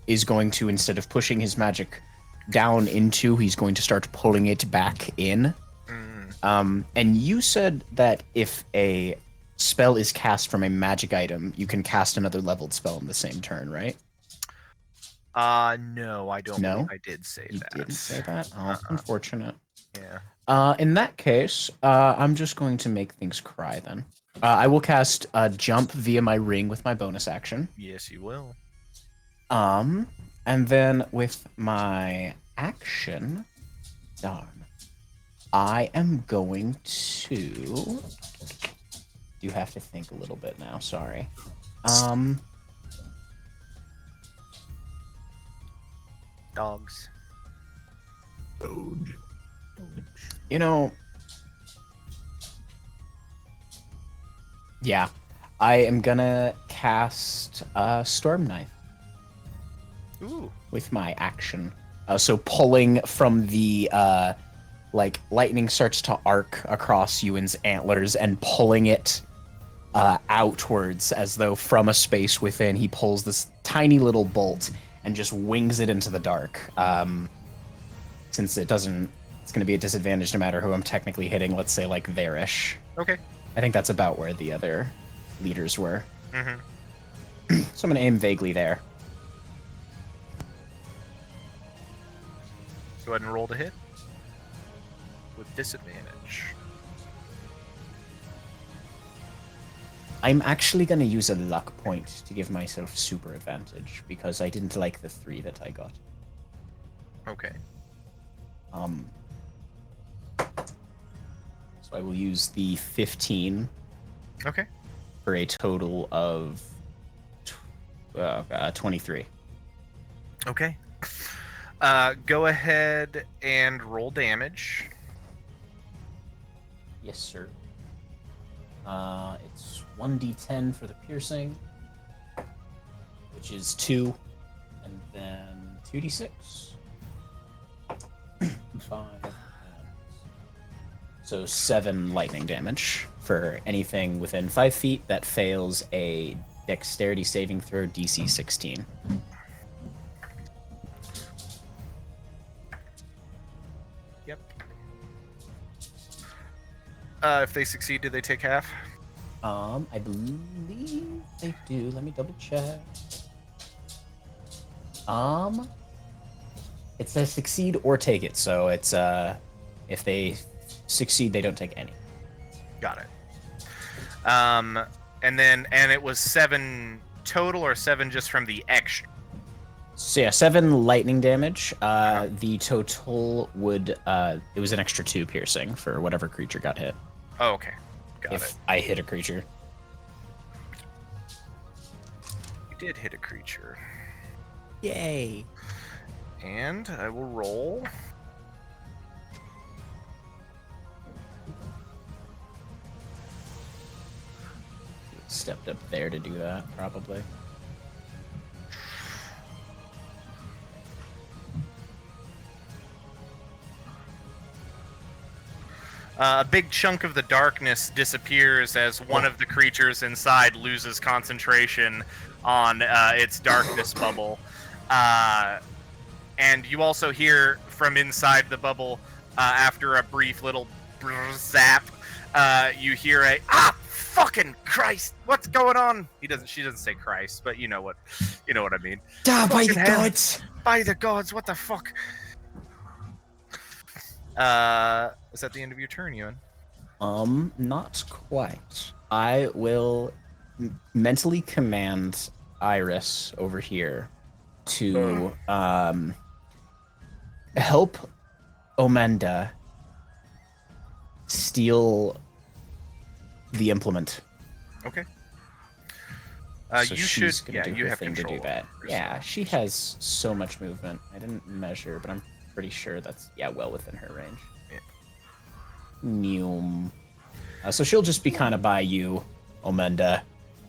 is going to, instead of pushing his magic down into, he's going to start pulling it back in. And you said that if a spell is cast from a magic item, you can cast another leveled spell in the same turn, right? No, I don't No? believe I did say You that. didn't say that? Oh, unfortunate. Yeah. In that case, I'm just going to make things cry then. I will cast Jump via my ring with my bonus action. Yes, you will. And then with my action, darn, I am going to. You have to think a little bit now. Sorry. Dogs. You know. Yeah, I am gonna cast Storm Knife. Ooh. With my action. So pulling from the, like, lightning starts to arc across Ewan's antlers and pulling it outwards as though from a space within, he pulls this tiny little bolt and just wings it into the dark. Since it doesn't, it's going to be a disadvantage no matter who I'm technically hitting, let's say, like, there-ish. Okay. I think that's about where the other leaders were. Mm-hmm. So I'm going to aim vaguely there. Go ahead and roll to hit. with disadvantage. I'm actually going to use a luck point to give myself super advantage because I didn't like the 3 that I got. Okay. So I will use the 15 Okay. for a total of 23. Okay. Go ahead and roll damage. Yes, sir. It's 1d10 for the piercing, which is 2, and then 2d6. 5. So 7 lightning damage for anything within 5 feet that fails a dexterity saving throw DC 16. Yep. If they succeed, do they take half? I believe they do. Let me double check. It says succeed or take it, so it's if they succeed, they don't take any. Got it. And it was 7 total or 7 just from the extra? So yeah, 7 lightning damage. The total would it was an extra 2 piercing for whatever creature got hit. Oh, okay. Got If it. I hit a creature. You did hit a creature. Yay. And I will roll. Stepped up there to do that, probably. A big chunk of the darkness disappears as one of the creatures inside loses concentration on its darkness bubble. And you also hear from inside the bubble, after a brief little zap, you hear a fucking Christ! What's going on? She doesn't say Christ, but you know what I mean. By the Fucking hell. gods! By the gods! What the fuck? Is that the end of your turn, Ewan? Not quite. I will mentally command Iris over here to help Omenda steal the implement. Okay. So you she's should. gonna Yeah, do you her have thing to control. do that. over Yeah, yourself. she has so much movement. I didn't measure, but I'm pretty sure that's well within her range. Yeah. Neum. So she'll just be kind of by you, Omenda.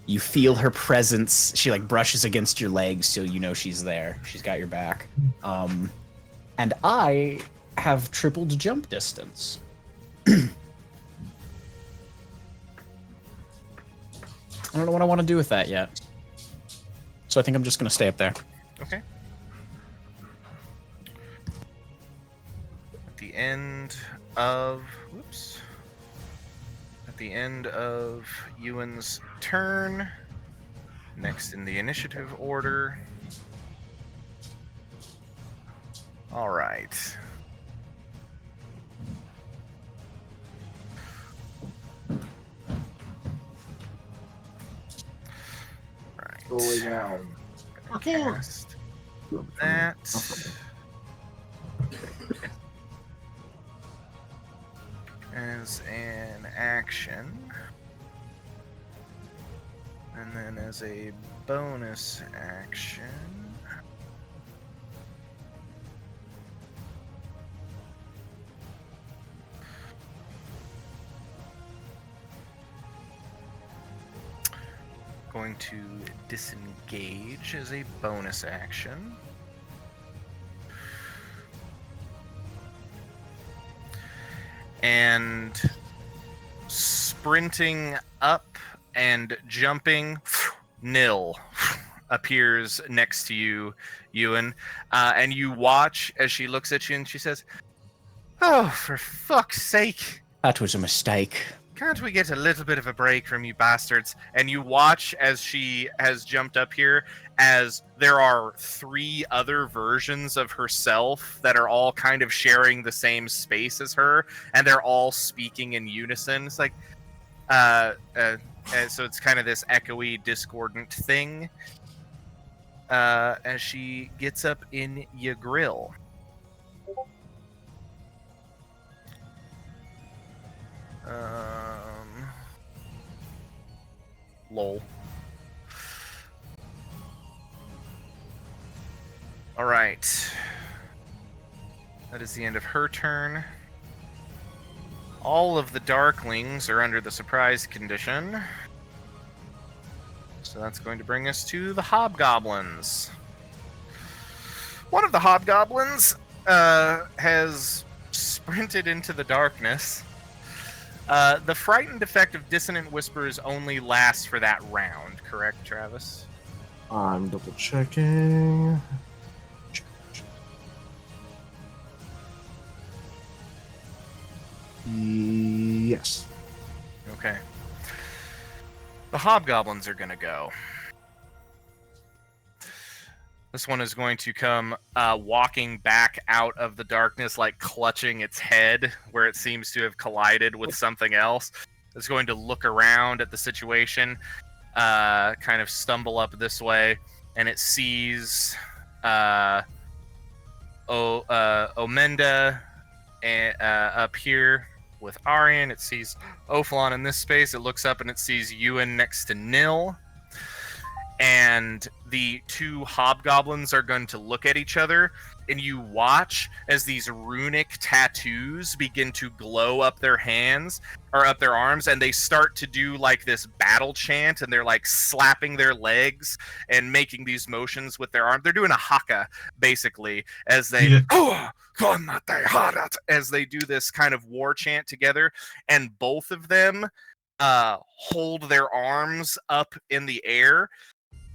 You feel her presence. She like brushes against your legs, so you know she's there. She's got your back. And I have tripled jump distance. I don't know what I want to do with that yet. So I think I'm just going to stay up there. Okay. At the end of Ewan's turn, next in the initiative order. All right. Going down. Cast that. As an action. And then as a bonus action. Going to disengage as a bonus action. And sprinting up and jumping, Nil appears next to you, Ewan. And you watch as she looks at you and she says, "Oh, for fuck's sake." That was a mistake. Can't we get a little bit of a break from you bastards? And you watch as she has jumped up here, as there are 3 other versions of herself that are all kind of sharing the same space as her, and they're all speaking in unison. It's like, so it's kind of this echoey, discordant thing. As she gets up in your grill. Lol. All right. That is the end of her turn. All of the Darklings are under the surprise condition. So that's going to bring us to the Hobgoblins. One of the Hobgoblins has sprinted into the darkness. The frightened effect of Dissonant Whispers only lasts for that round, correct, Travis? I'm double checking. Yes. Okay. The Hobgoblins are going to go. This one is going to come walking back out of the darkness, like clutching its head where it seems to have collided with something else. It's going to look around at the situation, kind of stumble up this way, and it sees Omenda up here with Arian. It sees Ophalon in this space. It looks up and it sees Ewan next to Nil. And the 2 hobgoblins are going to look at each other, and you watch as these runic tattoos begin to glow up their hands or up their arms, and they start to do like this battle chant, and they're like slapping their legs and making these motions with their arm. They're doing a haka basically as they as they do this kind of war chant together, and both of them hold their arms up in the air.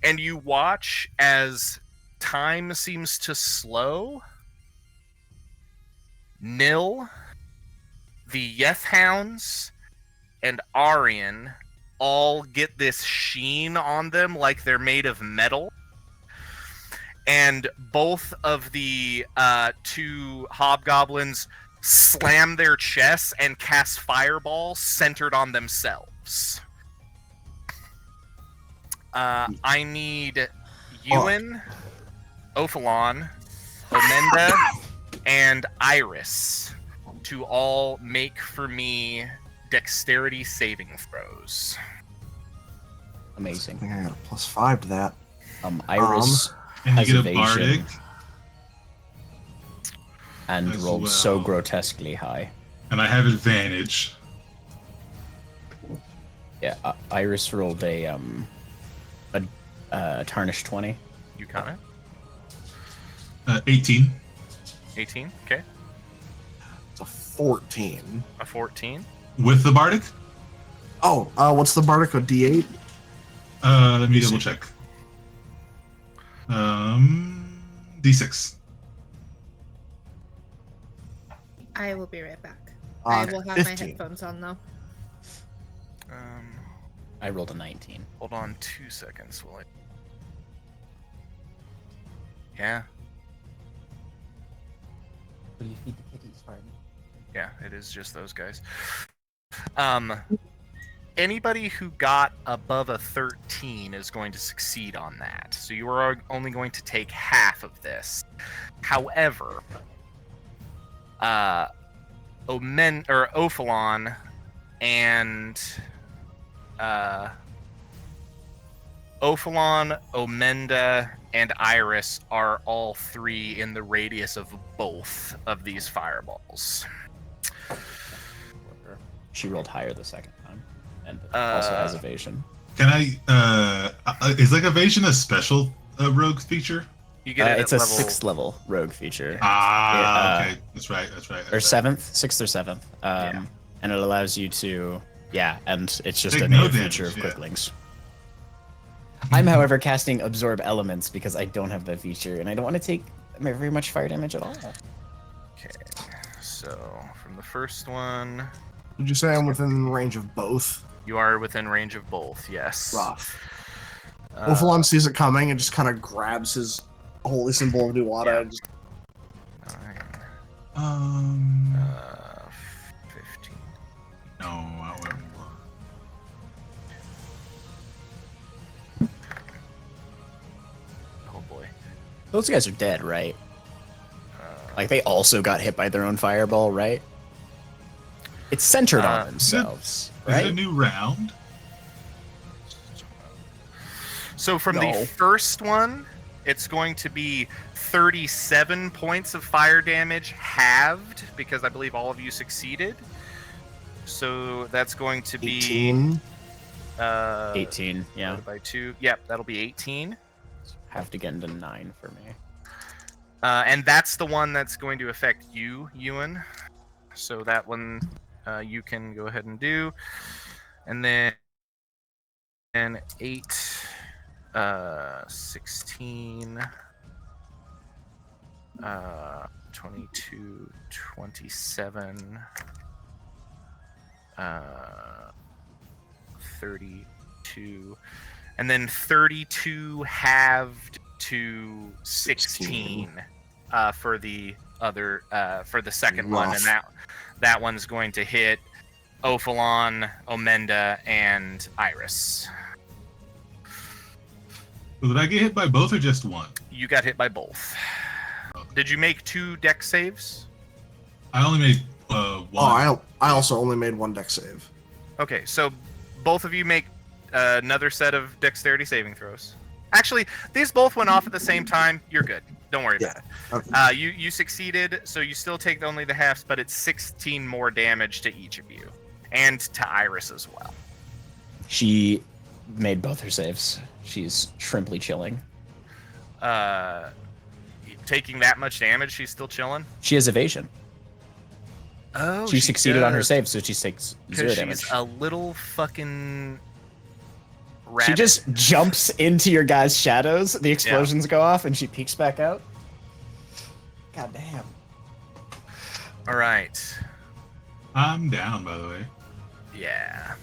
And you watch as time seems to slow. Nil, the Yethhounds, and Arian all get this sheen on them like they're made of metal. And both of the 2 hobgoblins slam their chests and cast fireballs centered on themselves. I need Ewan, Ophalon, Omenda, and Iris to all make for me dexterity saving throws. Amazing. I got a +5 to that. Iris And has you get a evasion bardic. and as rolled so well. grotesquely high. And I have advantage. Yeah, Iris rolled a tarnished 20. You count it? 18. 18, okay. It's a 14. A 14. With the bardic? Oh, what's the bardic? A D8? Let me double check. D6. I will be right back. I will have my 15. headphones on though. I rolled a 19. Hold on 2 seconds while I... Yeah, What do you feed the kitties, pardon? yeah, it is just those guys. Anybody who got above a 13 is going to succeed on that. So you are only going to take half of this. However, Ophalon and Ophalon, Omenda, and Iris are all 3 in the radius of both of these fireballs. She rolled higher the second time, and also has evasion. Can I? Is like evasion a special rogue feature? You get it It's at a level... 6th level rogue feature, Okay, that's right. or 6th or 7th, and it allows you to, and it's just Take a no native damage, feature of yeah. quicklings. I'm, however, casting absorb elements because I don't have that feature, and I don't want to take very much fire damage at all. Okay, so from the first one, Did you say I'm within range of both? You are within range of both, yes. Rough. Uh, Ophalon sees it coming and just kind of grabs his holy symbol of Nuada Yeah. and just 9, 15. 15. No, I went more. Oh boy. Those guys are dead, right? Like, they also got hit by their own fireball, right? It's centered on themselves, Is right? it a new round? So from No. the first one, it's going to be 37 points of fire damage halved because I believe all of you succeeded. So that's going to be 18. 18, yeah. divided by 2. Yep, that'll be 18. Have to get into 9 for me. And that's the one that's going to affect you, Ewan. So that one you can go ahead and do. And then 8, 16, 22, 27, 32, and then 32 halved to 16 for the other for the second one, and that one's going to hit Ophalon, Omenda, and Iris. So did I get hit by both or just one? You got hit by both. Did you make 2 deck saves? I only made one. Oh, I also only made one deck save. Okay, so both of you make another set of dexterity saving throws. Actually, these both went off at the same time. You're good. Don't worry about it. Okay. You succeeded, so you still take only the halves, but it's 16 more damage to each of you, and to Iris as well. She made both her saves. She's shrimply chilling. Taking that much damage, she's still chilling. She has evasion. Oh, She succeeded on her does, save, so she takes 0 'cause damage. she's a little fucking She rabbit. just jumps into your guys' shadows. The explosions go off, and she peeks back out. God damn. All right. I'm down, by the way. Yeah.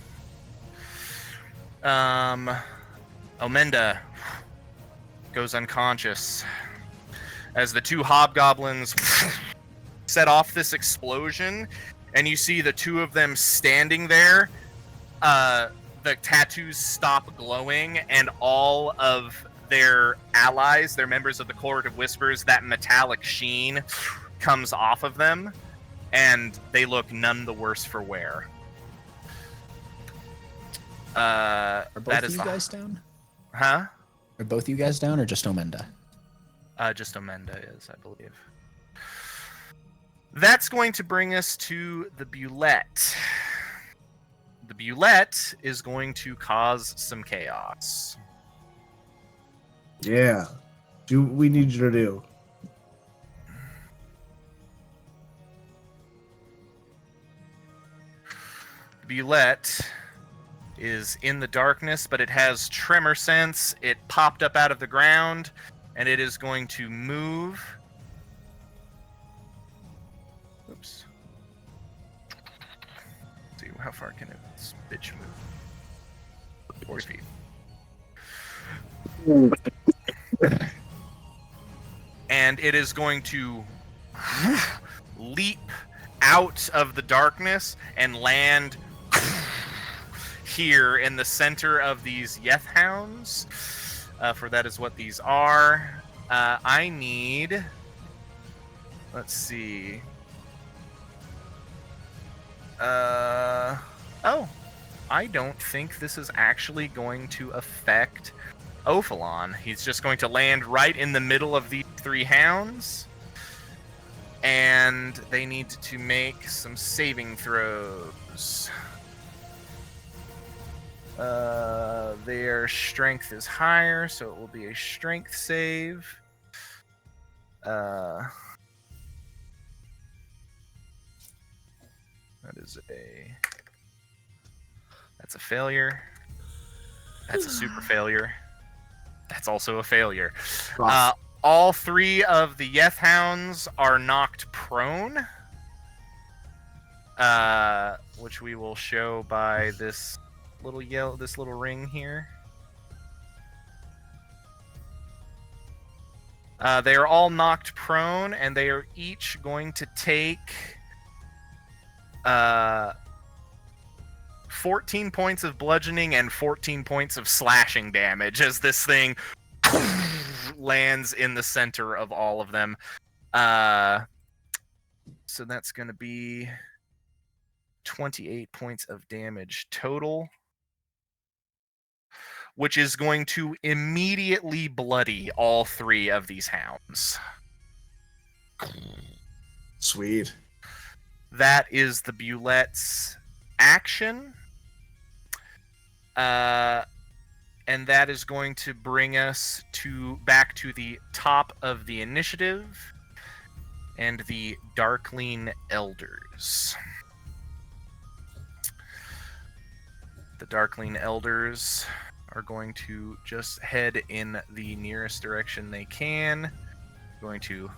Omenda goes unconscious as the 2 hobgoblins set off this explosion, and you see the 2 of them standing there. The tattoos stop glowing, and all of their allies, their members of the Court of Whispers, that metallic sheen comes off of them, and they look none the worse for wear. Are both That of is you the- guys down? Huh? Are both you guys down, or just Omenda? Just Omenda is, I believe. That's going to bring us to the Bulette. The Bulette is going to cause some chaos. Yeah. Do what we need you to do. Bulette is in the darkness, but it has tremor sense. It popped up out of the ground, and it is going to move. Oops. Let's see, how far can this bitch move? 4 feet. And it is going to leap out of the darkness and land here in the center of these Yeth Hounds. For that is what these are. I need... Let's see. Oh. I don't think this is actually going to affect Ophalon. He's just going to land right in the middle of these 3 hounds. And they need to make some saving throws. Their strength is higher, so it will be a strength save. That is that's a failure. That's a super failure. That's also a failure. All 3 of the Yeth Hounds are knocked prone. which we will show by this little ring here. They are all knocked prone, and they are each going to take 14 points of bludgeoning and 14 points of slashing damage as this thing lands in the center of all of them. So that's going to be 28 points of damage total, which is going to immediately bloody all 3 of these hounds. Sweet. That is the Bulette's action. And that is going to bring us back to the top of the initiative and the Darkling Elders. The Darkling Elders are going to just head in the nearest direction they can. Going to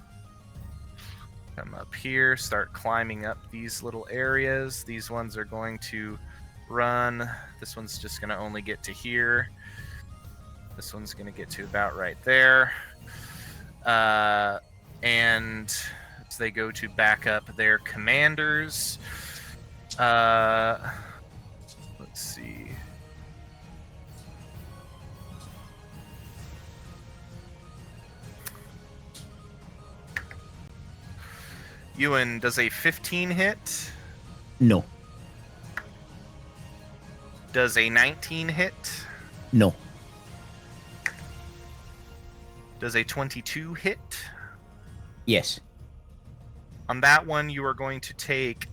come up here, start climbing up these little areas. These ones are going to run. This one's just going to only get to here. This one's going to get to about right there. And as they go to back up their commanders, let's see. Ewan, does a 15 hit? No. Does a 19 hit? No. Does a 22 hit? Yes. On that one, you are going to take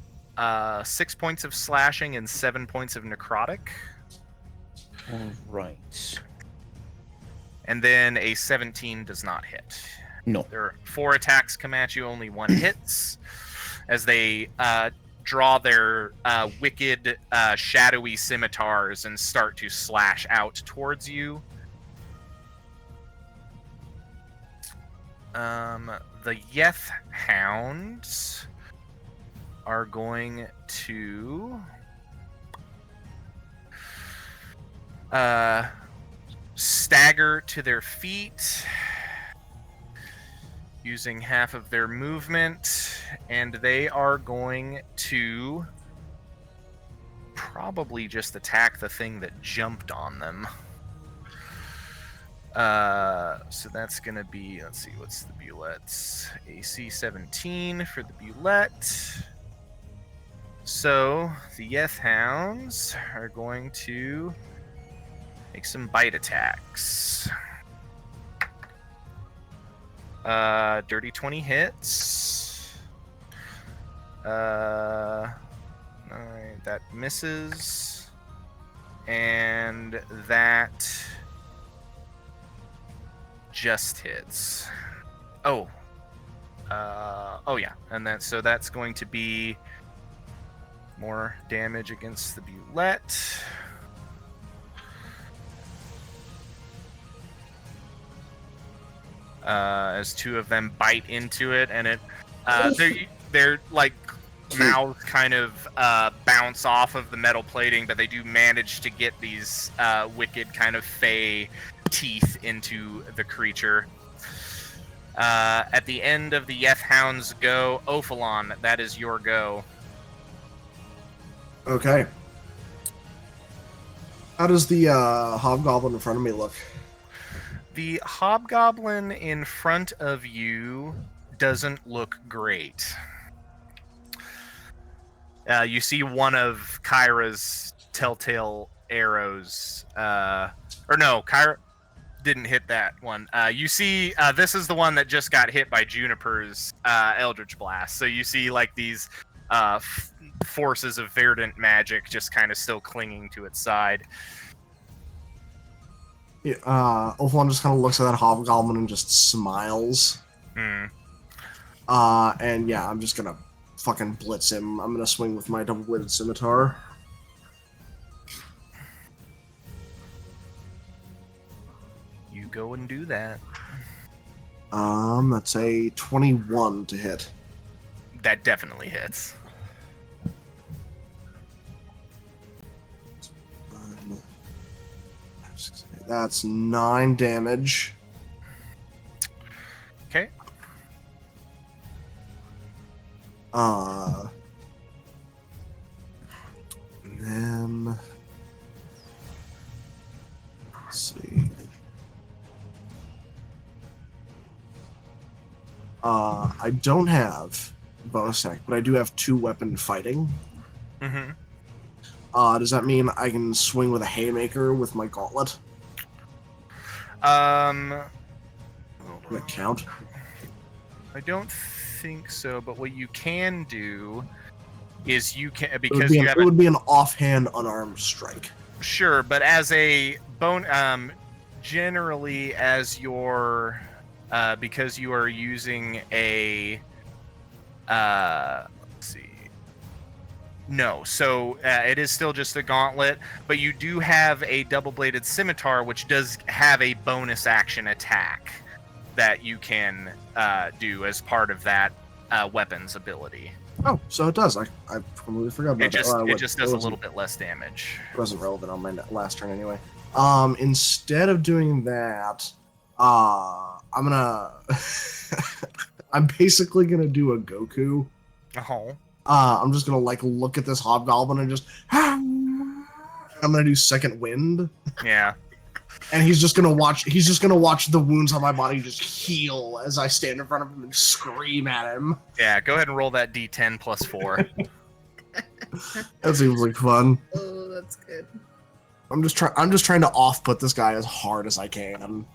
6 points of slashing and 7 points of necrotic. All right. And then a 17 does not hit. No. There are 4 attacks come at you, only 1 hits. As they draw their wicked, shadowy scimitars and start to slash out towards you. The Yeth Hounds are going to stagger to their feet using half of their movement, and they are going to probably just attack the thing that jumped on them. So that's going to be, let's see, what's the Bulette's AC 17 for the Bulette. So the Yeth Hounds are going to make some bite attacks. Dirty 20 hits. Alright, that misses. And that just hits. Oh yeah, and that's going to be more damage against the Bulette. As 2 of them bite into it, and it they're like mouths kind of bounce off of the metal plating, but they do manage to get these wicked kind of fey teeth into the creature. At the end of the Yeth Hound's go, Ophalon, that is your go. Okay. How does the hobgoblin in front of me look? The hobgoblin in front of you doesn't look great. You see one of Kyra's telltale arrows. Or no, Kyra didn't hit that one. You see, this is the one that just got hit by Juniper's Eldritch Blast. So you see like these forces of verdant magic just kind of still clinging to its side. Yeah, Ophalon just kind of looks at that hobgoblin and just smiles. Hmm. And yeah, I'm just gonna fucking blitz him. I'm gonna swing with my double-bladed scimitar. You go and do that. That's a 21 to hit. That definitely hits. That's 9 damage. Okay. And then let's see. I don't have bonus attack, but I do have 2 weapon fighting. Mm-hmm. Does that mean I can swing with a haymaker with my gauntlet? Hold Does that on. count? I don't think so, but what you can do is you can, It would because be you an, have it would be an offhand unarmed strike. sure, but as a generally as your because you are using a let's see. No, so it is still just a gauntlet, but you do have a double-bladed scimitar, which does have a bonus action attack that you can do as part of that weapon's ability. Oh, so it does. I completely forgot about that. It just does a little bit less damage. It wasn't relevant on my last turn anyway. Instead of doing that, I'm gonna I'm basically gonna do a Goku. Oh. I'm just gonna like look at this hobgoblin and just I'm gonna do second wind. Yeah. And he's just gonna watch the wounds on my body just heal as I stand in front of him and scream at him. Yeah, go ahead and roll that D10 plus 4. That seems like fun. Oh, that's good. I'm just trying to off-put this guy as hard as I can.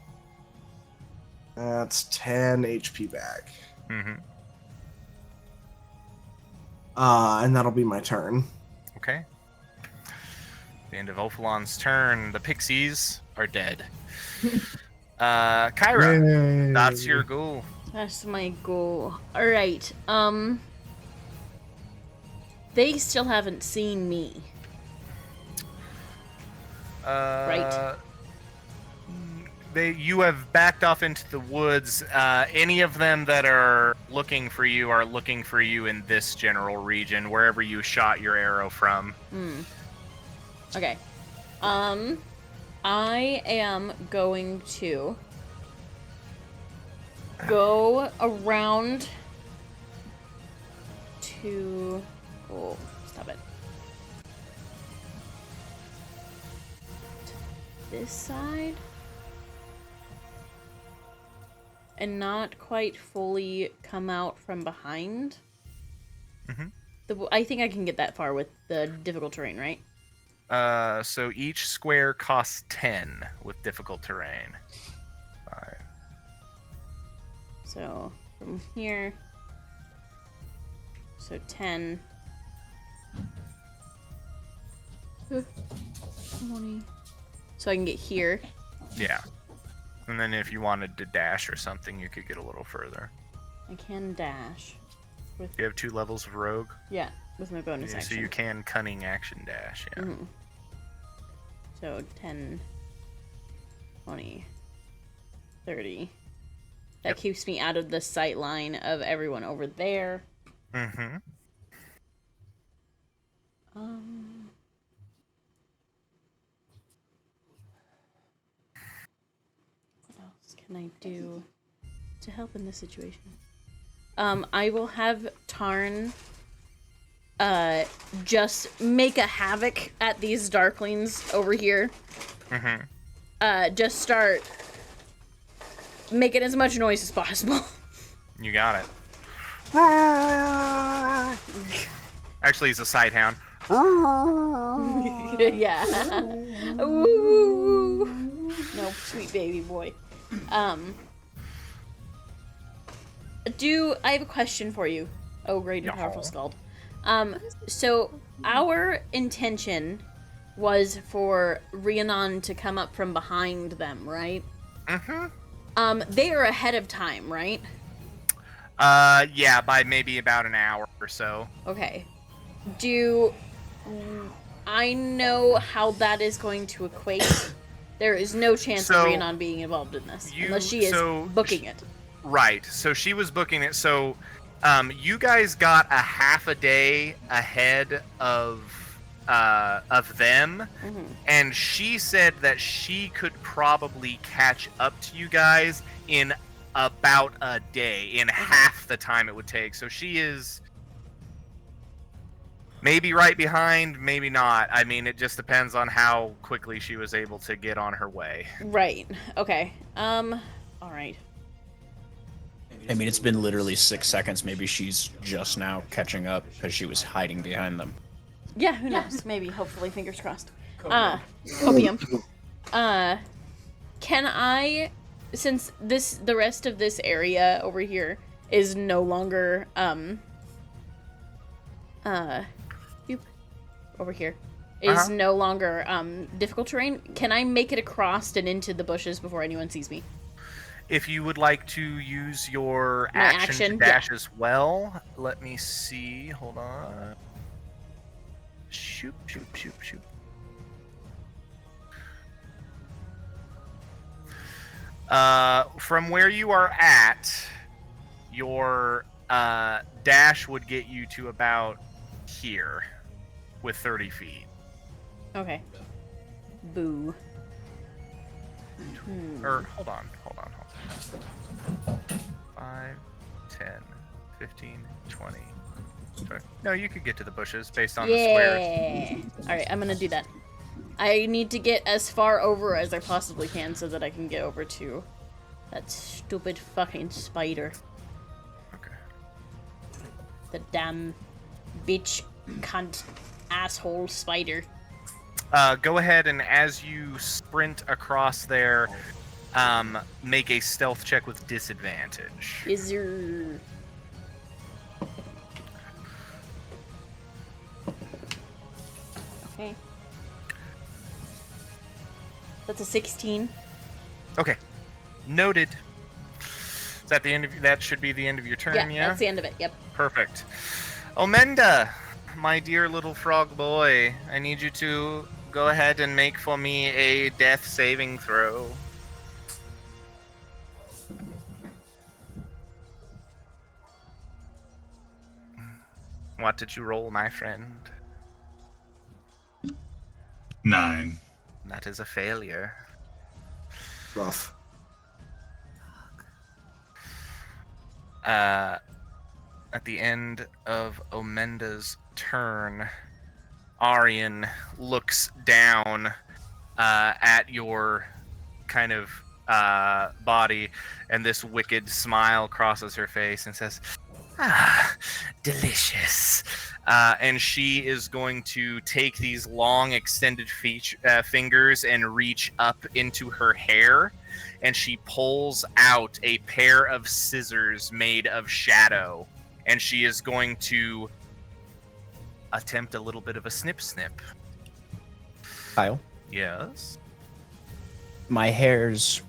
That's 10 HP back. Mm-hmm. And that'll be my turn. Okay. The end of Ophalon's turn. The pixies are dead. Kyra, Yay. that's your goal. That's my goal. Alright, they still haven't seen me. Right. You have backed off into the woods. Any of them that are looking for you in this general region, wherever you shot your arrow from. Okay. I am going to go around to... Oh, stop it. This side. And not quite fully come out from behind. I think I can get that far with the difficult terrain, right? So each square costs 10 with difficult terrain. 5. So from here, so 10, 20. So I can get here. Yeah. And then if you wanted to dash or something, you could get a little further. I can dash. With, You have 2 levels of rogue. yeah, with my bonus Yeah, action. so you can cunning action dash, yeah. Mhm. So 10, 20, 30. That Yep. keeps me out of the sight line of everyone over there. Mm-hmm. What else can I do to help in this situation? I will have Tarn just make a havoc at these darklings over here. Just start making as much noise as possible. You got it. Actually, he's a sighthound. Yeah. Ooh. No, sweet baby boy. I have a question for you, oh great and powerful Scald. So our intention was for Rhiannon to come up from behind them, right? They are ahead of time, right? Yeah, by maybe about an hour or so. Okay. Do I know how that is going to equate? There is no chance of So, Rhiannon being involved in this, unless she is booking it. Right. So she was booking it. So you guys got a half a day ahead of of them, Mhm. and she said that she could probably catch up to you guys in about a day, in half the time it would take. So she is maybe right behind, maybe not. I mean, it just depends on how quickly she was able to get on her way. Right. Okay. All right. I mean, it's been literally 6 seconds. Maybe she's just now catching up because she was hiding behind them. Yeah, who knows? Maybe, hopefully, fingers crossed. Copium. Can I, since the rest of this area over here is no longer, over here, is no longer, difficult terrain, can I make it across and into the bushes before anyone sees me? If you would like to use your My action to action, dash as well, let me see. Hold on. Shoot, shoot, shoot, shoot. From where you are at, your dash would get you to about here with 30 feet. Okay. Boo. Or, hold on. 5, 10, 15, 20. No, you could get to the bushes based on the squares. Yeah. Alright, I'm gonna do that. I need to get as far over as I possibly can so that I can get over to that stupid fucking spider. Okay. The damn bitch, cunt, asshole spider. Go ahead and as you sprint across there, make a stealth check with disadvantage. Is there... Okay. That's a 16. Okay. Noted. Is that the end of that should be the end of your turn, yeah? That's the end of it, yep. Perfect. Omenda, my dear little frog boy, I need you to go ahead and make for me a death saving throw. What did you roll, my friend? 9. That is a failure. Rough. At the end of Omenda's turn, Aryan looks down at your kind of body, and this wicked smile crosses her face and says, "Ah, delicious." And she is going to take these long extended fingers and reach up into her hair, and she pulls out a pair of scissors made of shadow, and she is going to attempt a little bit of a snip. Kyle, Yes. my hair's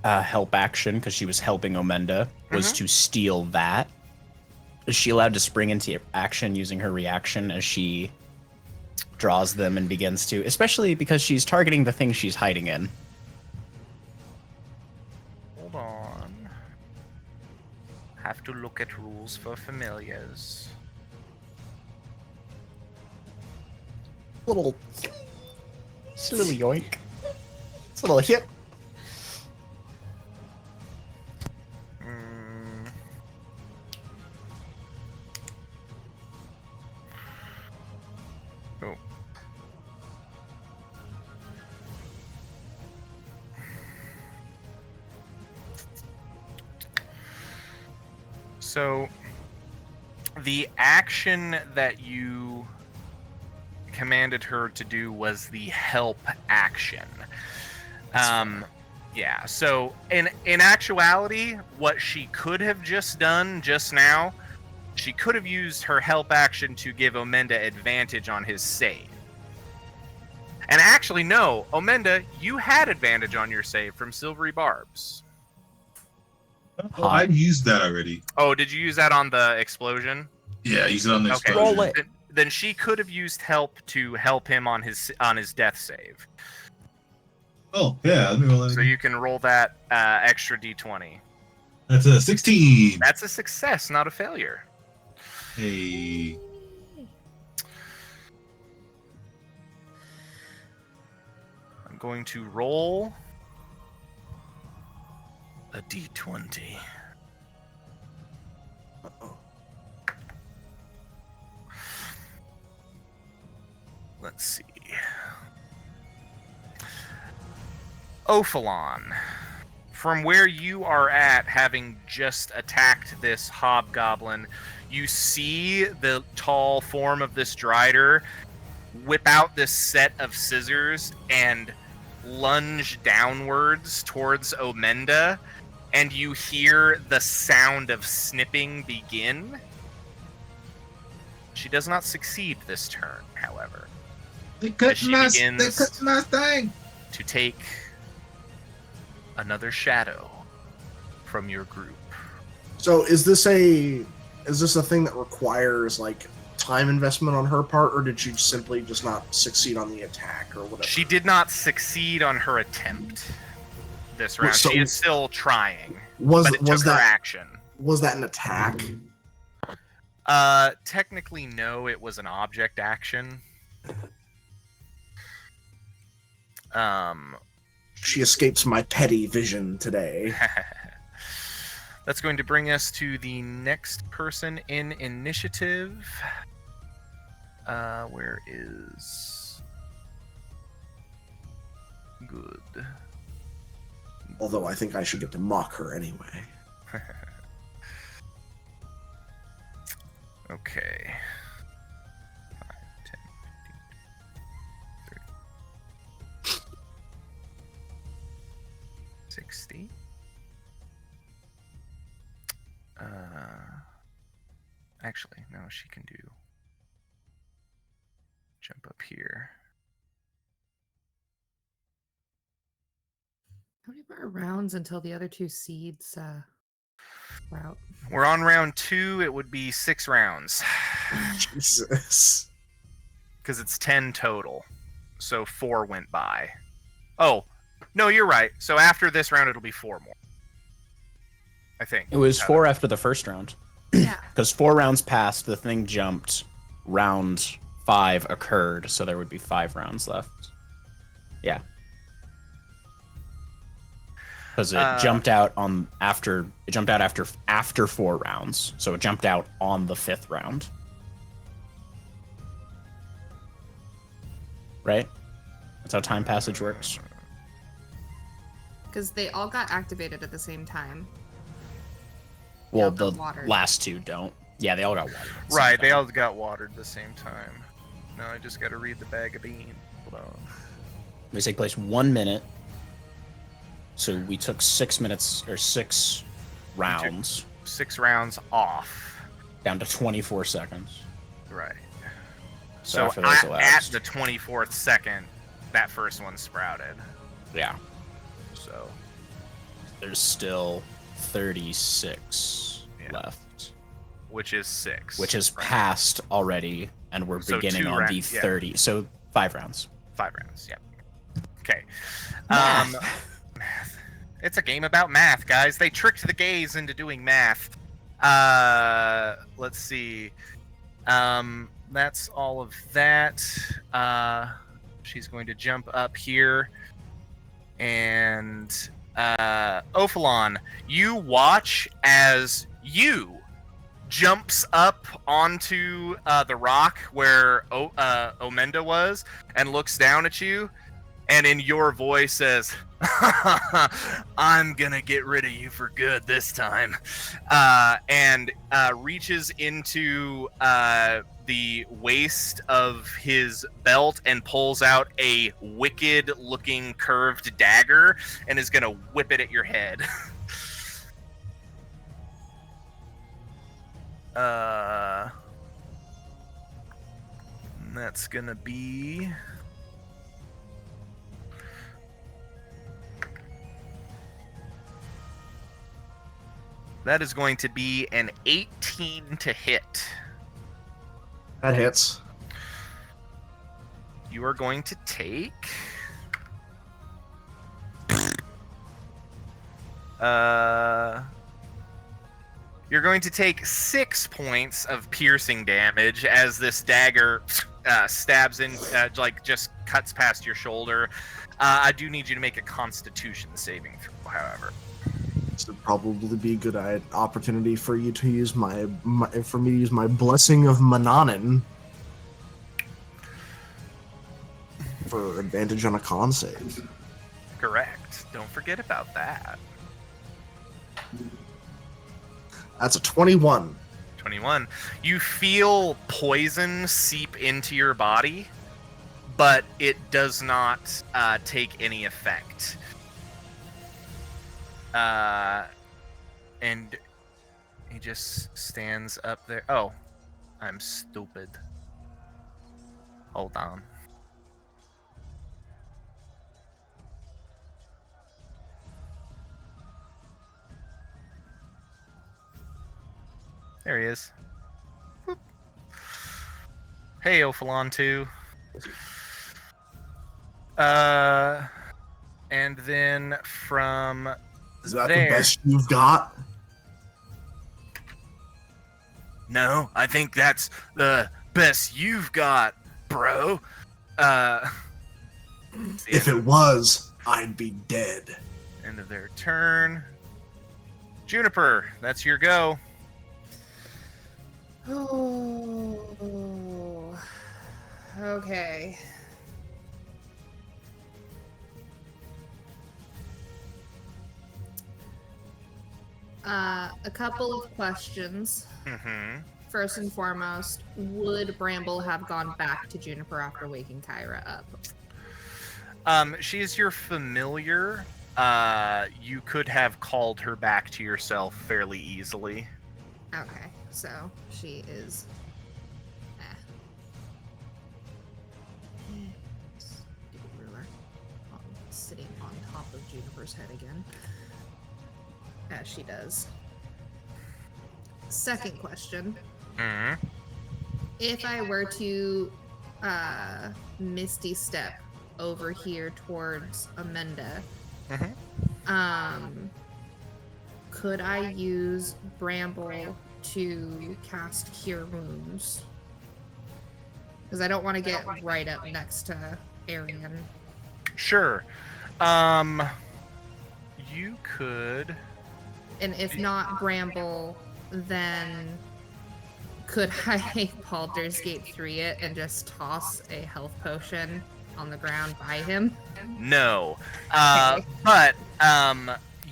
help action, because she was helping Omenda, was to steal that. Is she allowed to spring into action using her reaction as she draws them and begins to, especially because she's targeting the thing she's hiding in? Hold on. Have to look at rules for familiars. It's a little yoink. It's a little hip. Oh. So, the action that you commanded her to do was the help action. Yeah, so in actuality, what she could have just done just now, she could have used her help action to give Omenda advantage on his save. And actually, no, Omenda, you had advantage on your save from Silvery Barbs. Oh, I used that already. Oh, did you use that on the explosion? Yeah, I used it on the Okay. explosion. Roll it. Then she could have used help to help him on his death save. Oh, yeah, let me roll that So again. you can roll that extra d20. That's a 16. That's a success, not a failure. Hey. going to roll a d20. Uh-oh. Let's see. Ophalon, from where you are at, having just attacked this hobgoblin, you see the tall form of this Drider whip out this set of scissors and lunge downwards towards Omenda, and you hear the sound of snipping begin. She does not succeed this turn, however. They cut she my begins- my thing. To take another shadow from your group. So is this a thing that requires like time investment on her part, or did she simply just not succeed on the attack or whatever? She did not succeed on her attempt this round. So- she is still trying. Was but it took her that action. was that an attack? Technically no, it was an object action. She escapes my petty vision today. That's going to bring us to the next person in initiative. Where is... Good. Although I think I should get to mock her anyway. Okay. 5, 10, 15, 30. 60. Actually, no, she can do... Jump up here. How many more rounds until the other two seeds sprout? We're on round 2. It would be 6 rounds. Jesus. Because it's 10 total. So 4 went by. Oh, no, you're right. So after this round, it'll be 4 more. I think. It was 4 after the first round. Yeah. Because 4 rounds passed, the thing jumped, round 5 occurred, so there would be 5 rounds left. Yeah. Because it jumped out on after 4 rounds, so it jumped out on the 5th round. Right? That's how time passage works. Because they all got activated at the same time. Well, all the got watered. last 2 don't. Yeah, they all got watered. at the same Right, they time. all got watered at the same time. No, I just got to read the bag of beans. Hold on. They take place 1 minute. So we took 6 minutes or 6 rounds 6 rounds off. down to 24 seconds. Right. So So after those at elapsed, the 24th second, that first one sprouted. yeah, So there's still 36 Yeah. left, which is 6. which is Right. passed already, and we're So beginning 2 on the yeah. 30. So 5 rounds. 5 rounds. Yep. Okay. Math. Math. It's a game about math, guys. They tricked the gays into doing math. Let's see. That's all of that. She's going to jump up here. And Ophalon, you watch as you jumps up onto the rock where Omenda was and looks down at you, and in your voice says, I'm gonna get rid of you for good this time, and reaches into the waist of his belt and pulls out a wicked looking curved dagger and is gonna whip it at your head. That's gonna be... That is going to be an 18 to hit. That hits. You are going to take... You're going to take 6 points of piercing damage as this dagger stabs in, like just cuts past your shoulder. I do need you to make a Constitution saving throw, however. This would probably be a good opportunity for you to use my blessing of Mananin for advantage on a con save. Correct. Don't forget about that. That's a 21. 21. You feel poison seep into your body, but it does not take any effect. And he just stands up there. Oh, I'm stupid. Hold on. There he is. Whoop. Hey, Ophalon 2. And then from Is that there... the best you've got? No, I think that's the best you've got, bro. If it was, I'd be dead. End of their turn. Juniper, that's your go. Oh, okay. A couple of questions. Mm-hmm. First and foremost, would Bramble have gone back to Juniper after waking Kyra up? She is your familiar. You could have called her back to yourself fairly easily. Okay, so she is. Stupid ruler. Sitting on top of Juniper's head again. As she does. Second question. Mm-hmm. If I were to Misty Step over here towards Amanda, could I use Bramble to cast Cure Wounds? Because I don't want to get right up next to Arian. Sure. You could... And if not Bramble, then could I Baldur's Gate 3 it and just toss a health potion on the ground by him? No. Okay. But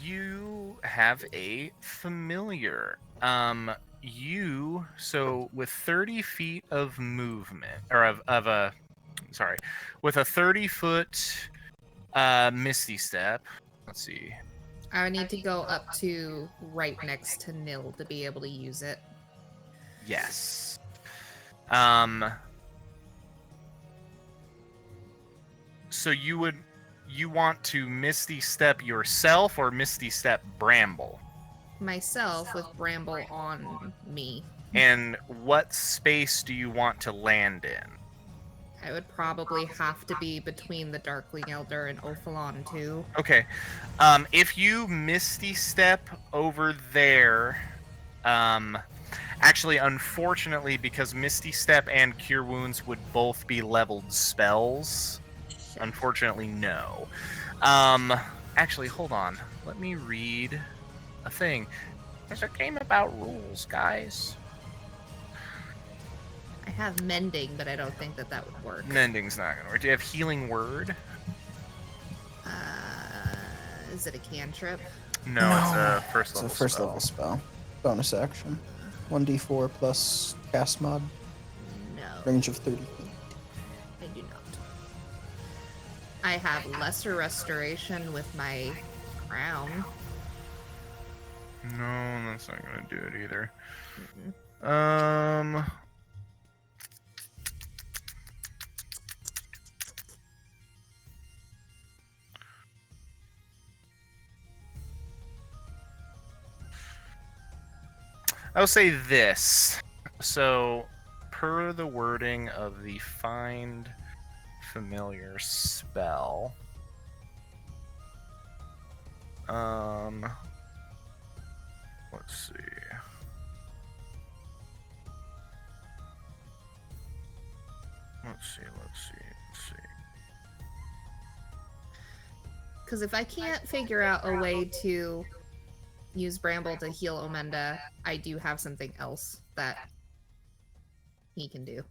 you have a familiar. So with 30 feet of movement, or with a 30-foot Misty Step. Let's see. I would need to go up to right next to Nil to be able to use it. Yes. So you want to Misty Step yourself or Misty Step Bramble? Myself with Bramble on me. And what space do you want to land in? I would probably have to be between the Darkling Elder and Ophalon too. Okay. If you Misty Step over there, actually, unfortunately, because Misty Step and Cure Wounds would both be leveled spells, unfortunately, no. Actually, hold on. Let me read a thing. There's a game about rules, guys. I have Mending, but I don't think that would work. Mending's not gonna work. Do you have Healing Word? Is it a cantrip? No, it's a first It's level a first spell. level spell. Bonus action. 1d4 plus cast mod. No, Range of 30 feet. I do not. I have Lesser Restoration with my crown. No, that's not gonna do it either. Mm-mm. I'll say this. So, per the wording of the Find Familiar spell, let's see. Let's see. Because if I can't figure out a way to use Bramble to heal Omenda, I do have something else that he can do.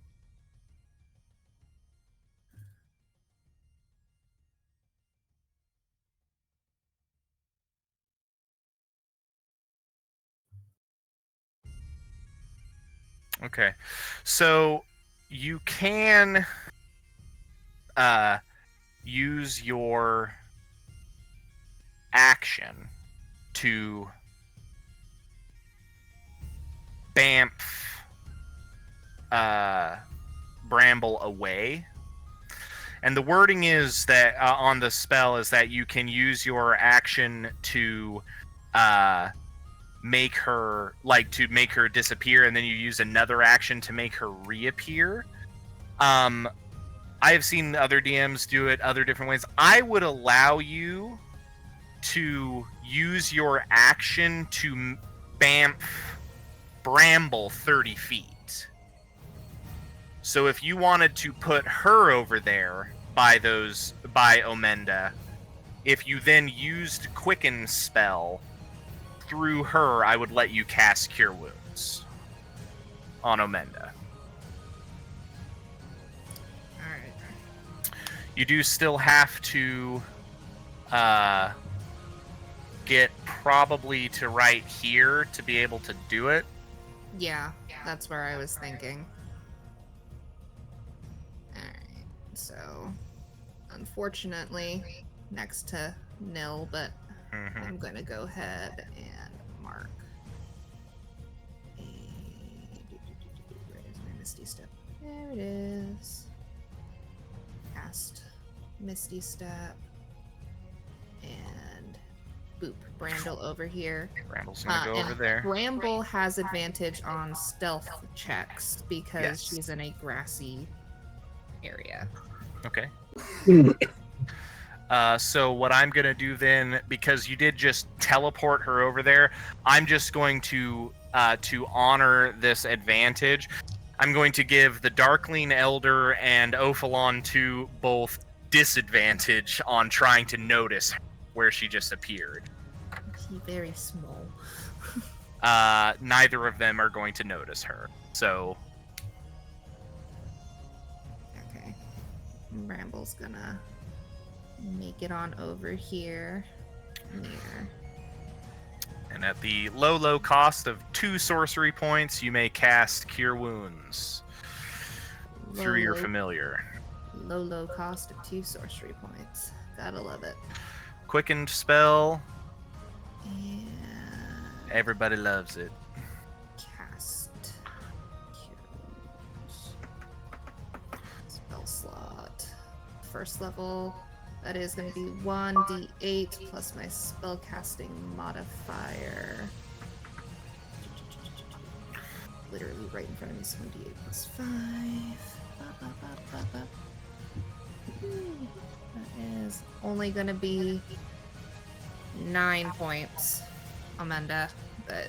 Okay, so you can use your action to bamf Bramble away. And the wording is that on the spell is that you can use your action to make her disappear, and then you use another action to make her reappear. I have seen other DMs do it other different ways. I would allow you to use your action to bamf Bramble 30 feet. So if you wanted to put her over there by Omenda, if you then used Quicken spell through her, I would let you cast Cure Wounds on Omenda. Alright. You do still have to get probably to right here to be able to do it. Yeah, that's where I was thinking. Alright, so unfortunately, next to nil, but I'm gonna go ahead and mark a... Where is my Misty Step? There it is. Cast Misty Step. And boop, Bramble over here. Bramble's gonna go over and there. Bramble has advantage on stealth checks because Yes. she's in a grassy area. Okay. So what I'm going to do then, because you did just teleport her over there, I'm just going to honor this advantage. I'm going to give the Darkling Elder and Ophalon 2 both disadvantage on trying to notice where she just appeared. She's very small. Neither of them are going to notice her. So Okay. Bramble's gonna make it on over here. Near. And at the low cost of 2 sorcery points, you may cast Cure Wounds through your familiar. Low cost of 2 sorcery points. Gotta love it. Quickened spell. And Everybody loves it. cast Cures. Spell slot. First level. That is going to be 1d8 plus my spellcasting modifier. Literally right in front of me, so 1d8 plus 5. That is only going to be 9 points, Amanda, but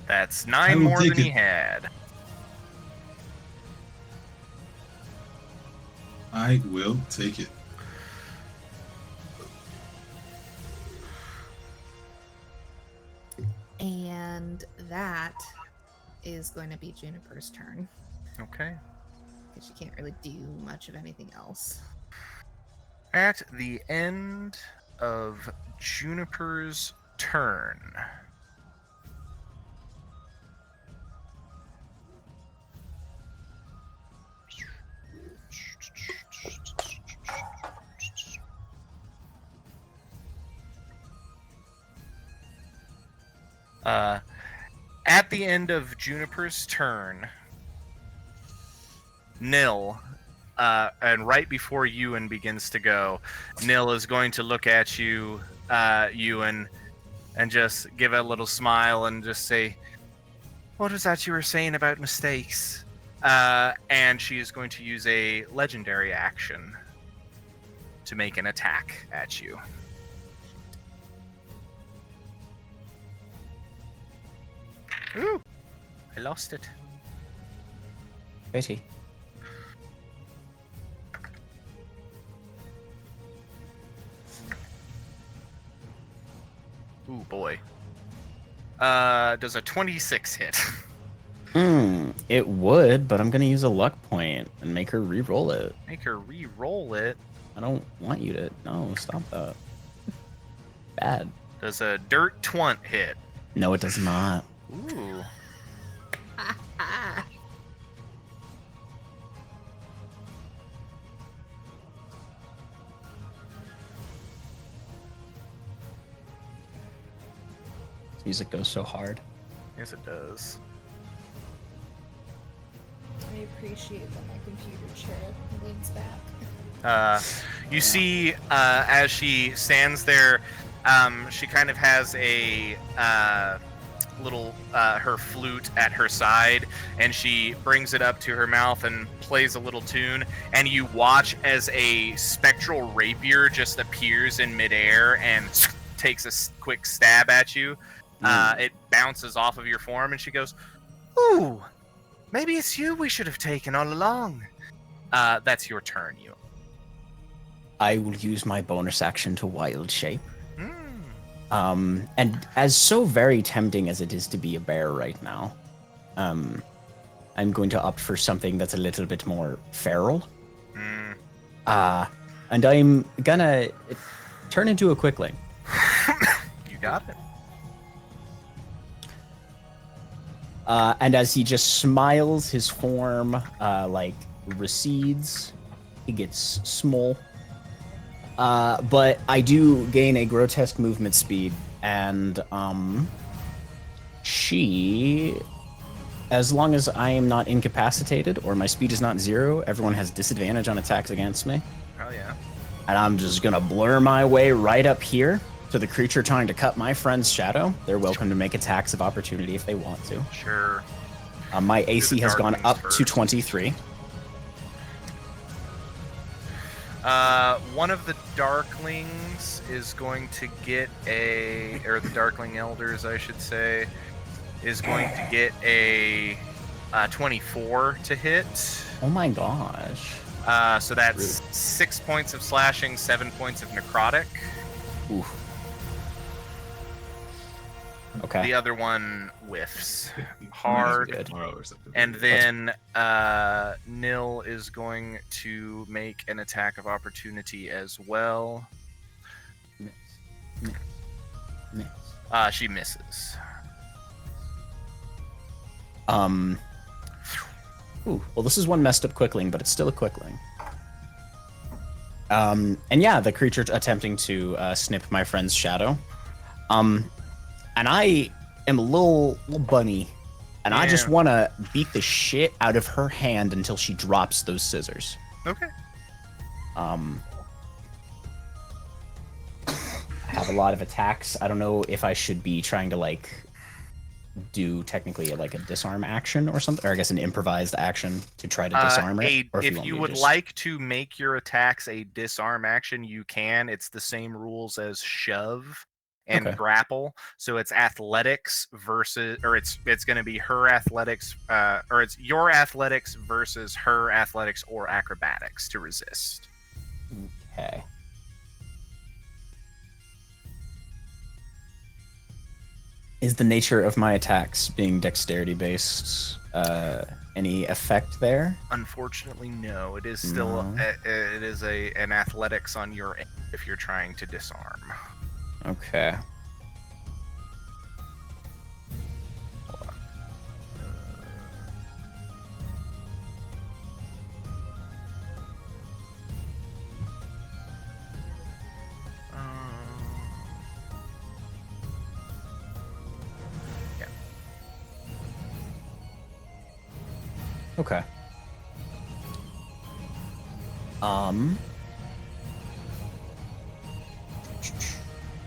That's I 9 will more take than he it. had. I will take it. and that is going to be Juniper's turn. Okay. Because she can't really do much of anything else. At the end of Juniper's turn, at the end of Juniper's turn, Nil, and right before Ewan begins to go, Nil is going to look at you, Ewan, and just give a little smile and just say, "What was that you were saying about mistakes?" And she is going to use a legendary action to make an attack at you. Ooh, I lost it. Betty. Ooh, boy. Does a 26 hit? It would, but I'm gonna use a luck point and make her re-roll it. Make her re-roll it. I don't want you to. No, stop that. Bad. Does a dirt 20 hit? No, it does not. Ooh. Music goes so hard. Yes, it does. I appreciate that my computer chair leans back. You see, as she stands there, she kind of has a little her flute at her side, and she brings it up to her mouth and plays a little tune. And you watch as a spectral rapier just appears in midair and takes a quick stab at you. It bounces off of your form, and she goes, "Ooh, maybe it's you we should have taken all along." That's your turn, you. I will use my bonus action to wild shape. Mm. And as so very tempting as it is to be a bear right now, I'm going to opt for something that's a little bit more feral. And I'm gonna turn into a quickling. You got it. And as he just smiles, his form recedes. He gets small. But I do gain a grotesque movement speed, and she, as long as I am not incapacitated or my speed is not 0, everyone has disadvantage on attacks against me. Oh yeah. And I'm just gonna blur my way right up here to the creature trying to cut my friend's shadow. They're welcome to make attacks of opportunity if they want to. Sure. My AC has gone Darklings up first. to 23. One of the Darklings is going to get or the Darkling Elders, I should say, is going to get a 24 to hit. Oh my gosh. So that's 6 points of slashing, 7 points of necrotic. Oof. Okay. The other one whiffs hard. Good. Tomorrow or something. And then Nil is going to make an attack of opportunity as well. Miss. She misses. Ooh, well, this is one messed up quickling, but it's still a quickling. And yeah, the creature attempting to snip my friend's shadow. And I am a little bunny, and I just want to beat the shit out of her hand until she drops those scissors. Okay. I have a lot of attacks. I don't know if I should be trying to do technically a disarm action or something, or I guess an improvised action to try to disarm it. Or If you would like to make your attacks a disarm action, you can. It's the same rules as shove and Okay. grapple. So it's athletics versus, or it's going to be her athletics, or it's your athletics versus her athletics or acrobatics to resist. Okay. Is the nature of my attacks being dexterity based any effect there? Unfortunately, no. It is still No. it is an athletics on your end if you're trying to disarm. Okay. Hold on. Yeah. Okay.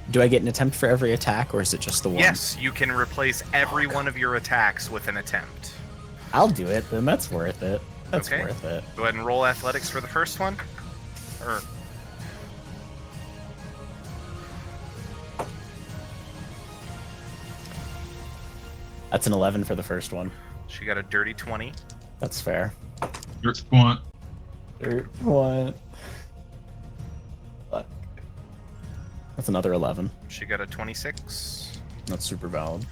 Do I get an attempt for every attack, or is it just the one? Yes, you can replace every one of your attacks with an attempt. I'll do it, then that's worth it. That's Okay. worth it. Go ahead and roll athletics for the first one. Or That's an 11 for the first one. she got a dirty 20. That's fair. Dirt squant. What? Fuck. That's another 11. She got a 26. That's super valid.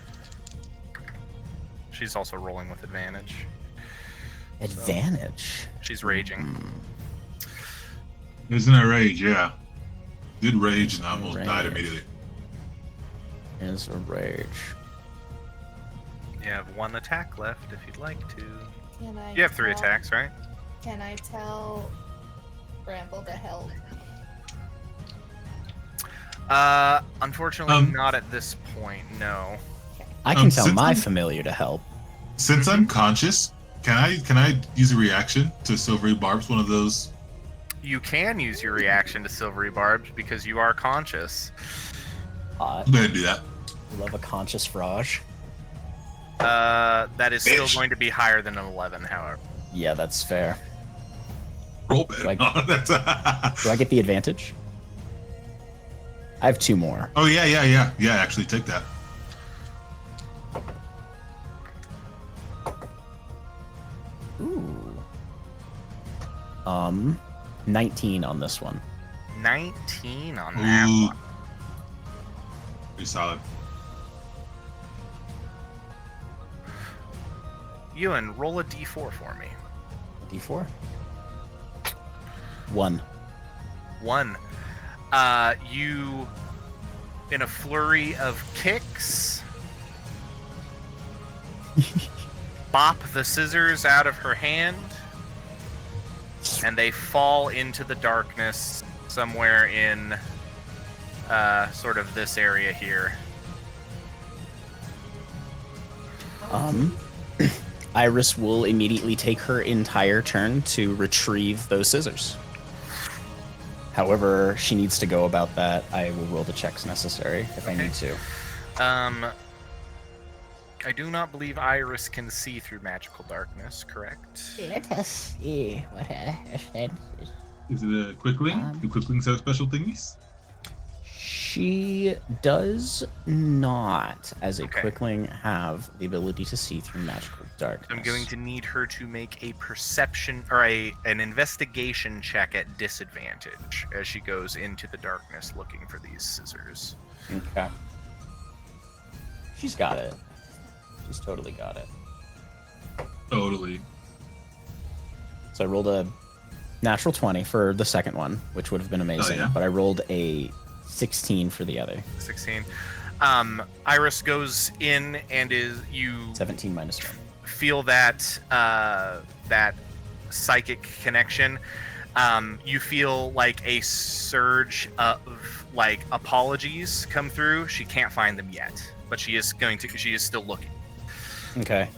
She's also rolling with advantage. Advantage. She's raging. Isn't a rage? Yeah. Did rage and almost died Rage. immediately. Is a rage. You have 1 attack left if you'd like to. Can I You have 3 tell- attacks, right? Can I tell Bramble to help? Unfortunately, not at this point. No. I can tell since my I'm- familiar to help. Since I'm conscious, can I use a reaction to Silvery Barbs? One of those. You can use your reaction to Silvery Barbs because you are conscious. Hot. I'm gonna do that. Love a conscious Raj. That is still Bitch. going to be higher than an 11, however. Yeah, that's fair. Roll better. Like- No, that's Do I get the advantage? I have 2 more. Oh yeah. Actually, take that. Ooh. 19 on this one. 19 on that Ooh. one. Pretty solid. Ewan, roll a d4 for me. D4. 1. 1. You, in a flurry of kicks, bop the scissors out of her hand, and they fall into the darkness somewhere in sort of this area here. Iris will immediately take her entire turn to retrieve those scissors. However she needs to go about that, I will roll the checks necessary if I need to. I do not believe Iris can see through magical darkness, correct? Let us see what happens. Is it a quickling? Do quicklings have special thingies? She does not, as a Okay. quickling, have the ability to see through magical darkness. I'm going to need her to make a perception or an investigation check at disadvantage as she goes into the darkness looking for these scissors. Okay. She's got it. She's totally got it. Totally. So I rolled a natural 20 for the second one, which would have been amazing. yeah. But I rolled a 16 for the other. 16. Iris goes in and you 17 minus 1. feel that that psychic connection. You feel like a surge of like apologies come through. She can't find them yet, but she is still looking. Okay.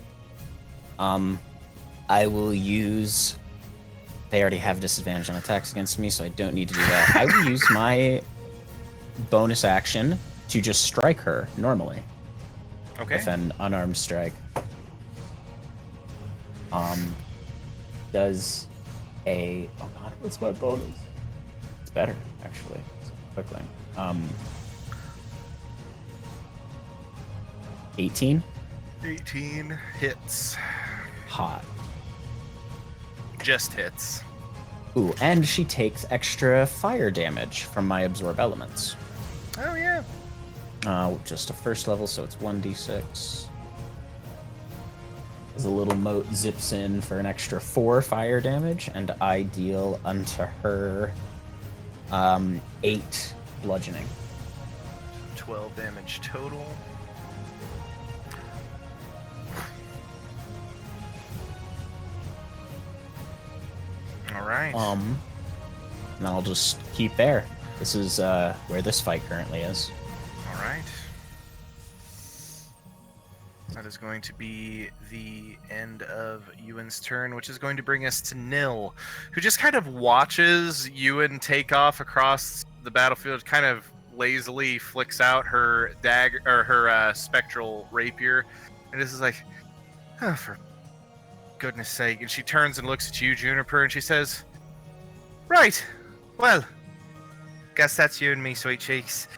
I will use. They already have disadvantage on attacks against me, so I don't need to do that. I will use my bonus action to just strike her normally Okay. with an unarmed strike. Does a oh god, what's my bonus? It's better actually. It's quickly. 18. 18 hits. Hot. Just hits. Ooh, and she takes extra fire damage from my absorb elements. Oh yeah. Just a first level, so it's 1d6. As a little mote zips in for an extra 4 fire damage, and I deal unto her 8 bludgeoning. 12 damage total. All right. And I'll just keep there. This is where this fight currently is. All right. That is going to be the end of Ewan's turn, which is going to bring us to Nil, who just kind of watches Ewan take off across the battlefield, kind of lazily flicks out her dagger or her spectral rapier, and this is like, oh, for goodness sake! And she turns and looks at you, Juniper, and she says, "Right, well, guess that's you and me, sweet cheeks."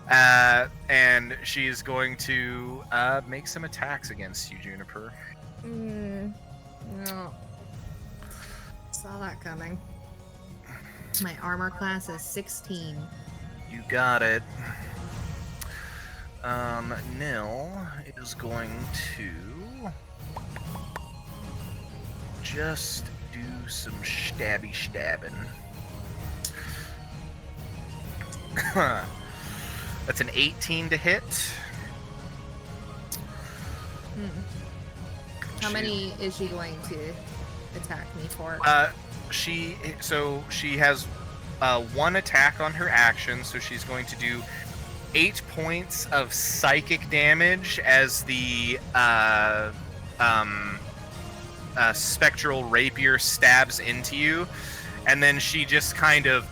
And she is going to make some attacks against you, Juniper. No. Saw that coming. My armor class is 16. You got it. Nil is going to just do some stabbing. That's an 18 to hit. How many is she going to attack me for? She has one attack on her action, so she's going to do 8 points of psychic damage as the spectral rapier stabs into you, and then she just kind of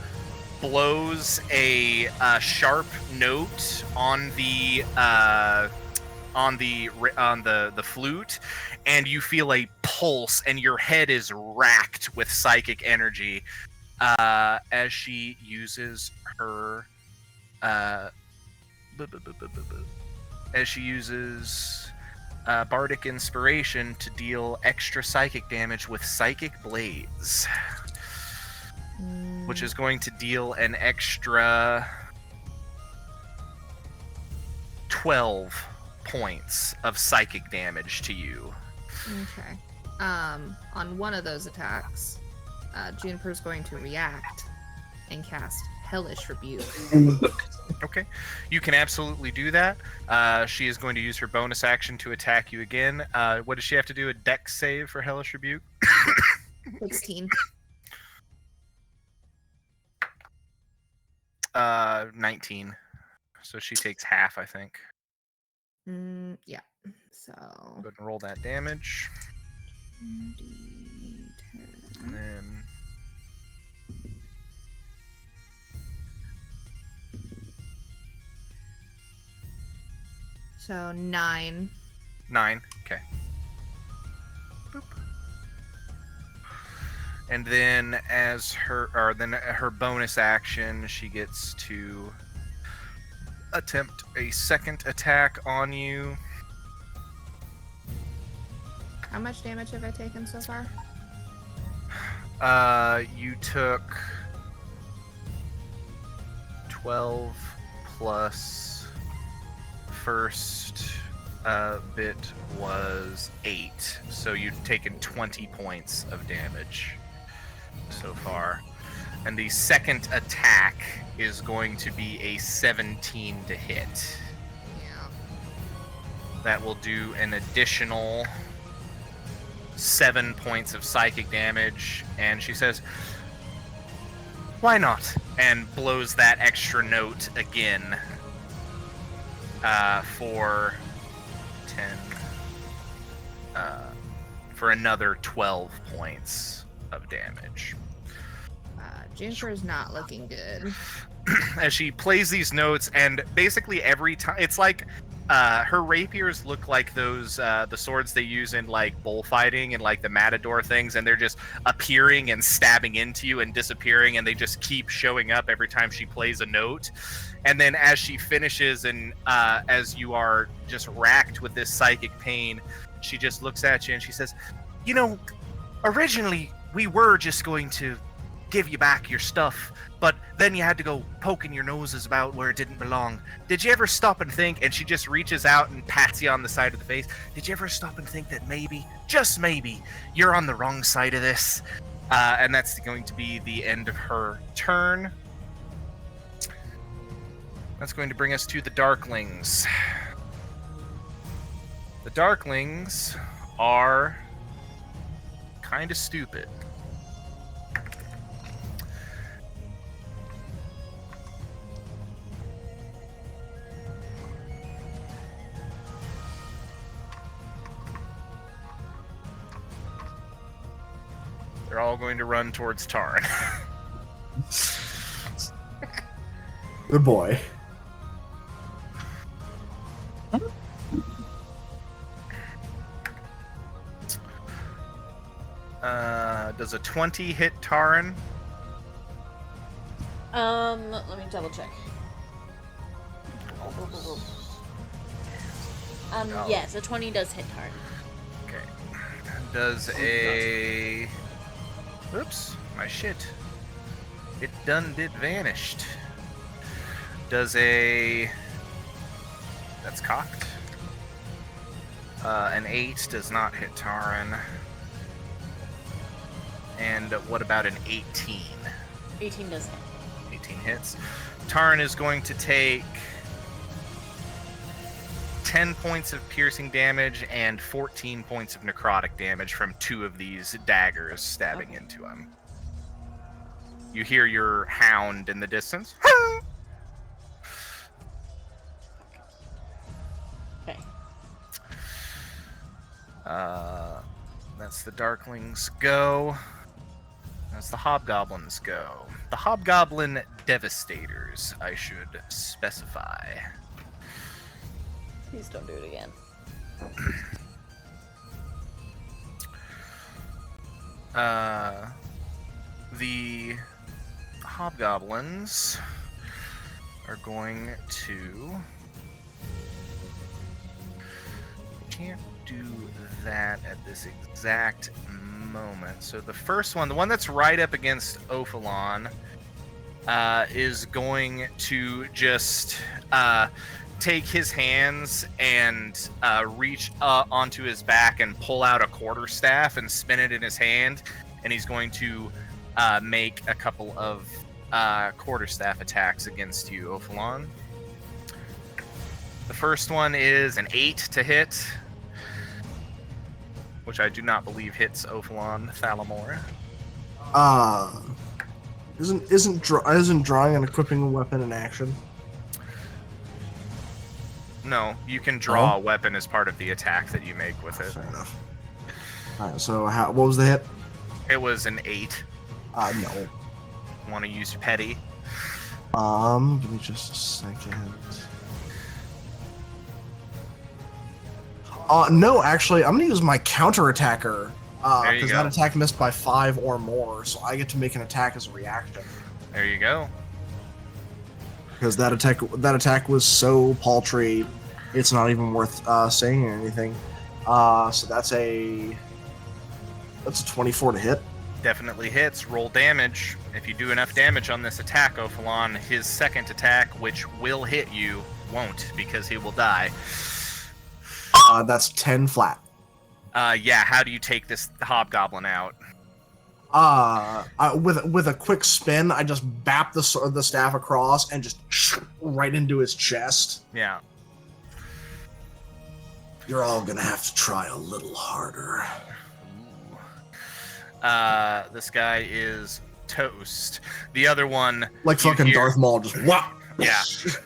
blows a sharp note on the flute, and you feel a pulse, and your head is racked with psychic energy as she uses her bardic inspiration to deal extra psychic damage with psychic blades, which is going to deal an extra 12 points of psychic damage to you. Okay. On one of those attacks, Juniper's going to react and cast Hellish Rebuke. Okay, you can absolutely do that. She is going to use her bonus action to attack you again. What does she have to do? A dex save for Hellish Rebuke? 16. 19. So she takes half, I think. Yeah. So. Go ahead and roll that damage. And then. So 9. 9. Okay. Boop. And then as her bonus action, she gets to attempt a second attack on you. How much damage have I taken so far? You took 12 plus first bit was 8, so you've taken 20 points of damage so far. And the second attack is going to be a 17 to hit. Yeah. That will do an additional 7 points of psychic damage, and she says, "Why not?" and blows that extra note again for 10, for another 12 points of damage. Juniper is not looking good. As she plays these notes, and basically every time, it's like her rapiers look like those the swords they use in like bullfighting and like the matador things, and they're just appearing and stabbing into you and disappearing, and they just keep showing up every time she plays a note. And then as she finishes, and as you are just racked with this psychic pain, she just looks at you and she says, "You know, originally we were just going to give you back your stuff, but then you had to go poking your noses about where it didn't belong. Did you ever stop and think," and she just reaches out and pats you on the side of the face, "did you ever stop and think that maybe, just maybe, you're on the wrong side of this?" And that's going to be the end of her turn. That's going to bring us to the Darklings. The Darklings are kind of stupid. They're all going to run towards Tarn. Good boy. Does a 20 hit Tarn? Let me double check. Yes, a 20 does hit hard. Okay. Does a Oops, my shit. It done did vanished. Does a... That's cocked. An 8 does not hit Taran. And what about an 18? 18 does hit. 18 hits. Taran is going to take 10 points of piercing damage and 14 points of necrotic damage from 2 of these daggers stabbing into him. You hear your hound in the distance. Okay. That's the Darklings go. That's the Hobgoblins go. The Hobgoblin Devastators, I should specify. Please don't do it again. The Hobgoblins are going to... Can't do that at this exact moment. So the first one, the one that's right up against Ophalon, is going to just take his hands and reach onto his back and pull out a quarterstaff and spin it in his hand, and he's going to make a couple of quarterstaff attacks against you, Ophalon. The first one is an 8 to hit, which I do not believe hits Ophalon Thalamora. Isn't drawing and equipping a weapon an action? No, you can draw a weapon as part of the attack that you make with it. Fair enough. Alright, so what was the hit? It was an 8. No. Want to use petty? Give me just a second. No, actually, I'm gonna use my counterattacker. There you Because go. that attack missed by 5 or more, so I get to make an attack as a reaction. There you go. Because that attack was so paltry, it's not even worth saying anything. So that's a 24 to hit. Definitely hits. Roll damage. If you do enough damage on this attack, Ophalon, his second attack, which will hit you, won't, because he will die. That's 10 flat. Yeah, how do you take this hobgoblin out? With a quick spin, I just bap the staff across and just right into his chest. Yeah. You're all gonna have to try a little harder. This guy is toast. The other one, Like you fucking hear- Darth Maul, just whop. Yeah.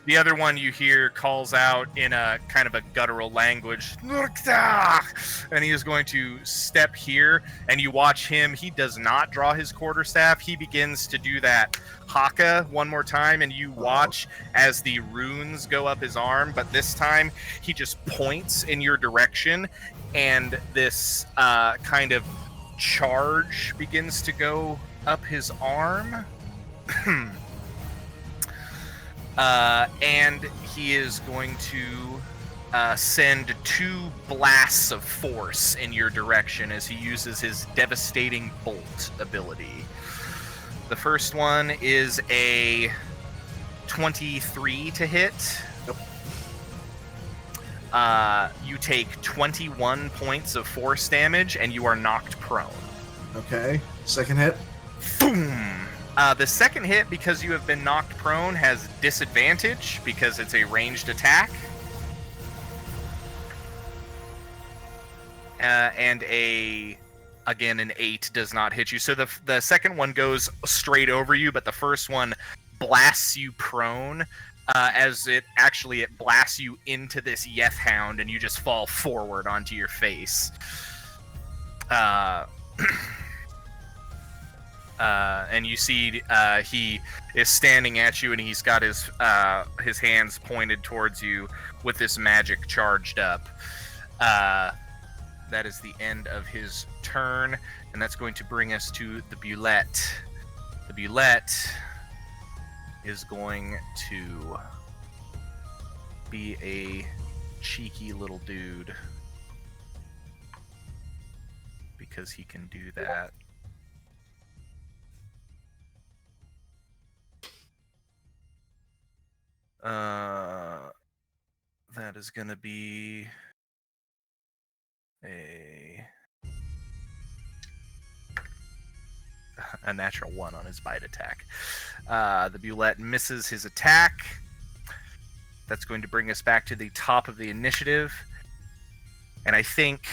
The other one you hear calls out in a kind of a guttural language, and he is going to step here, and you watch him. He does not draw his quarterstaff. He begins to do that haka one more time, and you watch as the runes go up his arm, but this time he just points in your direction, and this kind of charge begins to go up his arm. And he is going to send 2 blasts of force in your direction as he uses his devastating bolt ability. The first one is a 23 to hit. You take 21 points of force damage and you are knocked prone. Okay. Second hit. Boom! The second hit, because you have been knocked prone, has disadvantage because it's a ranged attack. And again, an 8 does not hit you. So the second one goes straight over you, but the first one blasts you prone, as it blasts you into this Yeth Hound, and you just fall forward onto your face. And you see he is standing at you, and he's got his hands pointed towards you with this magic charged up. That is the end of his turn, and that's going to bring us to the Bulette. The Bulette is going to be a cheeky little dude because he can do that. That is going to be a natural 1 on his bite attack. The Bulette misses his attack. That's going to bring us back to the top of the initiative. And I think,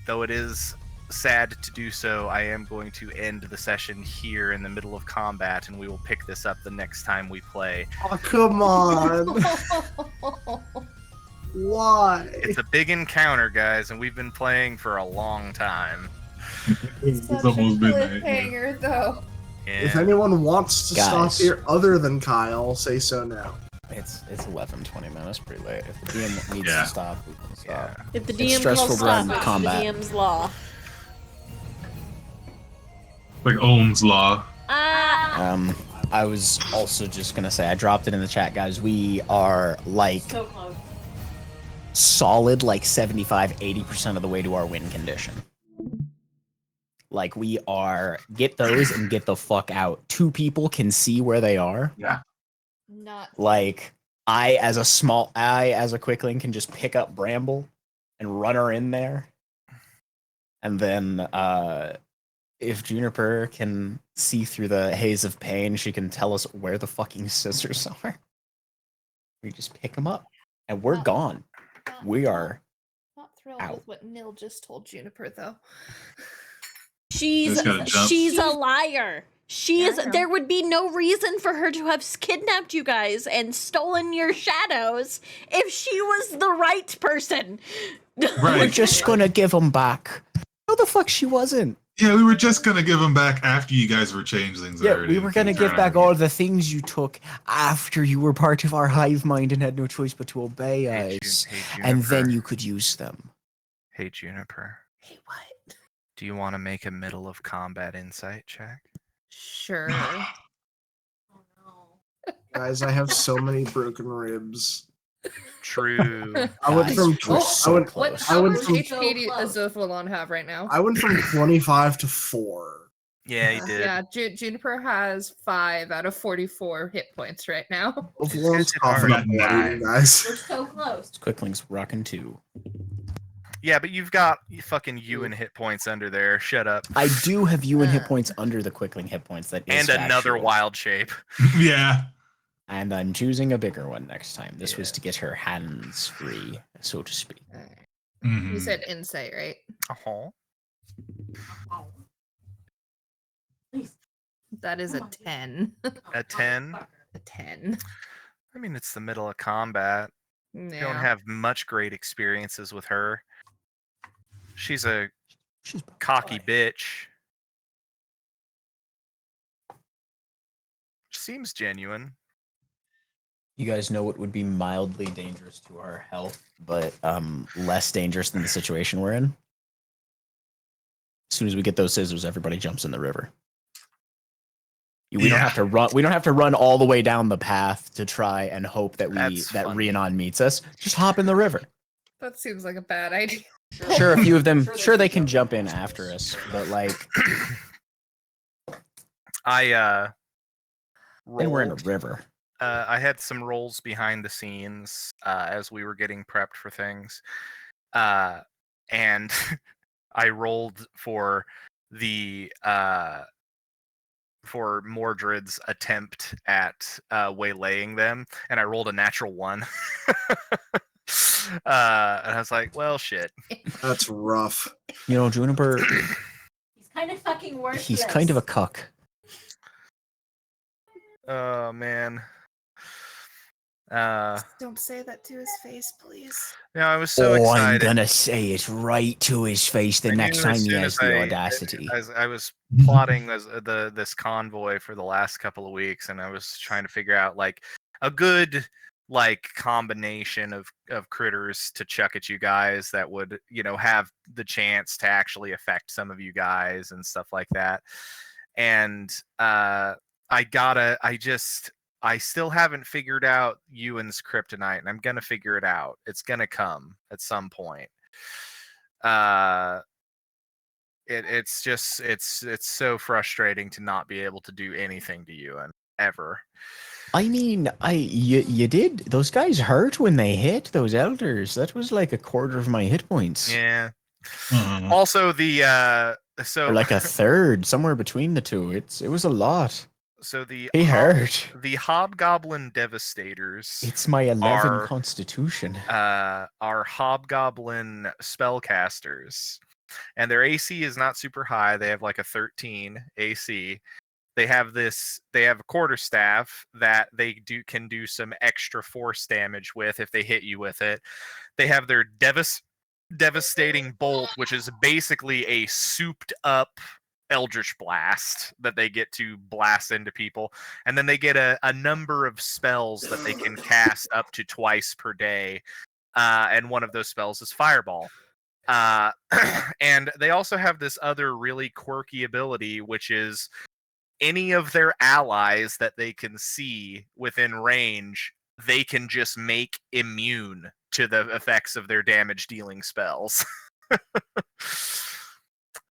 though it is sad to do so, I am going to end the session here in the middle of combat, and we will pick this up the next time we play. Oh, come on. Why? It's a big encounter, guys, and we've been playing for a long time. It's Such a almost midnight. cliffhanger, though. If Yeah. anyone wants to stop Guys. here other than Kyle, say so now. It's 11:20, man. That's pretty late. If the DM needs Yeah. to stop, we can stop. Yeah. If the It's DM stressful calls to run stop, it's combat. the DM's law. Like Ohm's law. I was also just gonna say, I dropped it in the chat, guys. We are like So close. solid, like 75-80% of the way to our win condition. Like we are, get those and get the fuck out. 2 people can see where they are. Yeah. Not Like I, as a quickling, can just pick up Bramble and run her in there. And then if Juniper can see through the haze of pain, she can tell us where the fucking scissors are. We just pick them up and we're Not- gone. not- We are not thrilled out. with what Nil just told Juniper, though. She's Just gotta jump. she's a liar. She Yeah, is. I know. There would be no reason for her to have kidnapped you guys and stolen your shadows if she was the right person. we're Right. just gonna give them back. No, the fuck she wasn't. Yeah, we were just gonna give them back after you guys were changelings Yeah, already. we were gonna give back all the things you took after you were part of our hive mind and had no choice but to obey Hey, us, Juniper. and then you could use them. Hey, Juniper. Hey, what? Do you want to make a middle of combat insight check? Sure. Oh no. Guys, I have so many broken ribs. True. I went Guys, from we're Oh, so I went What close. I how went much from- HP does So Zophalon have right now? I went from 25 to 4. Yeah, he did. Yeah, Juniper has 5 out of 44 hit points right now. Both It's Lauren's hard. coughing up Got blood, nine. you guys. We're so close. Quickling's rocking too. Yeah, but you've got fucking you and hit points under there. Shut up. I do have you and hit Uh. points under the Quickling hit points. That is And another factual. wild shape. Yeah. And I'm choosing a bigger one next time. This was Yeah. to get her hands free, so to speak. Alright. Mhm. You said insight, right? Uh-huh. Please. That is a Come on. 10. A 10. A 10. I mean, it's the middle of combat. You don't have much great experiences with her. She's a She's cocky bitch. Seems genuine. You guys know what would be mildly dangerous to our health, but less dangerous than the situation we're in? As soon as we get those scissors, everybody jumps in the river. We don't Yeah. have to run. We don't have to run all the way down the path to try and hope that That's that funny. Rhiannon meets us. Just hop in the river. That seems like a bad idea. Sure, a few of them. Sure, they can jump in after us, but like, I then we're in a rolled. river. I had some rolls behind the scenes as we were getting prepped for things, and I rolled for the for Mordred's attempt at waylaying them, and I rolled a natural 1. And I was like, "Well, shit." That's rough. You know, Juniper. He's kind of fucking worthless. He's kind of a cuck. Oh man. Don't say that to his face, please. Yeah, I was so I'm excited. gonna say it right to his face the I next knew time as he soon has as the I- audacity. As I was plotting this convoy for the last couple of weeks, and I was trying to figure out like a good like combination of critters to chuck at you guys that would, you know, have the chance to actually affect some of you guys and stuff like that. And I still haven't figured out Ewan's kryptonite, and I'm gonna figure it out. It's gonna come at some point. It's so frustrating to not be able to do anything to Ewan ever. I mean, you did. Those guys hurt when they hit those elders. That was like a quarter of my hit points, Yeah. Mhm. Also, the or like a third, somewhere between the two. It was a lot. so He hurt. the Hobgoblin Devastators It's my 11 are Constitution. are Hobgoblin spellcasters, and their AC is not super high. They have like a 13 AC. They have a quarterstaff that they can do some extra force damage with if they hit you with it. They have their devastating bolt, which is basically a souped up eldritch blast that they get to blast into people, and then they get a number of spells that they can cast up to twice per day, and one of those spells is fireball. And they also have this other really quirky ability, which is any of their allies that they can see within range, they can just make immune to the effects of their damage dealing spells.